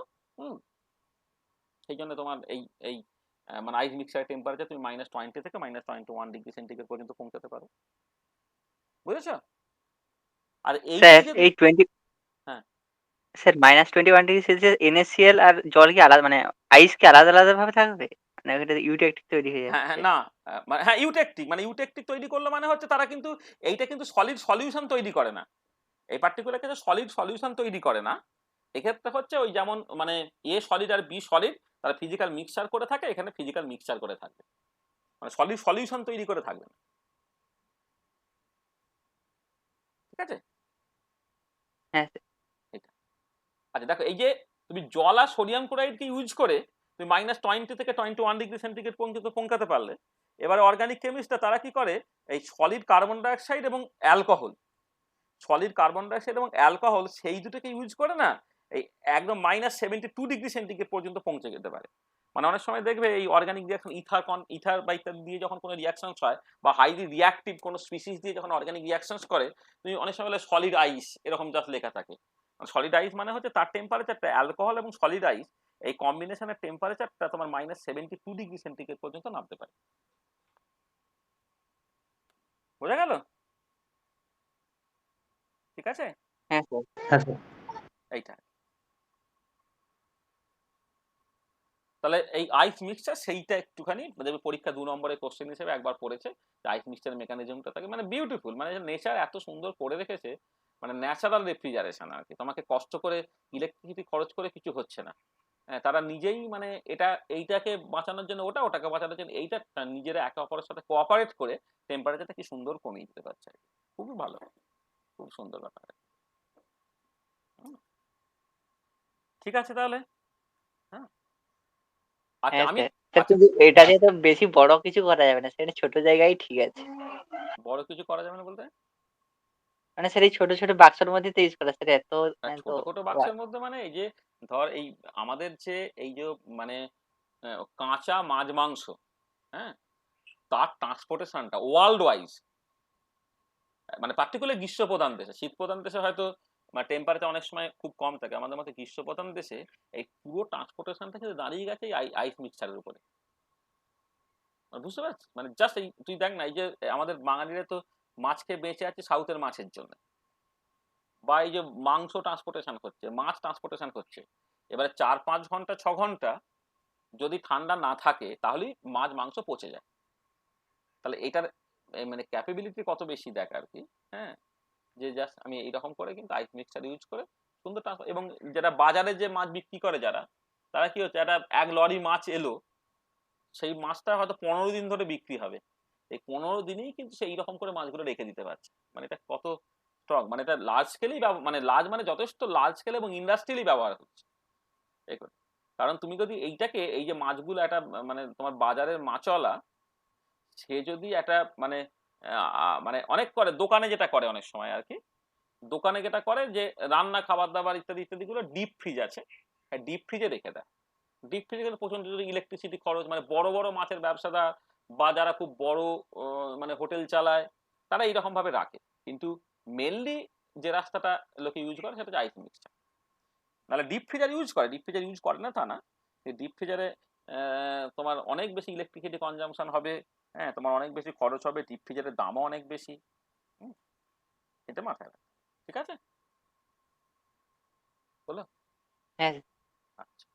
সেই জন্য তোমার এই মানে আইস মিক্সার টেম্পারেচার তুমি -20 থেকে -21 ডিগ্রি সেন্টিগ্রেড পর্যন্ত পৌঁছাতে পারো, বুঝেছো? আর এই স্যার এই 20 হ্যাঁ স্যার -21°C NaCl আর জল কি আলাদা, মানে আইস কি আলাদা আলাদা ভাবে থাকবে? মানে এটা ইউটেকটিক তৈরি হয়ে হ্যাঁ, হ্যাঁ, যাচ্ছে। না হ্যাঁ ইউটেকটিক তৈরি করলে মানে হচ্ছে তারা কিন্তু এইটা কিন্তু সলিড সলিউশন তৈরি করে না। এই পার্টিকুলার ক্ষেত্রে সলিড সলিউশন তৈরি করে না। এক্ষেত্রে হচ্ছে ওই যেমন মানে এ সলিড আর বি সলিড তারা ফিজিক্যাল মিক্সচার করে থাকে, এখানে ফিজিক্যাল মিক্সচার করে থাকবে, মানে সলিড সলিউশন তৈরি করে থাকবে না। ঠিক আছে? হ্যাঁ স্যার। এটা আচ্ছা দেখো, এই যে তুমি জল আর সোডিয়াম ক্লোরাইডকে ইউজ করে তুমি -20 থেকে 21°C পর্যন্ত পৌঁছাতে পারলে, এবারে অর্গানিক কেমিস্টরা তারা কি করে, এই সলিড কার্বন ডাইঅক্সাইড এবং অ্যালকোহল, সলিড কার্বন ডাইঅক্সাইড এবং অ্যালকোহল সেই দুটোকে ইউজ করে না এই একদম -72°C পর্যন্ত পৌঁছে যেতে পারে। মানে অনেক সময় দেখবে এই অর্গানিক রিয়াকশন ইথার বা ইত্যাদি দিয়ে যখন কোনো রিয়াকশন হয় বা হাইলি রিয়াক্টিভ কোনো স্পিসিস দিয়ে যখন অর্গানিক রিয়াকশন করে, তুমি অনেক সময় বলে সলিড আইস এরকম জাস্ট লেখা থাকে। সলিড আইস মানে হচ্ছে তার টেম্পারেচারটা, অ্যালকোহল এবং সলিড আইস এই কম্বিনেশনের টেম্পারেচারটা তোমার -72°C পর্যন্ত নামতে পারে। বোঝা গেল? ঠিক আছে? হ্যাঁ স্যার। হ্যাঁ স্যার। এইটা তাহলে এই আইস মিক্সচার সেইটা একটুখানি দেখবে পরীক্ষা 2 নম্বরের কোশ্চেন হিসেবে একবার পড়েছে যে আইস মিক্সচার মেকানিজমটা থাকে, মানে বিউটিফুল, মানে নেচার এত সুন্দর করে রেখেছে, মানে ন্যাচারাল রেফ্রিজারেশন আর কি, তোমাকে কষ্ট করে ইলেকট্রিসিটি খরচ করে কিছু হচ্ছে না। হ্যাঁ, তারা নিজেই মানে এইটাকে বাঁচানোর জন্য ওটাকে বাঁচানোর জন্য এইটা নিজেরা একে অপরের সাথে কোঅপারেট করে টেম্পারেচারটা কি সুন্দর কমিয়ে দিতে পারছে। খুবই ভালো, খুব সুন্দর ব্যাপার। হুম, ঠিক আছে তাহলে। হ্যাঁ, আচ্ছা হ্যাঁ আমি স্যার। স্যার আচ্ছা কিন্তু এটা দিয়ে তো বেশি বড় কিছু করা যাবে না, সেটা ছোট জায়গায় ঠিক আছে। বড় কিছু করা যাবে না বলতে মানে স্যার এই ছোট ছোট বাক্সের মধ্যে তো ইউজ করা স্যার, এত মানে তো ছোট বাক্সের মধ্যে মানে এই যে ধর এই আমাদের যে এই যে মানে কাঁচা মাছ মাংস, হ্যাঁ, তার ট্রান্সপোর্টেশনটা ওয়ার্ল্ড ওয়াইজ, মানে পার্টিকুলার গ্রীষ্ম প্রধান দেশে, শীত প্রধান দেশে হয়তো মানে টেম্পারেচার অনেক সময় খুব কম থাকে, আমাদের মধ্যে গ্রীষ্ম প্রধান দেশে এই পুরো ট্রান্সপোর্টেশনটা কিন্তু দাঁড়িয়ে গেছে এই আইস মিক্সচারের উপরে। মানে বুঝতে পারছিস, মানে জাস্ট এই তুই দেখ না, এই যে আমাদের বাঙালিরা তো মাছ খেয়ে বেঁচে আছে সাউথের মাছের জন্য, বা এই যে মাংস ট্রান্সপোর্টেশন করছে, মাছ ট্রান্সপোর্টেশন করছে, এবারে 4-5 ঘন্টা 6 ঘন্টা যদি ঠান্ডা না থাকে তাহলেই মাছ মাংস পচে যায়। তাহলে এটার মানে ক্যাপাবিলিটি কত বেশি দেখ আর কি। হ্যাঁ, যে জাস্ট আমি এইরকম করে কিন্তু আইস মিক্সচার ইউজ করে সুন্দর ট্রান্সফার, এবং যারা বাজারে যে মাছ বিক্রি করে যারা, তারা কি হচ্ছে একটা এক লরি মাছ এলো, সেই মাছটা হয়তো 15 দিন ধরে বিক্রি হবে, এই 15 দিনেই কিন্তু সেই রকম করে মাছগুলো রেখে দিতে পারছে। মানে এটা কত স্ট্রং, মানে এটা লার্জ স্কেলেই মানে লার্জ মানে যথেষ্ট লার্জ স্কেল এবং ইন্ডাস্ট্রিয়ালি ব্যবহার হচ্ছে। কারণ তুমি যদি এইটাকে এই যে মাছগুলো একটা মানে তোমার বাজারের মাছওয়ালা, সে যদি একটা মানে মানে অনেক করে দোকানে যেটা করে অনেক সময় আর কি, দোকানে যেটা করে যে রান্না খাবার দাবার ইত্যাদি ইত্যাদি গুলো ডিপ ফ্রিজ আছে, ডিপ ফ্রিজে রেখে দেয়। ডিপ ফ্রিজে কিন্তু প্রচন্ড ইলেকট্রিসিটি খরচ, মানে বড় বড় মাছের ব্যবসাদার বা যারা খুব বড় মানে হোটেল চালায় তারা এইরকম ভাবে রাখে। কিন্তু মেনলি যে রাস্তাটা লোকে ইউজ করে সেটা হচ্ছে আইস মিক্সচার। নাহলে ডিপ ফ্রিজার ইউজ করে, ডিপ ফ্রিজার ইউজ করে না তা না, ডিপ ফ্রিজারে তোমার অনেক বেশি ইলেকট্রিসিটি কনজাম্পশন হবে, হ্যাঁ, তোমার অনেক বেশি খরচ হবে, ডিপ ফ্রিজারের দামও অনেক বেশি। এটা মাথায় রাখ, ঠিক আছে? বলো। হ্যাঁ আচ্ছা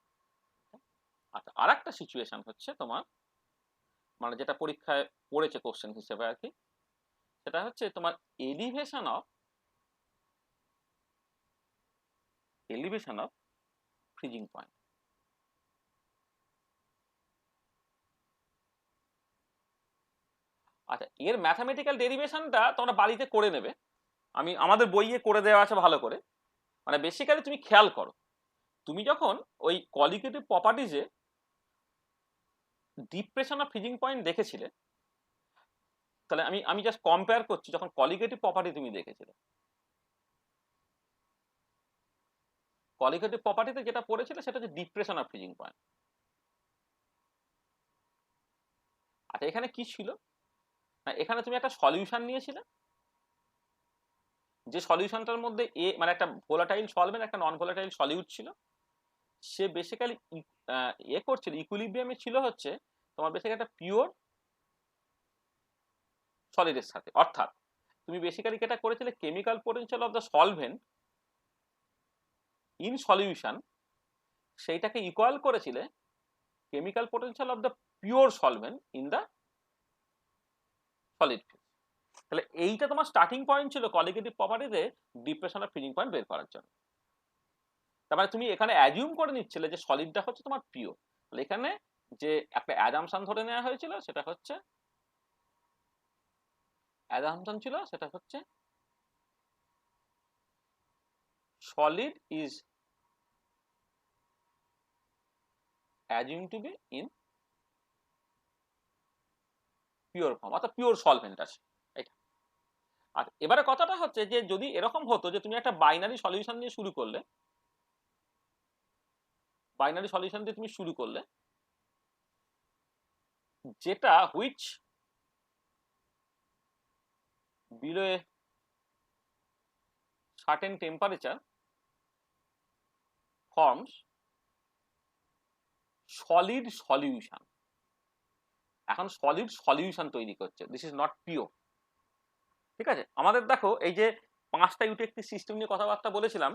আচ্ছা, আর একটা সিচুয়েশন হচ্ছে তোমার, মানে যেটা পরীক্ষায় পড়েছে কোশ্চেন হিসেবে আর কি, সেটা হচ্ছে তোমার এলিভেশন অফ ফ্রিজিং পয়েন্ট। আচ্ছা, এর ম্যাথামেটিক্যাল ডেরিভেশনটা তোমরা বাড়িতে করে নেবে, আমি আমাদের বইয়ে করে দেওয়া আছে ভালো করে। মানে বেসিক্যালি তুমি খেয়াল করো, তুমি যখন ওই কোয়ালিটেটিভ প্রপার্টিজে ডিপ্রেশন অফ ফ্রিজিং পয়েন্ট দেখেছিলে, তাহলে আমি জাস্ট কম্পেয়ার করছি, যখন কোয়ালিটেটিভ প্রপার্টি তুমি দেখেছিলে, কোয়ালিটেটিভ প্রপার্টিতে যেটা পড়েছিল সেটা হচ্ছে ডিপ্রেশন অফ ফ্রিজিং পয়েন্ট। আচ্ছা, এখানে কি ছিল না, এখানে তুমি একটা সলিউশন নিয়েছিলে, যে সলিউশনটার মধ্যে মানে একটা ভোলাটাইল সলভেন্ট একটা নন ভোলাটাইল সলিউট ছিল, সে বেসিক্যালি করছিল ইকুইলিব্রিয়ামে ছিল হচ্ছে তোমার বেসিক্যালি একটা পিওর সলিডের সাথে। অর্থাৎ তুমি বেসিক্যালি যেটা করেছিলে, chemical potential of the solvent in solution সেইটাকে ইকুয়াল করেছিলে chemical potential of the pure solvent in the solid phase. তাহলে এইটা তোমার স্টার্টিং পয়েন্ট ছিল কোয়ালিটেটিভ প্রপার্টিতে ডিপ্রেশন অফ ফ্রিজিং পয়েন্ট বের করার জন্য। তার মানে তুমি এখানে অ্যাজিউম করে নিচ্ছিলে যে সলিডটা হচ্ছে তোমার পিওর। তাহলে এখানে যে একটা অ্যাজাম্পশন ধরে নেওয়া হয়েছিল সেটা হচ্ছে solid is assumed to be in pure form, অর্থাৎ পিওর সলভেন্ট আছে এটা। আর এবারে কথাটা হচ্ছে যে যদি এরকম হতো যে তুমি একটা বাইনারি সলিউশন দিয়ে শুরু করলে, যেটা which below a certain temperature forms solid solution। এখন সলিড সলিউশন তৈরি করছে, দিস ইজ নট পিওর। ঠিক আছে, আমাদের দেখো এই যে 5টা ইউটেকটিভ সিস্টেম নিয়ে কথাবার্তা বলেছিলাম,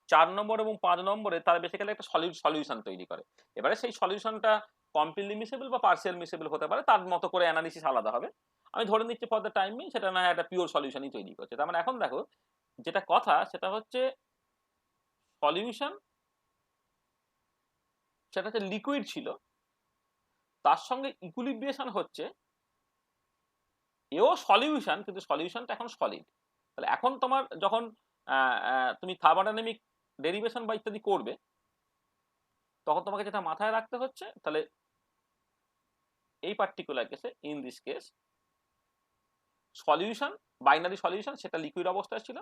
4 নম্বর এবং 5 নম্বরে তারা বেসিক্যালি একটা সলিড সলিউশন তৈরি করে। এবারে সেই সলিউশনটা কমপ্লিটলি মিসেবল বা পার্সিয়াল মিসেবল হতে পারে, তার মতো করে অ্যানালিসিস আলাদা হবে। আমি ধরে নিচ্ছি ফর দ্য টাইমিং সেটা না একটা পিওর সলিউশনই তৈরি করছে। তার মানে এখন দেখো যেটা কথা সেটা হচ্ছে সলিউশন সেটা হচ্ছে লিকুইড ছিল, তার সঙ্গে ইকুইলিব্রিয়েশন হচ্ছে এও সলিউশন, কিন্তু সলিউশনটা এখন সলিড। তাহলে এখন তোমার যখন তুমি থার্মোডাইনামিক ডেরিভেশন বা ইত্যাদি করবে তখন তোমাকে যেটা মাথায় রাখতে হচ্ছে, তাহলে এই পার্টিকুলার কেসে in this case solution binary solution সেটা লিকুইড অবস্থায় ছিল,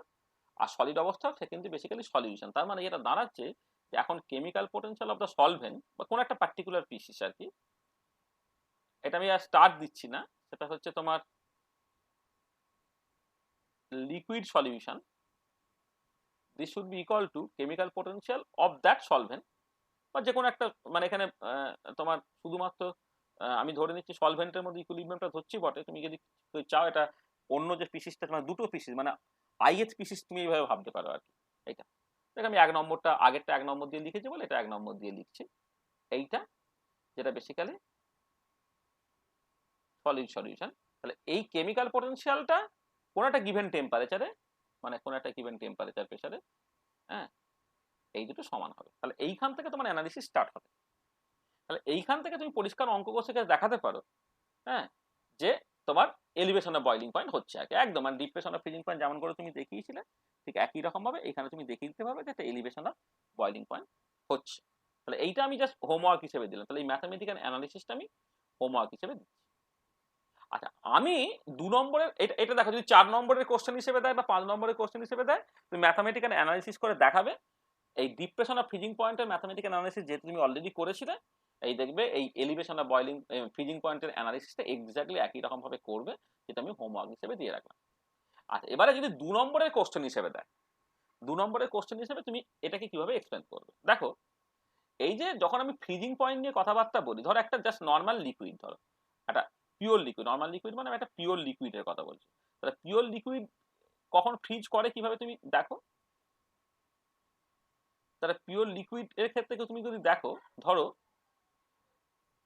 আর সলিড অবস্থা সে কিন্তু বেসিক্যালি সলিউশন। তার মানে যেটা দাঁড়াচ্ছে যে এখন chemical potential of the solvent বা কোনো একটা পার্টিকুলার পিসিস আর কি, এটা আমি আর স্টার্ট দিচ্ছি না, সেটা হচ্ছে তোমার liquid solution, this should be equal to chemical potential of that solvent বা যে কোনো একটা, মানে এখানে তোমার শুধুমাত্র আমি ধরে নিচ্ছি সলভেন্টের মধ্যে ইকুইলিব্রিয়ামটা ধরছি বটে, তুমি যদি চাও এটা অন্য যে পিসিসটা মানে দুটো পিসিস মানে ith পিসিস তুমি এইভাবে ভাবতে পারো আর কি। এইটা দেখ আমি 1 নম্বরটা আগেরটা 1 নম্বর দিয়ে লিখেছি বলে এটা 1 নম্বর দিয়ে লিখছি, এইটা যেটা বেসিক্যালি সলিড সলিউশন। তাহলে এই কেমিক্যাল পোটেনশিয়ালটা কোন একটা গিভেন টেম্পারেচারে, মানে কোন একটা গিভেন টেম্পারেচার প্রেসারে, হ্যাঁ, এই দুটো সমান হবে। তাহলে এইখান থেকে তোমার অ্যানালিসিস স্টার্ট হবে। তাহলে এইখান থেকে তুমি পরিষ্কার অঙ্ক কষে দেখাতে পারো, হ্যাঁ, যে তোমার এলিভেশন অফ বয়লিং পয়েন্ট হচ্ছে আর কি, একদম মানে ডিপ্রেশন অফ ফ্রিজিং পয়েন্ট যেমন করে তুমি দেখিয়েছিলে ঠিক একই রকম ভাবে এখানে তুমি দেখিয়ে দিতে পারবে যে একটা এলিভেশন অফ বয়লিং পয়েন্ট হচ্ছে। তাহলে এইটা আমি জাস্ট হোমওয়ার্ক হিসেবে দিলাম, তাহলে এই ম্যাথামেটিক্যাল অ্যানালিসিসটা আমি হোমওয়ার্ক হিসেবে দিচ্ছি। আচ্ছা, আমি 2 নম্বরের এটা দেখো যদি 4 নম্বরের কোশ্চেন হিসেবে দেয় বা 5 নম্বরের কোশ্চেন হিসেবে দেয়, তুমি ম্যাথামেটিক্যাল অ্যানালিসিস করে দেখাবে এই ডিপ্রেশন অফ ফ্রিজিং পয়েন্টের ম্যাথামেটিক্যাল অ্যানালিসিস যেহেতু তুমি অলরেডি করেছিলে, এই দেখবে এই এলিভেশন অফ বয়লিং ফ্রিজিং পয়েন্টের অ্যানালিসিসটা এক্স্যাক্টলি একই রকম ভাবে করবে, যেটা আমি হোমওয়ার্ক হিসেবে দিয়ে রাখলাম। আচ্ছা, এবারে যদি 2 নম্বরের কোশ্চেন হিসেবে দেয়, 2 নম্বরের কোশ্চেন হিসেবে তুমি এটাকে কিভাবে এক্সপ্লেন করবে। দেখো এই যে যখন আমি ফ্রিজিং পয়েন্ট নিয়ে কথাবার্তা বলি, ধরো একটা জাস্ট নর্মাল লিকুইড, ধরো একটা পিওর লিকুইড, নর্মাল লিকুইড মানে একটা পিওর লিকুইডের কথা বলছি। তাহলে পিওর লিকুইড কখন ফ্রিজ করে কিভাবে তুমি দেখো, তাহলে পিওর লিকুইড এর ক্ষেত্রে তুমি যদি দেখো, ধরো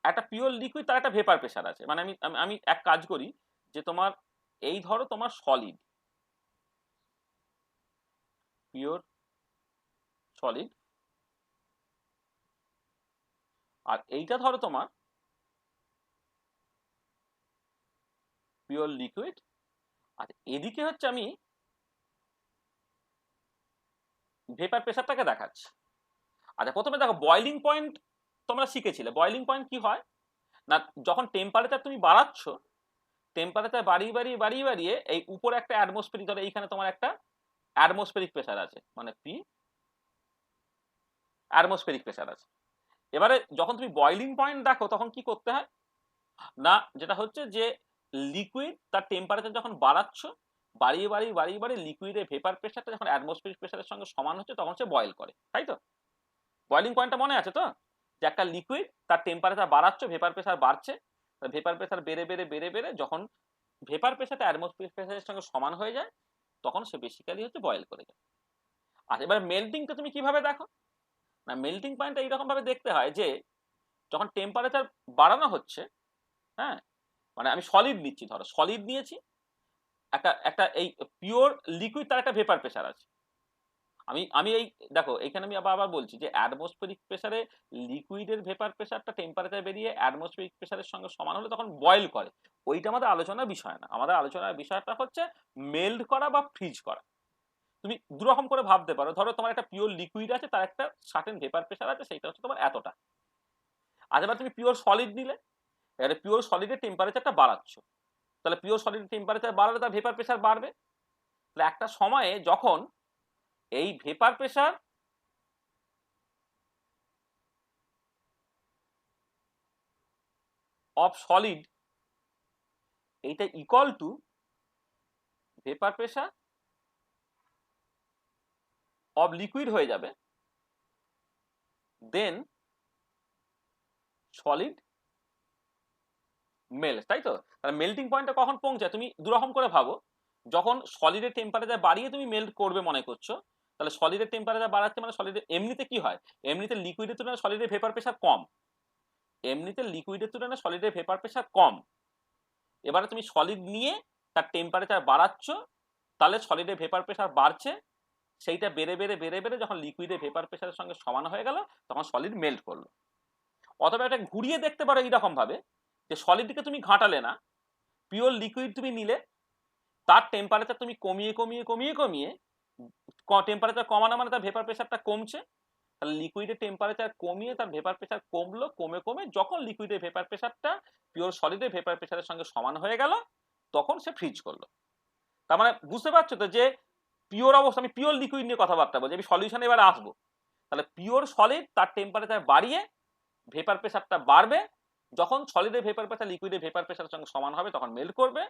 একটা পিওর লিকুইড তার একটা ভেপার প্রেসার আছে, মানে আমি এক কাজ করি যে তোমার এই ধরো তোমার সলিড পিওর সলিড, আর এইটা ধরো তোমার পিওর লিকুইড। আচ্ছা, এদিকে হচ্ছে আমি ভেপার প্রেসারটাকে দেখাচ্ছি। আচ্ছা, প্রথমে দেখো বয়লিং পয়েন্ট তোমরা শিখেছিলে, বয়লিং পয়েন্ট কি হয় না, যখন টেম্পারেচার তুমি বাড়াচ্ছ, টেম্পারেচার বাড়িয়ে বাড়িয়ে বাড়িয়ে বাড়িয়ে এই উপরে একটা অ্যাটমসফেরিক, ধরো এইখানে তোমার একটা অ্যাটমসফেরিক প্রেসার আছে, মানে পি অ্যাটমসফেরিক প্রেসার আছে। এবারে যখন তুমি বয়লিং পয়েন্ট দেখো তখন কি করতে হয় না, যেটা হচ্ছে যে লিকুইড তার টেম্পারেচার যখন বাড়াচ্ছ, বাড়িয়ে বাড়িয়ে বাড়িয়ে বাড়িয়ে লিকুইডের ভেপার প্রেসারটা যখন অ্যাটমসফেরিক প্রেসারের সঙ্গে সমান হচ্ছে তখন সে বয়েল করে, তাই তো? বয়লিং পয়েন্টটা মনে আছে তো, যে একটা লিকুইড তার টেম্পারেচার বাড়াচ্ছ, ভেপার প্রেসার বাড়ছে, ভেপার প্রেসার বেড়ে বেড়ে বেড়ে বেড়ে যখন ভেপার প্রেসারটা অ্যাটমসফেরিক প্রেসারের সঙ্গে সমান হয়ে যায় তখন সে বেসিক্যালি হচ্ছে বয়েল করে যায়। আর এবার মেল্টিংটা তুমি কিভাবে দেখো, না, মেল্টিং পয়েন্টটা এইরকম ভাবে দেখতে হয় যে যখন টেম্পারেচার বাড়ানো হচ্ছে, হ্যাঁ, মানে আমি সলিড নিচ্ছি, ধরো সলিড নিয়েছি, একটা একটা এই পিওর লিকুইড, তার একটা ভেপার প্রেসার আছে। আমি এই দেখো এখানে আমি আবার বলছি যে অ্যাটমসফেরিক প্রেসারে লিকুইডের ভেপার প্রেসারটা টেম্পারেচার বেরিয়ে অ্যাটমসফেরিক প্রেসারের সঙ্গে সমান হলে তখন বয়েল করে। ওইটা আমাদের আলোচনার বিষয় না। আমাদের আলোচনার বিষয়টা হচ্ছে মেল্ট করা বা ফ্রিজ করা। তুমি দুরকম করে ভাবতে পারো, ধরো তোমার একটা পিওর লিকুইড আছে, তার একটা সার্টেন ভেপার প্রেসার আছে, সেটা হচ্ছে তোমার এতটা। আর এবার তুমি পিওর সলিড নিলে, এবারে পিওর সলিডের টেম্পারেচারটা বাড়াচ্ছ, তাহলে পিওর সলিডের টেম্পারেচার বাড়ালে তার ভেপার প্রেসার বাড়বে। তাহলে একটা সময়ে যখন এই ভেপার প্রেসার অফ সলিড এইটা equal to vapour pressure of liquid হয়ে যাবে, দেন সলিড মেল্ট, তাই তো? তাহলে মেল্টিং পয়েন্টটা কখন পৌঁছায় তুমি দুরকম করে ভাবো। যখন সলিডের টেম্পারেচার বাড়িয়ে তুমি মেল্ট করবে মনে করছো, তাহলে সলিডের টেম্পারেচার বাড়াচ্ছে মানে সলিডের এমনিতে কি হয়, এমনিতে লিকুইডের তুলনায় সলিডের ভেপার প্রেসার কম, এমনিতে লিকুইডের তুলনায় সলিডের ভেপার প্রেসার কম। এবারে তুমি সলিড নিয়ে তার টেম্পারেচার বাড়াচ্ছ, তাহলে সলিডের ভেপার প্রেসার বাড়ছে, সেইটা বেড়ে বেড়ে বেড়ে বেড়ে যখন লিকুইডের ভেপার প্রেসারের সঙ্গে সমান হয়ে গেল তখন সলিড মেল্ট করলো। অথবা এটা ঘুরিয়ে দেখতে পারো এইরকম ভাবে যে সলিডকে তুমি ঘাটালে না, পিওর লিকুইড তুমি নিলে, তার টেম্পারেচার তুমি কমিয়ে কমিয়ে কমিয়ে কমিয়ে, টেম্পারেচার কমানো মানে তার ভেপার প্রেসারটা কমছে, তাহলে লিকুইডের টেম্পারেচার কমিয়ে তার ভেপার প্রেসার কমলো, কমে কমে যখন লিকুইডের ভেপার প্রেসারটা পিওর সলিডের ভেপার প্রেসারের সঙ্গে সমান হয়ে গেল তখন সে ফ্রিজ করলো। তার মানে বুঝতে পারছো তো যে পিওর অবস্থা, আমি পিওর লিকুইড নিয়ে কথাবার্তা বলছি, আমি সলিউশনে এবার আসবো। তাহলে পিওর সলিড তার টেম্পারেচার বাড়িয়ে ভেপার প্রেসারটা বাড়বে, যখন সলিডের ভেপার প্রেসার লিকুইডের ভেপার প্রেসারের সঙ্গে সমান হবে তখন মেল্ট করবে।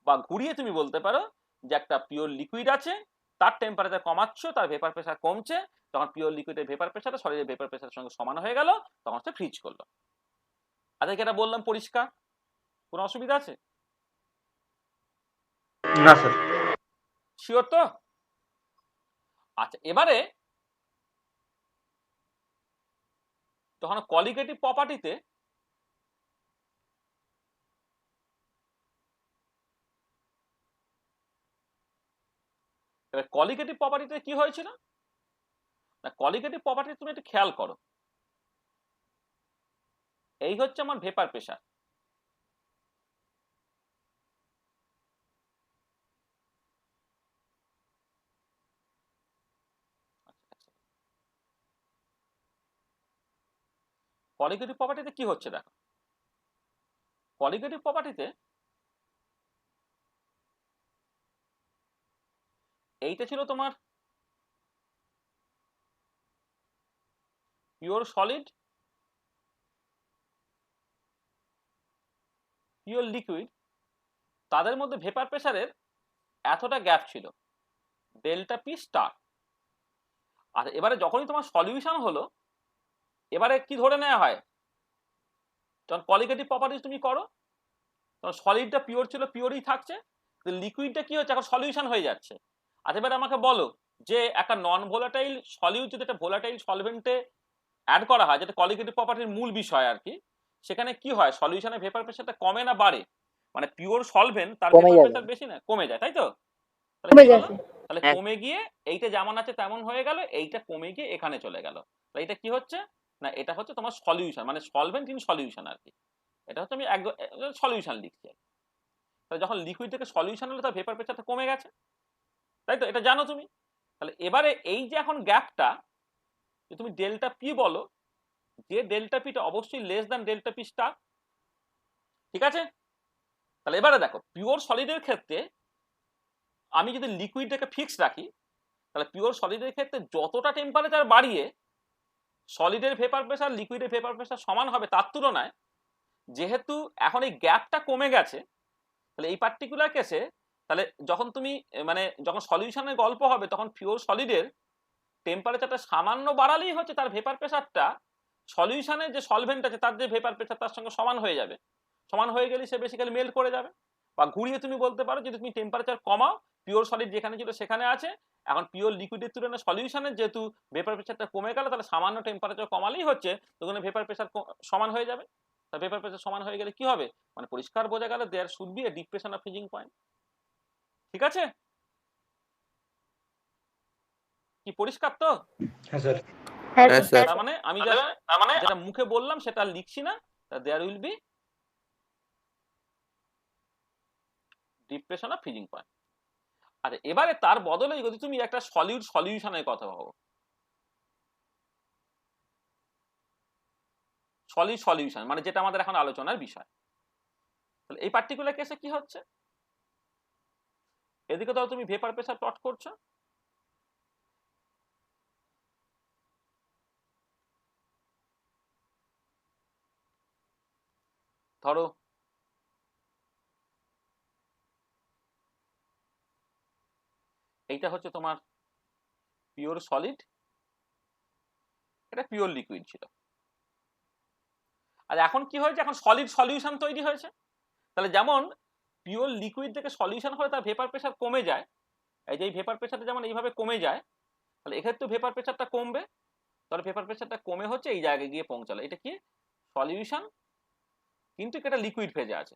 বা ঘুরিয়ে তুমি বলতে পারো যে একটা পিওর লিকুইড আছে, তার টেম্পারেচার কমাচ্ছ, তার ভেপার প্রেসার কমছে, তখন পিওর লিকুইডের ভেপার প্রেসার সলিডের ভেপার প্রেসারের সঙ্গে সমান হয়ে গেল তখন সে ফ্রিজ করলো। আজকে এটা বললাম পরিষ্কার, কোনো অসুবিধা আছে? না স্যার। শিওর তো? আচ্ছা, এবারে তখন কোয়ালিটেটিভ প্রপার্টিতে এবার কোয়ালিটেটিভ প্রপার্টিতে কি হয়েছিল না, কোয়ালিটেটিভ প্রপার্টি তুমি একটু খেয়াল করো। এই হচ্ছে আমার ভেপার প্রেসার, কোয়ালিটেটিভ প্রপার্টিতে কি হচ্ছে দেখো। কোয়ালিটেটিভ প্রপার্টিতে এইটা ছিল তোমার পিওর সলিড, পিওর লিকুইড, তাদের মধ্যে ভেপার প্রেসারের এতটা গ্যাপ ছিল, ডেল্টা পি স্টার। আর এবারে যখনই তোমার সলিউশন হলো, এবারে কি ধরে নেওয়া হয়, যখন কোয়ালিটেটিভ প্রপার্টি তুমি করো তখন সলিডটা পিওর ছিল, পিওরই থাকছে, লিকুইডটা কি হচ্ছে এখন সলিউশন হয়ে যাচ্ছে। আর এবারে আমাকে বলো যে একটা নন ভোলাটাইল সলিউট যদি একটা ভোলাটাইল সলভেন্টে অ্যাড করা হয়, যেটা কোয়ালিটেটিভ প্রপার্টির মূল বিষয় আর কি, সেখানে কি হয়, সলিউশনের ভেপার প্রেসারটা কমে না বাড়ে? মানে পিওর সলভেন্ট তার ভেপার প্রেসার বেশি না কমে যায়, তাই তো? তাহলে কমে গিয়ে এইটা যেমন আছে তেমন হয়ে গেল, এইটা কমে গিয়ে এখানে চলে গেল। তাহলে এটা কি হচ্ছে না, এটা হচ্ছে তোমার সলিউশন, মানে সলভেন্ট ইন সলিউশন আর কি। এটা হচ্ছে আমি একদম সলিউশন লিখছি। তাহলে যখন লিকুইড থেকে সলিউশন হলো তার ভেপার প্রেসারটা কমে গেছে, তাই তো? এটা জানো তুমি। তাহলে এবারে এই যে এখন গ্যাপটা তুমি ডেল্টা পি বলো, যে ডেল্টা পিটা অবশ্যই less than delta P star, ঠিক আছে? তাহলে এবারে দেখো পিওর সলিডের ক্ষেত্রে আমি যদি লিকুইডটাকে ফিক্সড রাখি, তাহলে পিওর সলিডের ক্ষেত্রে যতটা টেম্পারেচার বাড়িয়ে সলিডের ভেপার প্রেসার লিকুইডের ভেপার প্রেসার সমান হবে, তার তুলনায় যেহেতু এখন এই গ্যাপটা কমে গেছে, তাহলে এই পার্টিকুলার কেসে তাহলে যখন তুমি মানে যখন সলিউশনের গল্প হবে তখন পিওর সলিডের টেম্পারেচারটা সামান্য বাড়ালেই হচ্ছে তার ভেপার প্রেসারটা সলিউশনের যে সলভেন্ট আছে তার যে ভেপার প্রেসার তার সঙ্গে সমান হয়ে যাবে। সমান হয়ে গেলে সে বেসিক্যালি মেল্ট করে যাবে। বা ঘুরিয়ে তুমি বলতে পারো যদি তুমি টেম্পারেচার কমাও, পিওর সলিড যেখানে ছিল সেখানে আছে, এখন পিওর লিকুইডের তুলনায় সলিউশনের যেহেতু ভেপার প্রেসারটা কমে গেল, তাহলে সামান্য টেম্পারেচার কমালেই হচ্ছে, তখন ভেপার প্রেসার সমান হয়ে যাবে। তা ভেপার প্রেসার সমান হয়ে গেলে কি হবে, মানে পরিষ্কার বোঝা গেল there should be a depression of freezing point. ঠিক আছে, কি পরিষ্কার তো? হ্যাঁ স্যার। হ্যাঁ হ্যাঁ স্যার। স্যার। তার মানে আমি যেটা মুখে বললাম সেটা লিখছি না, there will be depression of freezing point. আচ্ছা, এবারে তার বদলে যদি তুমি একটা সলিউশনের কথা ভাবো, সলিউশন মানে যেটা আমাদের এখন আলোচনার বিষয়, তাহলে এই পার্টিকুলার কেসে কি হচ্ছে, এদিকে ধরো তুমি ভেপার প্রেসার প্লট করছো, ধরো এইটা হচ্ছে তোমার পিওর সলিড, এটা পিওর লিকুইড ছিল। আর এখন কি হয়েছে, এখন সলিড সলিউশন তৈরি হয়েছে। তাহলে যেমন পিওর লিকুইড থেকে সলিউশন হলে তার ভেপার প্রেসার কমে যায়, এই যে ভেপার প্রেসারটা যেমন এইভাবে কমে যায়, তাহলে এক্ষেত্রে ভেপার প্রেসারটা কমবে, তাহলে ভেপার প্রেসারটা কমে হচ্ছে এই জায়গায় গিয়ে পৌঁছালো। এটা কি সলিউশন, কিন্তু এটা লিকুইড ফেজে আছে।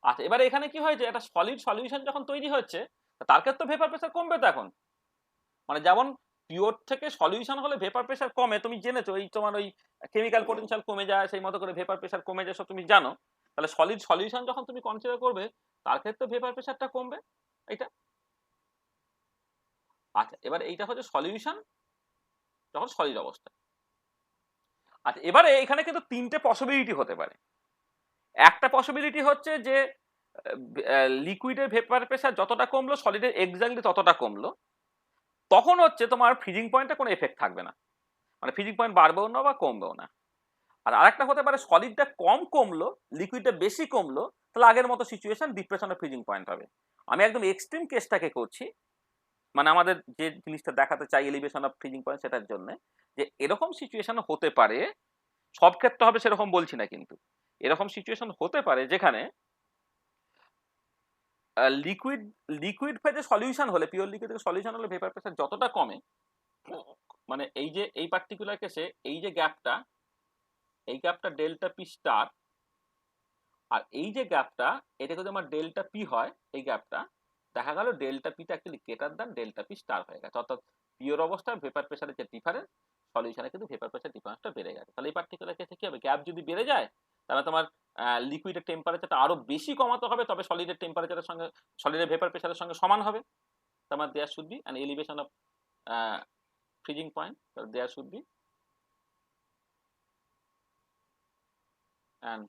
আচ্ছা, এবারে এখানে কি হয়েছে, একটা সলিড সলিউশন যখন তৈরি হচ্ছে, তার ক্ষেত্রে ভেপার প্রেসার কমবে তো এখন। মানে যেমন পিওর থেকে সলিউশন হলে ভেপার প্রেসার কমে, তুমি জেনেছো, এই তোমার ওই কেমিক্যাল পোটেনশিয়াল কমে যায়, সেই মতো করে ভেপার প্রেসার কমে যায়, সব তুমি জানো। তাহলে সলিড সলিউশন যখন তুমি কনসিডার করবে, তার ক্ষেত্রে ভেপার প্রেসারটা কমবে এটা। আচ্ছা, এবার এইটা হচ্ছে সলিউশন যখন সলিড অবস্থা। আচ্ছা, এবারে এখানে কিন্তু তিনটে পসিবিলিটি হতে পারে। একটা পসিবিলিটি হচ্ছে যে লিকুইডের ভেপার প্রেসার যতটা কমলো, সলিডের এক্স্যাক্টলি ততটা কমলো, তখন হচ্ছে তোমার ফ্রিজিং পয়েন্টে কোনো এফেক্ট থাকবে না, মানে ফ্রিজিং পয়েন্ট বাড়বেও না বা কমবেও না। আর আরেকটা হতে পারে সলিডটা কম কমলো, লিকুইডটা বেশি কমলো, তাহলে আগের মতো situation depression of freezing point হবে। আমি একদম এক্সট্রিম কেসটাকে করছি, মানে আমাদের যে জিনিসটা দেখাতে চাই এলিভেশন অফ ফ্রিজিং পয়েন্ট, সেটার জন্য যে এরকম সিচুয়েশন হতে পারে, সব ক্ষেত্রে হবে সেরকম বলছি না, কিন্তু এরকম সিচুয়েশন হতে পারে যেখানে লিকুইড লিকুইড ফেজে সলিউশন হলে, পিওর লিকুইড থেকে সলিউশন হলে ভেপার প্রেসার যতটা কমে, মানে এই যে এই পার্টিকুলার কেসে এই যে গ্যাপটা, এই গ্যাপটা ডেল্টা পি স্টার, আর এই যে গ্যাপটা এটা যদি আমার ডেল্টা পি হয়, এই গ্যাপটা দেখা গেল ডেল্টা পিটা actually greater than delta P star হয়ে গেছে, অর্থাৎ পিওর অবস্থায় ভেপার প্রেসারের যে ডিফারেন্স, সলিউশনে কিন্তু ভেপার প্রেসার ডিফারেন্সটা বেড়ে গেছে। তাহলে এই পার্টিকুলার কেসে কি হবে, গ্যাপ যদি বেড়ে যায়, তাহলে তোমার লিকুইডের টেম্পারেচারটা আরো বেশি কমাতে হবে, তবে সলিডের টেম্পারেচারের সঙ্গে, সলিডের ভেপার প্রেসারের সঙ্গে সমান হবে। তোমার there should be an elevation of freezing point, there should be an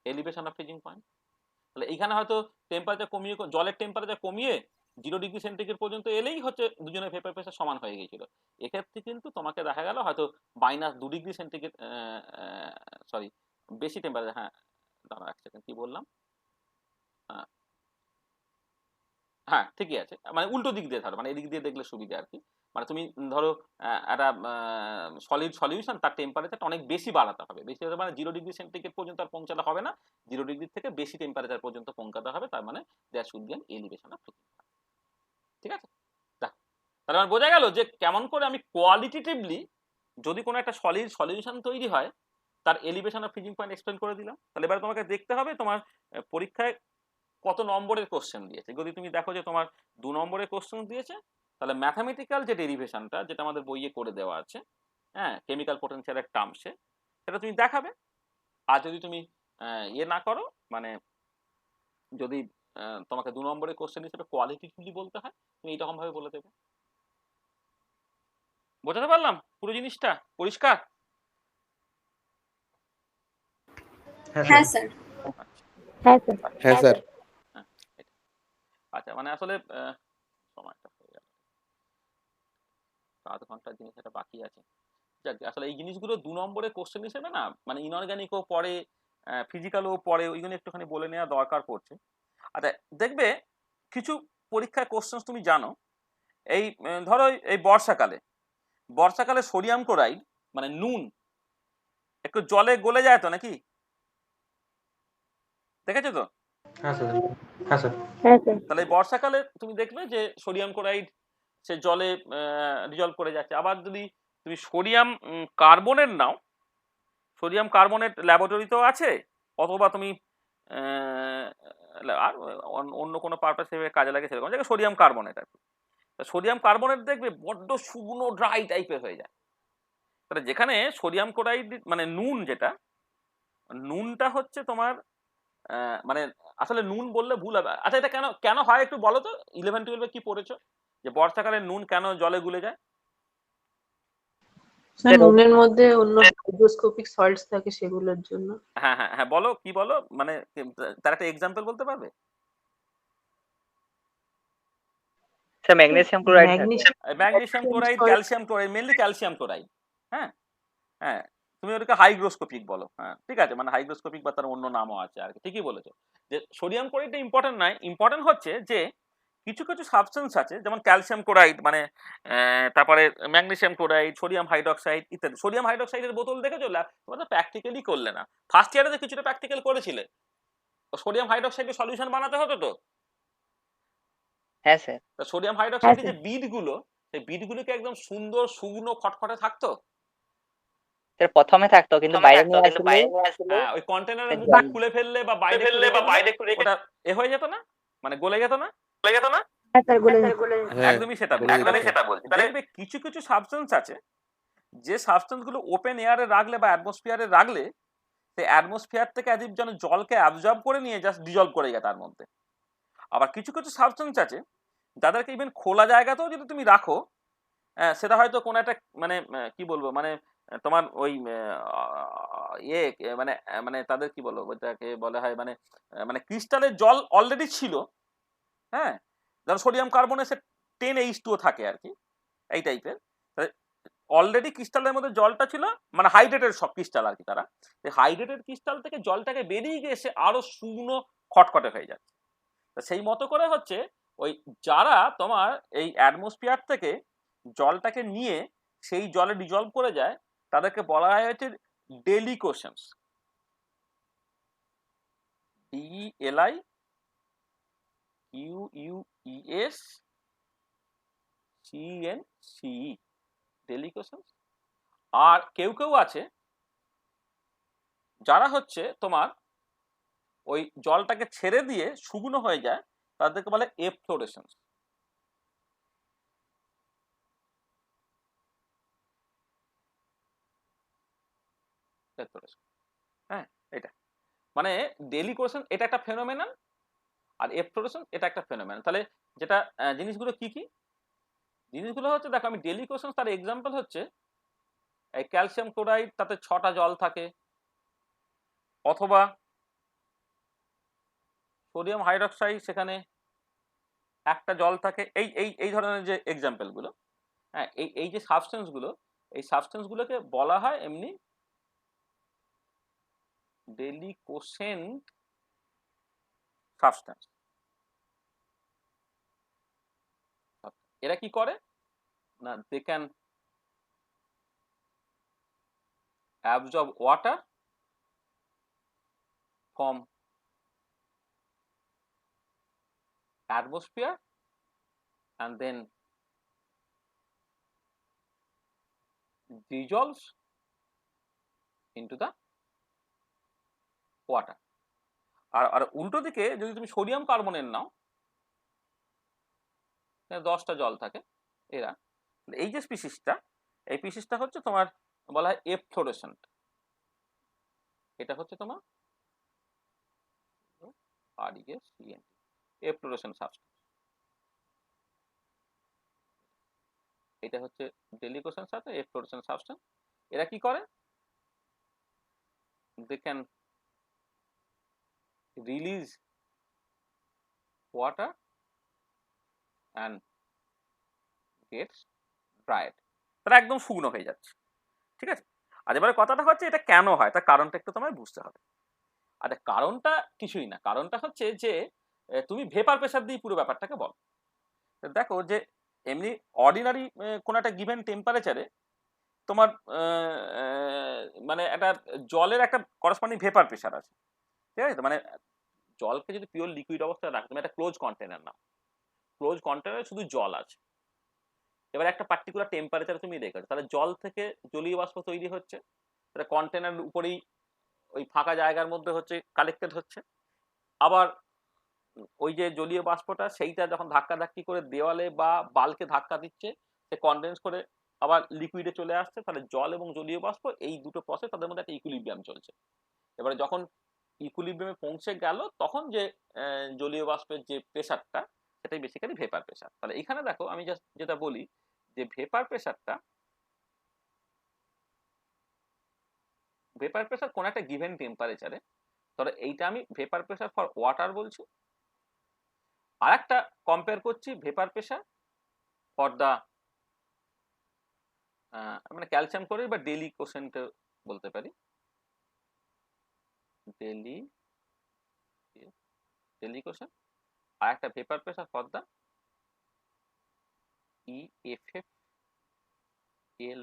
elevation of freezing point. তাহলে এইখানে হয়তো টেম্পারেচার কমিয়ে, জলের টেম্পারেচার কমিয়ে 0 ডিগ্রি সেন্টিগ্রেড পর্যন্ত এলেই হচ্ছে দুজনের ভেপার প্রেসার সমান হয়ে গিয়েছিল। এক্ষেত্রে কিন্তু তোমাকে দেখা গেল হয়তো -2 ডিগ্রি সেন্টিগ্রেড, সরি বেশি টেম্পারেচার, হ্যাঁ দাঁড়া এক সেকেন্ড, কি বললাম, হ্যাঁ ঠিকই আছে, মানে উল্টো দিক দিয়ে ধরো, মানে এদিক দিয়ে দেখলে সুবিধা আর কি। মানে তুমি ধরো একটা সলিড সলিউশন, তার টেম্পারেচারটা অনেক বেশি বাড়াতে হবে, বেশি হতে মানে 0 ডিগ্রি সেন্টিগ্রেড পর্যন্ত আর পৌঁছাতে হবে না, 0 ডিগ্রি থেকে বেশি টেম্পারেচার পর্যন্ত পৌঁছাতে হবে, তার মানে there should be an elevation of freezing point. ঠিক আছে, তাহলে আমার বোঝা গেল যে কেমন করে আমি কোয়ালিটেটিভলি যদি কোনো একটা সলিড সলিউশন তৈরি হয়, তার elevation of freezing point explain করে দিলাম। তাহলে এবার তোমাকে দেখতে হবে তোমার পরীক্ষায় কত নম্বরের কোশ্চেন দিয়েছে। যদি তুমি দেখো যে তোমার 2 নম্বরের কোশ্চেন দিয়েছে, তাহলে ম্যাথামেটিক্যাল যে ডেরিভেশনটা, যেটা আমাদের বইয়ে করে দেওয়া আছে, হ্যাঁ কেমিক্যাল পোটেনশিয়ালের টার্মসে, সেটা তুমি দেখাবে। আর যদি তুমি ইয়ে না করো, মানে যদি তোমাকে 2 নম্বরের কোশ্চেন হিসেবে কোয়ালিটেটিভলি বলতে হয়, তুমি এইরকম ভাবে বলে দেবে। বোঝাতে পারলাম পুরো জিনিসটা পরিষ্কার? হ্যাঁ স্যার। হ্যাঁ স্যার। হ্যাঁ স্যার। আচ্ছা, মানে আসলে সময়টা হয়ে গেল, 7 ঘন্টার জিনিস এটা বাকি আছে। যাক, আসলে এই জিনিসগুলো 2 নম্বরের কোশ্চেন হিসেবে না, মানে ইনঅর্গানিকও পড়ে, ফিজিক্যালও পড়ে, ওইগুলো একটুখানি বলে নেওয়া দরকার পড়ছে। আচ্ছা দেখবে কিছু পরীক্ষায় কোশ্চেন তুমি জানো, এই ধরো এই বর্ষাকালে সোডিয়াম ক্লোরাইড মানে নুন একটু জলে গলে যায় তো নাকি, দেখেছো তো? হ্যাঁ স্যার হ্যাঁ স্যার হ্যাঁ স্যার তাহলে এই বর্ষাকালে তুমি দেখবে যে সোডিয়াম ক্লোরাইড সে জলে ডিজলভ করে যাচ্ছে। আবার যদি তুমি সোডিয়াম কার্বনেট নাও, সোডিয়াম কার্বনেট ল্যাবরেটরিতেও আছে, অথবা তুমি আর অন্য কোনো পারপাস হিসেবে কাজে লাগে সেরকম জায়গায় সোডিয়াম কার্বনেট আর কি। সোডিয়াম কার্বনেট দেখবে বড্ড শুকনো ড্রাই টাইপের হয়ে যায়। তাহলে যেখানে সোডিয়াম ক্লোরাইড মানে নুন, যেটা নুনটা হচ্ছে তোমার মানে আসলে নুন বললে ভুল হবে। আচ্ছা, এটা কেন কেন হয় একটু বলো তো, 11-12 কি পড়েছো যে বর্ষাকালে নুন কেন জলে গুলে যায়? স্যার নুনের মধ্যে অন্য হাইড্রোস্কোপিক সল্টস থাকে সেগুলোর জন্য। হ্যাঁ হ্যাঁ হ্যাঁ, বলো কি বলো, মানে তার একটা এক্সাম্পল বলতে পারবে? স্যার ম্যাগনেসিয়াম ক্লোরাইড থাকে। Magnesium chloride, calcium chloride, mainly calcium chloride. হ্যাঁ হ্যাঁ, তুমি ওটাকে হাইগ্রোস্কোপিক বলো। হ্যাঁ ঠিক আছে, মানে হাইগ্রোস্কোপিক বা তার অন্য নামও আছে আর কি, ঠিকই বলেছো। যে সোডিয়াম ক্লোরাইডটা ইম্পর্টেন্ট নয়, ইম্পর্টেন্ট হচ্ছে যে কিছু কিছু সাবস্টেন্স আছে যেমন ক্যালসিয়াম ক্লোরাইড, মানে তারপরে ম্যাগনেসিয়াম ক্লোরাইড, সোডিয়াম হাইড্রক্সাইড ইত্যাদি। সোডিয়াম হাইড্রক্সাইডের বোতল দেখেছো? তোমরা তো প্র্যাকটিক্যালি করলে না, ফার্স্ট ইয়ারে কিছুটা প্র্যাকটিক্যাল করেছিলে। সোডিয়াম হাইড্রক্সাইডের সলিউশন বানাতে হতো তো। হ্যাঁ স্যার। সোডিয়াম হাইড্রক্সাইডের যে বিটগুলো, সেই বিটগুলোকে একদম সুন্দর শুকনো খটখটে থাকতো। স্যার প্রথমে থাকতো কিন্তু বাইরে নিয়ে আসলে হ্যাঁ, ওই কন্টেনারের মুখটা খুলে ফেললে বা বাইরে একটু রেখে ওটা হয়ে যেত না, মানে গলে যেত না। হ্যাঁ স্যার বলে হ্যাঁ, একদমই সেটা বলে বলছি। দেখবে কিছু কিছু সাবস্টেন্স আছে যে সাবস্টেন্স গুলো ওপেন এয়ারে রাখলে বা অ্যাটমসফিয়ারে রাখলে সেই অ্যাটমসফিয়ার থেকে অ্যাজ ইফ যেন জলকে অ্যাবজর্ব করে নিয়ে জাস্ট ডিজলভ করে যায় তার মধ্যে। আবার কিছু কিছু সাবস্টেন্স আছে যাদেরকে ইভেন খোলা জায়গাতেও যদি তুমি রাখো, সেটা হয়তো কোনো একটা মানে কি বলবো, মানে তোমার ওই ইয়ে মানে মানে তাদের কি বলবো, ওইটাকে বলা হয় মানে মানে ক্রিস্টালের জল অলরেডি ছিল। হ্যাঁ, যেমন সোডিয়াম কার্বনেট 10H2O থাকে আর কি, এই টাইপের। অলরেডি ক্রিস্টালের মধ্যে জলটা ছিল, মানে হাইড্রেটেড সব ক্রিস্টাল আর কি। তারা এই হাইড্রেটেড ক্রিস্টাল থেকে জলটাকে বেরিয়ে গিয়ে এসে আরো শুকনো খটখটে হয়ে যাচ্ছে। সেই মতো করে হচ্ছে ওই যারা তোমার এই অ্যাটমসফিয়ার থেকে জলটাকে নিয়ে সেই জলে ডিজলভ করে যায় তাদেরকে বলা হয় হচ্ছে ডেলিকোশনস, DELIQUESCENCE, ডেলিকোশনস। আর কেউ কেউ আছে যারা হচ্ছে তোমার ওই জলটাকে ছেড়ে দিয়ে শুকনো হয়ে যায়, তাদেরকে বলে এফ্লোরেশনস। হ্যাঁ, এটা মানে ডেলিকোশন এটা একটা ফেনোমেনন, আর এফ্লোরেশন এটা একটা ফেনোমেনন। তাহলে যেটা জিনিসগুলো কি কি জিনিসগুলো হচ্ছে, দেখো আমি ডেলিকোশন তার এক্সাম্পল হচ্ছে এই ক্যালসিয়াম ক্লোরাইড, তাতে 6টা জল থাকে, অথবা সোডিয়াম হাইড্রক্সাইড সেখানে একটা জল থাকে। এই এই এই ধরনের যে এক্সাম্পল গুলো, হ্যাঁ, এই এই যে সাবস্টেন্স গুলো, এই সাবস্টেন্স গুলোকে বলা হয় এমনি ডেলিকোসেন্ট সাবস্টেন্স। এরা কি করে না, they can absorb water from atmosphere and then dissolves into the water. আর উল্টো দিকে যদি তুমি সোডিয়াম কার্বনেট নাও, 10টা জল থাকে এরা। এই যে স্পিসিসটা, এই স্পিসিসটা হচ্ছে তোমার বলা হয় এফ্লোরেসেন্ট। এটা হচ্ছে তোমার এফ্লোরেসেন্ট সাবস্টেন্স। এটা হচ্ছে ডেলিকোশন সাথে এফ্লোরেসেন্ট সাবস্টেন্স। এরা কি করে, they can release water and gets dried, তারা একদম শুকনো হয়ে যাচ্ছে। ঠিক আছে, আর এবারে কথাটা হচ্ছে এটা কেন হয়, তার কারণটা একটু তোমায় বুঝতে হবে। আচ্ছা, কারণটা কিছুই না, কারণটা হচ্ছে যে তুমি ভেপার প্রেসার দিয়ে পুরো ব্যাপারটাকে বলো। দেখো যে এমনি অর্ডিনারি কোন একটা গিভেন টেম্পারেচারে তোমার মানে একটা জলের একটা করসপন্ডিং ভেপার প্রেসার আছে, ঠিক আছে? মানে জলকে যদি পিওর লিকুইড অবস্থায় রাখো, তুমি একটা ক্লোজ কন্টেনার নাও, ক্লোজ কন্টেনারে শুধু জল আছে, এবার একটা পার্টিকুলার টেম্পারেচারে তুমি রেখেছো, তাহলে জল থেকে জলীয় বাষ্প তৈরি হচ্ছে, সেটা কন্টেনার উপরেই ওই ফাঁকা জায়গার মধ্যে হচ্ছে কালেক্টেড হচ্ছে। আবার ওই যে জলীয় বাষ্পটা সেইটা যখন ধাক্কাধাক্কি করে দেওয়ালে বা বাল্কে ধাক্কা দিচ্ছে, সে কনডেন্স করে আবার লিকুইডে চলে আসছে, তাহলে জল এবং জলীয় বাষ্প এই দুটো প্রসেস, তাদের মধ্যে একটা ইকুইলিব্রিয়াম চলছে। এবারে যখন ইকুইলিব্রিয়ামে পৌঁছে গেল, তখন যে জলীয় বাষ্পের যে প্রেশারটা, সেটাই বেসিক্যালি ভেপার প্রেশার। তাহলে এখানে দেখো আমি জাস্ট যেটা বলি যে ভেপার প্রেশার কোন একটা গিভেন টেম্পারেচারে, তাহলে এইটা আমি ভেপার প্রেশার ফর ওয়াটার বলছি, আর একটা কম্পেয়ার করছি ভেপার প্রেশার ফর দা মানে ক্যালসিয়াম ক্লোরাইড বা ডেলি কোশেন্ট বলতে পারি, ডেলি কোশেন্ট, আর একটা vapour pressure for the EFF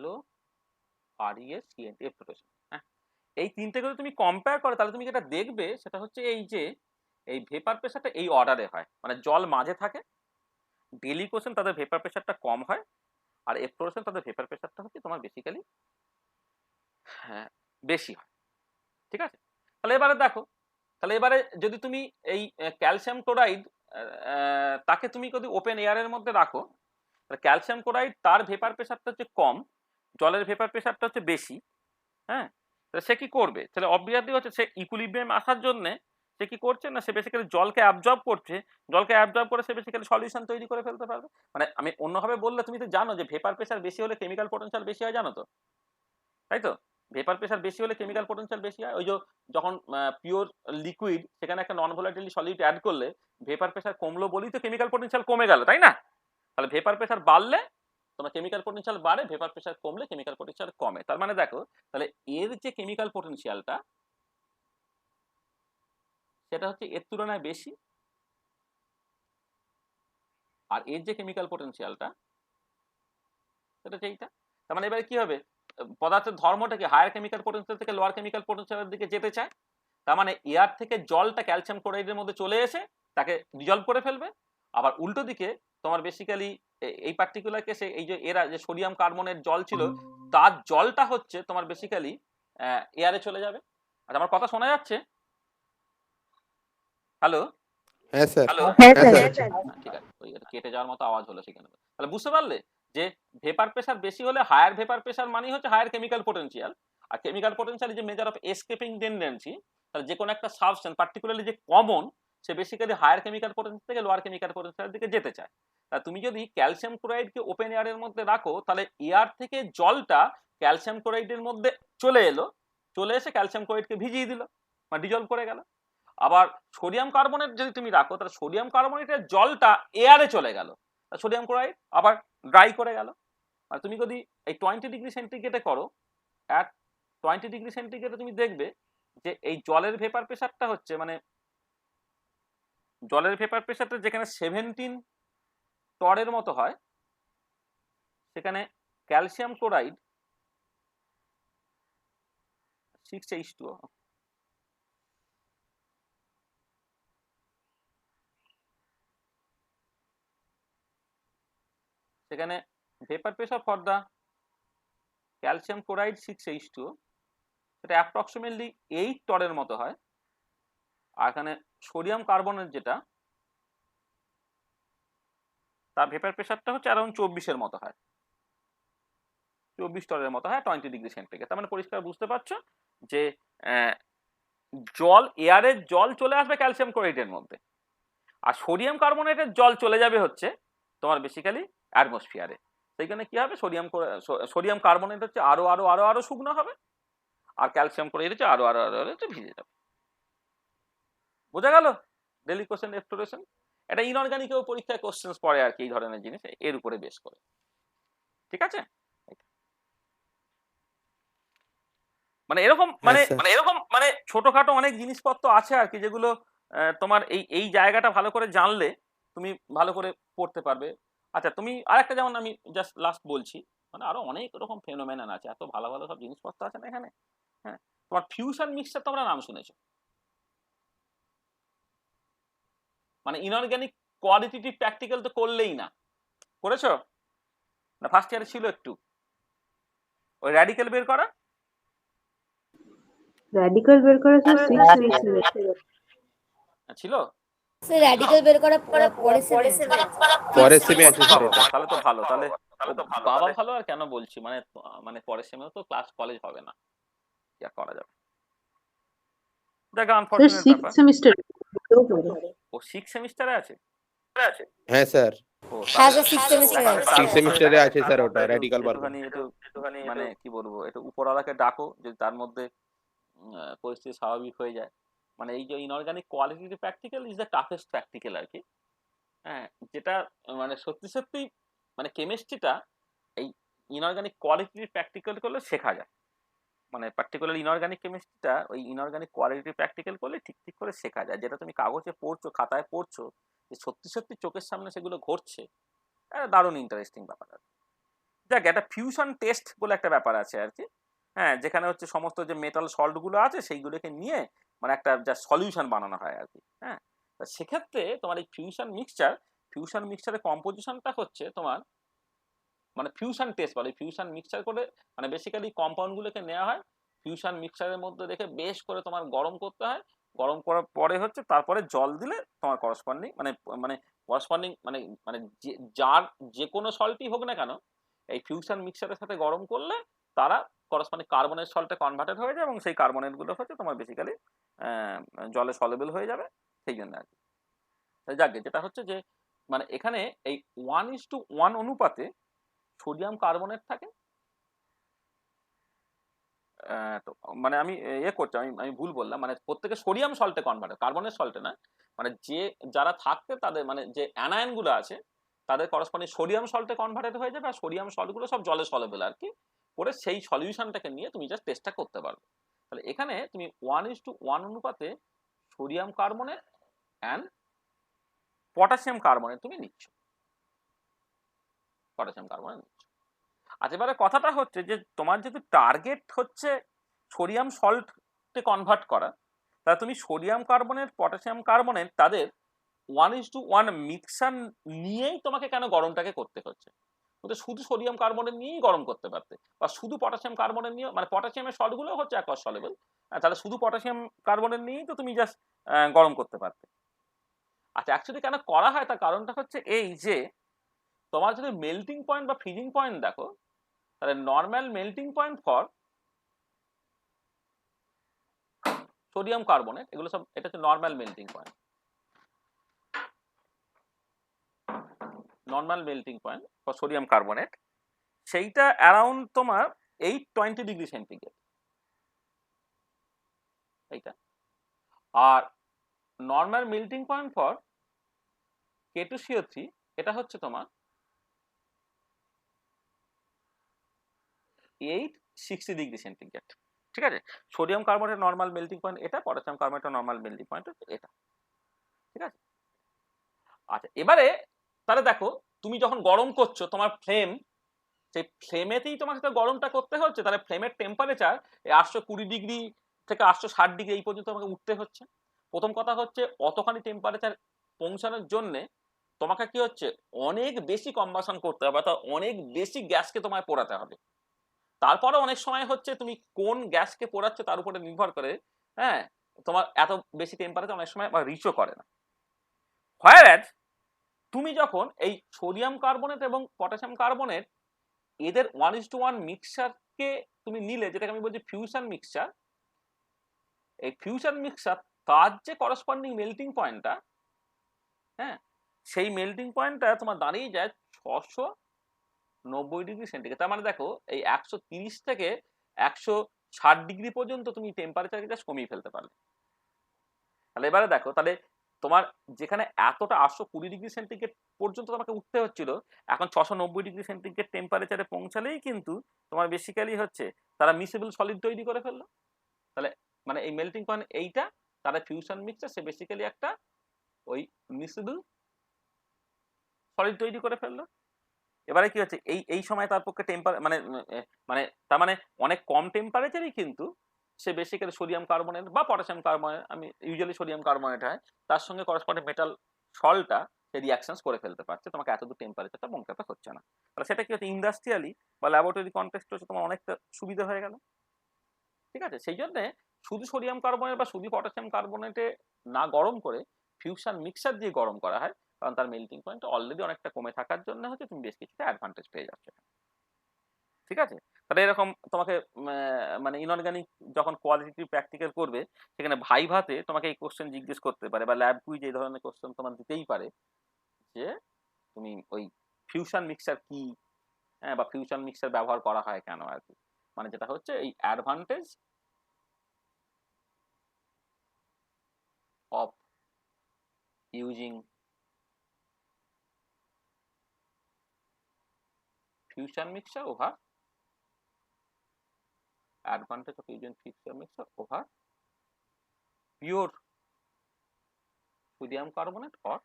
LO RES CNT efflorescence. এই তিনটে করে তুমি কম্পেয়ার করো, তাহলে তুমি যেটা দেখবে সেটা হচ্ছে এই যে এই ভেপার প্রেশারটা এই অর্ডারে হয়, মানে জল মাঝে থাকে, ডেলি কোশেন্ট তাদের ভেপার প্রেশারটা কম হয়, আর এফ্লোরেশন তাদের ভেপার প্রেশারটা হচ্ছে তোমার বেসিক্যালি বেশি হয়। ঠিক আছে, তাহলে এবারে দেখো, তাহলে এবারে যদি তুমি এই ক্যালসিয়াম ক্লোরাইড তাকে তুমি যদি ওপেন এয়ারের মধ্যে রাখো, তাহলে ক্যালসিয়াম ক্লোরাইড তার ভেপার প্রেশারটা হচ্ছে কম, জলের ভেপার প্রেশারটা হচ্ছে বেশি। হ্যাঁ, তাহলে সে কি করবে, তাহলে অবভিয়াসলি হচ্ছে সে ইকুইলিব্রিয়াম আসার জন্য সে কি করছে না, সে বেসিক্যালি জলকে অ্যাবজর্ব করছে, জলকে অ্যাবজর্ব করে সে বেসিক্যালি সলিউশন তৈরি করে ফেলতে পারবে। মানে আমি অন্যভাবে বললে, তুমি তো জানো যে ভেপার প্রেশার বেশি হলে কেমিক্যাল পোটেনশিয়াল বেশি হয়, জানো তো, তাই তো? ভেপার প্রেশার বেশি হলে কেমিক্যাল পোটেনশিয়াল বেশি হয়। ওই যে যখন পিওর লিকুইড সেখানে একটা নন ভোলাটাইল সলিড অ্যাড করলে ভেপার প্রেশার কমলো বলেই তো কেমিক্যাল পোটেনশিয়াল কমে গেল, তাই না? তাহলে ভেপার প্রেশার বাড়লে তোমার কেমিক্যাল পোটেনশিয়াল বাড়ে, ভেপার প্রেশার কমলে কেমিক্যাল পোটেনশিয়াল কমে। তার মানে দেখো, তাহলে এর যে কেমিক্যাল পোটেনশিয়ালটা সেটা হচ্ছে এর তুলনায় বেশি, আর এর যে কেমিক্যাল পোটেনশিয়ালটা সেটা হচ্ছে এইটা। তার মানে এবারে কি হবে, পদার্থের ধর্মটা কি হায়ার কেমিক্যাল পোটেনশিয়াল থেকে লোয়ার কেমিক্যাল পোটেনশিয়ালের দিকে যেতে চায়। তার মানে এয়ার থেকে জলটা ক্যালসিয়াম ক্লোরাইডের মধ্যে চলে এসে তাকে ডিজলভ করে ফেলবে। আবার উল্টো দিকে তোমার বেসিক্যালি এই পার্টিকুলার কেসে এই যে এরা যে সোডিয়াম কার্বনের জল ছিল, তার জলটা হচ্ছে তোমার বেসিক্যালি এয়ারে চলে যাবে। আচ্ছা, আমার কথা শোনা যাচ্ছে? হ্যালো হ্যাঁ স্যার, হ্যালো, হ্যাঁ হ্যাঁ স্যার। স্যার, ঠিক আছে, ওই কেটে যাওয়ার মতো আওয়াজ হলো সেখানে। তাহলে বুঝতে পারলে যে ভেপার প্রেশার বেশি হলে হায়ার ভেপার প্রেশার মানে হচ্ছে হায়ার কেমিক্যাল পোটেনশিয়াল, আর কেমিক্যাল পোটেনশিয়াল যে মেজার অফ এসকেপিং টেন্ডেন্সি, তাহলে যে কোনো একটা সাবস্টেন্স পার্টিকুলারলি যে কমন, সে বেসিক্যালি হায়ার কেমিক্যাল পোটেনশিয়াল থেকে লোয়ার কেমিক্যাল পোটেনশিয়ালের দিকে যেতে চায়। তা তুমি যদি ক্যালসিয়াম ক্লোরাইডকে ওপেন এয়ারের মধ্যে রাখো, তাহলে এয়ার থেকে জলটা ক্যালসিয়াম ক্লোরাইডের মধ্যে চলে এলো, চলে এসে ক্যালসিয়াম ক্লোরাইডকে ভিজিয়ে দিল, মানে ডিজলভ করে গেল। আবার সোডিয়াম কার্বনেট যদি তুমি রাখো, তাহলে সোডিয়াম কার্বনেটের জলটা এয়ারে চলে গেল, সোডিয়াম ক্লোরাইড আবার ড্রাই করে গেল। আর তুমি যদি এই 20 ডিগ্রি সেন্টিগ্রেডে করো, অ্যাট 20 ডিগ্রি সেন্টিগ্রেডে তুমি দেখবে যে এই জলের ভেপার প্রেশারটা হচ্ছে, মানে জলের ভেপার প্রেশারটা যেখানে 17 টরের মতো হয়, সেখানে ক্যালসিয়াম ক্লোরাইড 6H2O, সেখানে vapour pressure for the calcium chloride 6H2O, সেটা অ্যাপ্রক্সিমেটলি 8 টরের মতো হয়। আর এখানে সোডিয়াম কার্বনের যেটা, তার ভেপার প্রেশারটা হচ্ছে অ্যারাউন্ড 24-এর মতো হয়, 24 টরের মতো হয় 20 ডিগ্রি সেন্টিগ্রেড। তার মানে পরিষ্কার বুঝতে পারছো যে জল, এয়ারের জল চলে আসবে ক্যালসিয়াম ক্লোরাইডের মধ্যে, আর সোডিয়াম কার্বনেটের জল চলে যাবে হচ্ছে তোমার বেসিক্যালি অ্যাটমসফিয়ারে। সেইখানে কি হবে, সোডিয়াম কার্বনেট হচ্ছে আরো আরো আরো আরো শুকনো হবে, আর ক্যালসিয়াম ক্লোরাইড হচ্ছে আরো আরো আরো হচ্ছে ভিজে যাবে। বোঝা গেল ডেলি কোশ্চেন এক্সপ্লোরেশন? এটা ইনঅর্গানিকেও পরীক্ষায় কোশ্চেন্স পড়ে আর কি, এই ধরনের জিনিস এর উপরে বেস করে। ঠিক আছে, মানে এরকম মানে ছোটখাটো অনেক জিনিসপত্র আছে আর কি, যেগুলো তোমার এই জায়গাটা ভালো করে জানলে তুমি ভালো করে পড়তে পারবে। আচ্ছা, তুমি আরেকটা, যেমন আমি জাস্ট লাস্ট বলছি, মানে আরো অনেক রকম ফেনোমেনন আছে, এত ভালো ভালো সব জিনিসপত্র আছে না এখানে। হ্যাঁ, তোমার ফিউশন মিক্সচার তোমরা নাম শুনেছো? মানে ইনঅর্গানিক কোয়ালিটেটিভ প্র্যাকটিক্যাল তো করলেই না, করেছো না? ফার্স্ট ইয়ারে ছিল একটু ওই র্যাডিক্যাল বের করা, র্যাডিক্যাল বের করে স্যার 6 সেমিস্টারে ছিল? স্যার র্যাডিক্যাল বের করার পরে পরের সেমে আছে স্যার ওটা। তাহলে তো ভালো, তাহলে বাবা ভালো আর কেন বলছি, মানে মানে পরের সেমেও তো ক্লাস কলেজ হবে না, কি আর করা যাবে। দেখ স্যার আনফরচুনেট 6 ব্যাপার। সেমিস্টারে ও 6 সেমিস্টারে আছে? হ্যাঁ স্যার, ও হ্যাঁ স্যার 6 সেমিস্টারে আছে। 6 সেমিস্টারে আছে স্যার ওটা র্যাডিক্যাল বার করা। একটুখানি মানে কি বলবো, একটু উপরওয়ালাকে ডাকো যদি তার মধ্যে পরিস্থিতি স্বাভাবিক হয়ে যায়। মানে এই যে inorganic qualitative practical is the toughest practical আর কি। হ্যাঁ, যেটা মানে সত্যি সত্যি মানে কেমিস্ট্রিটা এই ইনঅর্গানিক কোয়ালিটেটিভ প্র্যাকটিক্যাল করলে শেখা যায়। মানে পার্টিকুলার ইনঅর্গানিক কেমিস্ট্রিটা ওই ইনঅর্গানিক কোয়ালিটি প্র্যাকটিক্যাল করলে ঠিক ঠিক করে শেখা যায়। যেটা তুমি কাগজে পড়ছো, খাতায় পড়ছো, যে সত্যি সত্যি চোখের সামনে সেগুলো ঘটছে, দারুণ ইন্টারেস্টিং ব্যাপার আর কি। দেখ একটা ফিউশন টেস্ট বলে একটা ব্যাপার আছে আর কি। হ্যাঁ, যেখানে হচ্ছে সমস্ত যে মেটাল সল্ট গুলো আছে সেইগুলোকে নিয়ে মানে একটা যা সলিউশন বানানো হয় আর কি। হ্যাঁ, সেক্ষেত্রে তোমার এই ফিউশন মিক্সচারের কম্পোজিশনটা হচ্ছে তোমার মানে ফিউশন টেস্ট বলে। ফিউশন মিক্সচার করে মানে বেসিক্যালি কম্পাউন্ড গুলোকে নেওয়া হয়, ফিউশন মিক্সচারের মধ্যে রেখে বেশ করে তোমার গরম করতে হয়। গরম করার পরে হচ্ছে তারপরে জল দিলে তোমার করসপন্ডিং মানে মানে করসপন্ডিং মানে মানে যার যে কোনো সল্টই হোক না কেন এই ফিউশন মিক্সচারের সাথে গরম করলে তারা করসপন্ডিং কার্বনেট সল্টে কনভার্টেড হয়ে যায় এবং সেই কার্বনেট গুলো হচ্ছে তোমার বেসিক্যালি জলে সলেবল হয়ে যাবে। সেই জন্য আর কি। যাকে যেটা হচ্ছে যে মানে এখানে এই 1:1 অনুপাতে সোডিয়াম কার্বনেট থাকে। তো মানে আমি করছি, আমি ভুল বললাম, মানে প্রত্যেকে সোডিয়াম সল্টে কনভার্ট, কার্বনের সল্টে না। মানে যারা থাকতে তাদের মানে যে অ্যানায়ন গুলো আছে তাদের করসপন্ডিং সোডিয়াম সল্টে কনভার্টেড হয়ে যাবে, আর সোডিয়াম সল্ট গুলো সব জলে সলেবল আর কি। করে সেই সলিউশনটাকে নিয়ে তুমি জাস্ট টেস্টটা করতে পারবে। তাহলে এখানে তুমি 1:1 অনুপাতে sodium carbonate and potassium carbonate তুমি নিচ্ছ, পটাশিয়াম কার্বনেট নিচ্ছ। আচ্ছা, এবারে কথাটা হচ্ছে যে তোমার যেহেতু টার্গেট হচ্ছে সোডিয়াম সল্টে কনভার্ট করা, তাহলে তুমি সোডিয়াম কার্বনেট পটাশিয়াম কার্বনেট তাদের 1:1 মিক্সার নিয়েই তোমাকে কেন গরমটাকে করতে হচ্ছে। কিন্তু শুধু সোডিয়াম কার্বনেট নিয়েই গরম করতে পারতে, বা শুধু পটাশিয়াম কার্বনেট নিয়ে মানে পটাশিয়ামের সল্টগুলো হচ্ছে অ্যাকোয়াস সলেবল, তাহলে শুধু পটাশিয়াম কার্বনেট নিয়েই তো তুমি জাস্ট গরম করতে পারতে। আচ্ছা, অ্যাকচুয়ালি কেন করা হয় তার কারণটা হচ্ছে এই যে তোমার যদি মেল্টিং পয়েন্ট বা ফ্রিজিং পয়েন্ট দেখো, তাহলে normal melting point for sodium carbonate, এগুলো সব এটা হচ্ছে normal melting point. Normal melting point for sodium carbonate সেইটা অ্যারাউন্ড তোমার 820 ডিগ্রি সেন্টিগ্রেড এইটা। আর normal melting point for K2CO3 এটা হচ্ছে তোমার 860 ডিগ্রি সেন্টিগ্রেড। ঠিক আছে, সোডিয়াম কার্বনেটের নর্মাল মেল্টিং পয়েন্ট এটা, পটাশিয়াম কার্বনেটের নর্মাল মেল্টিং পয়েন্ট এটা। ঠিক আছে। আচ্ছা, এবারে তাহলে দেখো তুমি যখন গরম করছো তোমার ফ্লেম, সেই ফ্লেমেতেই তোমার সাথে গরমটা করতে হচ্ছে, তাহলে ফ্লেমের টেম্পারেচার 820 ডিগ্রি থেকে 860 ডিগ্রি এই পর্যন্ত আমাকে উঠতে হচ্ছে। প্রথম কথা হচ্ছে অতখানি টেম্পারেচার পৌঁছানোর জন্যে তোমাকে কি হচ্ছে অনেক বেশি কম্বাসন করতে হবে, অর্থাৎ অনেক বেশি গ্যাসকে তোমায় পোড়াতে হবে। তারপরে অনেক সময় হচ্ছে তুমি কোন গ্যাসকে পোড়াচ্ছ তার উপরে নির্ভর করে, হ্যাঁ, তোমার এত বেশি টেম্পারেচার অনেক সময় রিচও করে না। হোয়ারএজ তুমি যখন এই সোডিয়াম কার্বনেট এবং পটাশিয়াম কার্বনেট এদের 1:1 মিক্সচারকে তুমি নিলে, যেটাকে আমি বলছি ফিউশন মিক্সচার, এই ফিউশন মিক্সচার তার যে করসপন্ডিং মেল্টিং পয়েন্টটা, হ্যাঁ, সেই মেল্টিং পয়েন্টটা তোমার দাঁড়িয়ে যায় 690 ডিগ্রি সেন্টিগ্রেড। তার মানে দেখো এই 130 থেকে 160 ডিগ্রি পর্যন্ত তুমি টেম্পারেচারকে জাস্ট কমিয়ে ফেলতে পারলে। তাহলে এবারে দেখো, তাহলে তোমার যেখানে এতটা 820 ডিগ্রি সেন্টিগ্রেড পর্যন্ত তোমাকে উঠতে হচ্ছিল, এখন 690 ডিগ্রি সেন্টিগ্রেড টেম্পারেচারে পৌঁছালেই কিন্তু তোমার বেসিক্যালি হচ্ছে তারা মিসেবল সলিড তৈরি করে ফেললো। তাহলে মানে এই মেল্টিং পয়েন্ট এইটা তারা ফিউশন মিক্সচার, সে বেসিক্যালি একটা ওই মিসেবল সলিড তৈরি করে ফেললো। এবারে কি হচ্ছে এই সময় তার পক্ষে মানে মানে তার মানে অনেক কম টেম্পারেচারই কিন্তু সে বেসিক্যালি সোডিয়াম কার্বনেট বা পটাশিয়াম কার্বনেট, আমি ইউজুয়ালি সোডিয়াম কার্বনেট হয়, তার সঙ্গে করসপন্ডিং মেটাল সলটা সে রিয়াকশনস করে ফেলতে পারছে, তোমাকে এতদূর টেম্পারেচারটা কমতে হচ্ছে না। তাহলে সেটা কি হচ্ছে, ইন্ডাস্ট্রিয়ালি বা ল্যাবরেটরি কনটেক্সট হচ্ছে তোমার অনেকটা সুবিধা হয়ে গেল। ঠিক আছে, সেই জন্য শুধু সোডিয়াম কার্বনেট বা শুধু পটাশিয়াম কার্বনেটে না গরম করে ফিউশন মিক্সার দিয়ে গরম করা হয়, কারণ তার মেল্টিং পয়েন্ট অলরেডি অনেকটা কমে থাকার জন্য হচ্ছে তুমি বেশ কিছুটা অ্যাডভান্টেজ পেয়ে যাচ্ছ। ঠিক আছে, তাহলে এরকম তোমাকে মানে ইনঅর্গানিক যখন কোয়ালিটিটিভ প্র্যাকটিক্যাল করবে, সেখানে ভাইভাতে তোমাকে এই কোশ্চেন জিজ্ঞেস করতে পারে বা ল্যাব কুইজ এই ধরনের কোশ্চেন তোমার দিতেই পারে যে তুমি ওই ফিউশন মিক্সার কি, হ্যাঁ, বা ফিউশন মিক্সার ব্যবহার করা হয় কেন আর কি, মানে যেটা হচ্ছে এই advantage of using fusion mixture over advantage of using fusion mixture over pure sodium carbonate or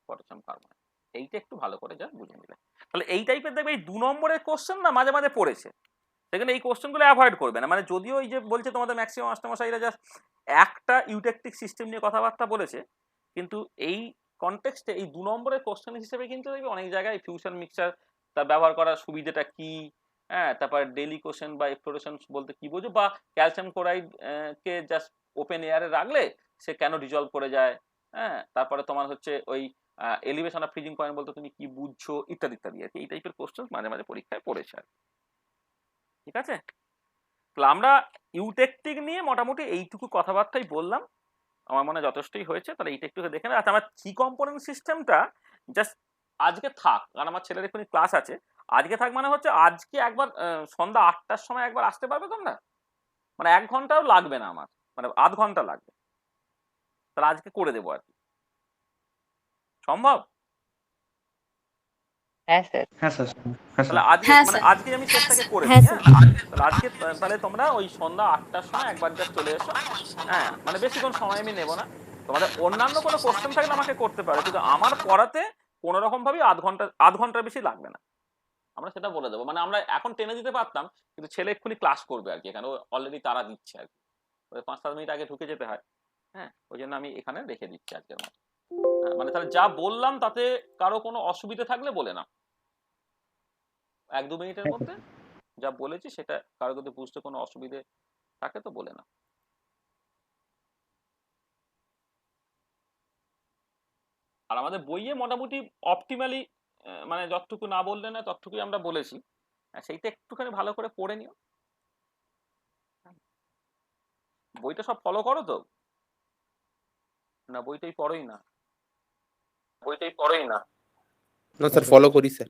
potassium carbonate। এইটা একটু ভালো করে যা বুঝে নিলে, তাহলে এই টাইপের দেখবে এই 2 নম্বরের কোশ্চেন না মাঝে মাঝে পড়েছে, সেখানে এই কোশ্চেনগুলো অ্যাভয়েড করবে না। মানে যদিও এই যে বলছে তোমাদের ম্যাক্সিমাম মাস্টারমশাইরা জাস্ট একটা ইউটেকটিক সিস্টেম নিয়ে কথাবার্তা বলেছে, কিন্তু এই কনটেক্সটে এই 2 নম্বরের কোশ্চেন হিসেবে কিন্তু দেখবে অনেক জায়গায় ফিউশন মিক্সচার তার ব্যবহার করার সুবিধাটা কি, হ্যাঁ, তারপর ডেলি কোশ্চেন বা এক্সপ্লোরেশন বলতে কি বোঝো, বা ক্যালসিয়াম ক্লোরাইড কে জাস্ট ওপেন এয়ারে রাখলে সে কেন ডিজলভ করে যায়, হ্যাঁ, তারপরে তোমার হচ্ছে ওই এলিভেশন অফ ফ্রিজিং পয়েন্ট বলতে তুমি কি বুঝছো ইত্যাদি ইত্যাদি আর কি, এই টাইপের কোশ্চেন মাঝে মাঝে পরীক্ষায় পড়েছে আর। ঠিক আছে, তাহলে আমরা ইউটেকটিক নিয়ে মোটামুটি এইটুকু কথাবার্তাই বললাম, আমার মনে যথেষ্টই হয়েছে। তাহলে এইটা একটু দেখে নেবে। আচ্ছা, আমার কি কম্পোনেন্ট সিস্টেমটা জাস্ট আজকে থাক, কারণ আমার ছেলের এখনই ক্লাস আছে, আজকে থাক মানে হচ্ছে আজকে একবার সন্ধ্যা 8টার সময় একবার আসতে পারবে তোমরা, মানে 1 ঘন্টাও লাগবে না আমার, মানে আধ ঘন্টা লাগবে, তাহলে আজকে করে দেবো আর কি, সম্ভব? হ্যাঁ স্যার। হ্যাঁ স্যার। তাহলে আজকে হ্যাঁ, মানে স্যার। আজকে আমি চেষ্টাকে করে হ্যাঁ, দিই, স্যার। হ্যাঁ, তাহলে আজকে তাহলে তোমরা ওই সন্ধ্যা 8টার সময় একবার জাস্ট চলে এসো, হ্যাঁ, মানে বেশিক্ষণ সময় আমি নেবো না। তোমাদের অন্যান্য কোনো কোশ্চেন থাকলে আমাকে করতে পারো, কিন্তু আমার পড়াতে কোনো রকম ভাবেই আধ ঘন্টার বেশি লাগবে না, আমরা সেটা বলে দেবো। মানে আমরা এখন টেনে দিতে পারতাম, কিন্তু ছেলে এক্ষুনি ক্লাস করবে আর কি, এখানে অলরেডি তারা দিচ্ছে আর কি, 5-7 মিনিট আগে ঢুকে যেতে হয়, হ্যাঁ, ওই জন্য আমি এখানে রেখে দিচ্ছি আজকের মতো। হ্যাঁ, মানে তাহলে যা বললাম তাতে কারো কোনো অসুবিধা থাকলে বলে না, 1-2 মিনিটের মধ্যে যা বলেছি সেটা কারো যদি বুঝতে কোনো অসুবিধে থাকে তো বলে না। আর আমাদের বইয়ে মোটামুটি অপটিমালি মানে যতটুকু না বললে না ততটুকুই আমরা বলেছি, সেইটা একটুখানি ভালো করে পড়ে নিও। বইটা সব ফলো করো তো, না বইটাই পড়োই না? না স্যার, ফলো করি স্যার।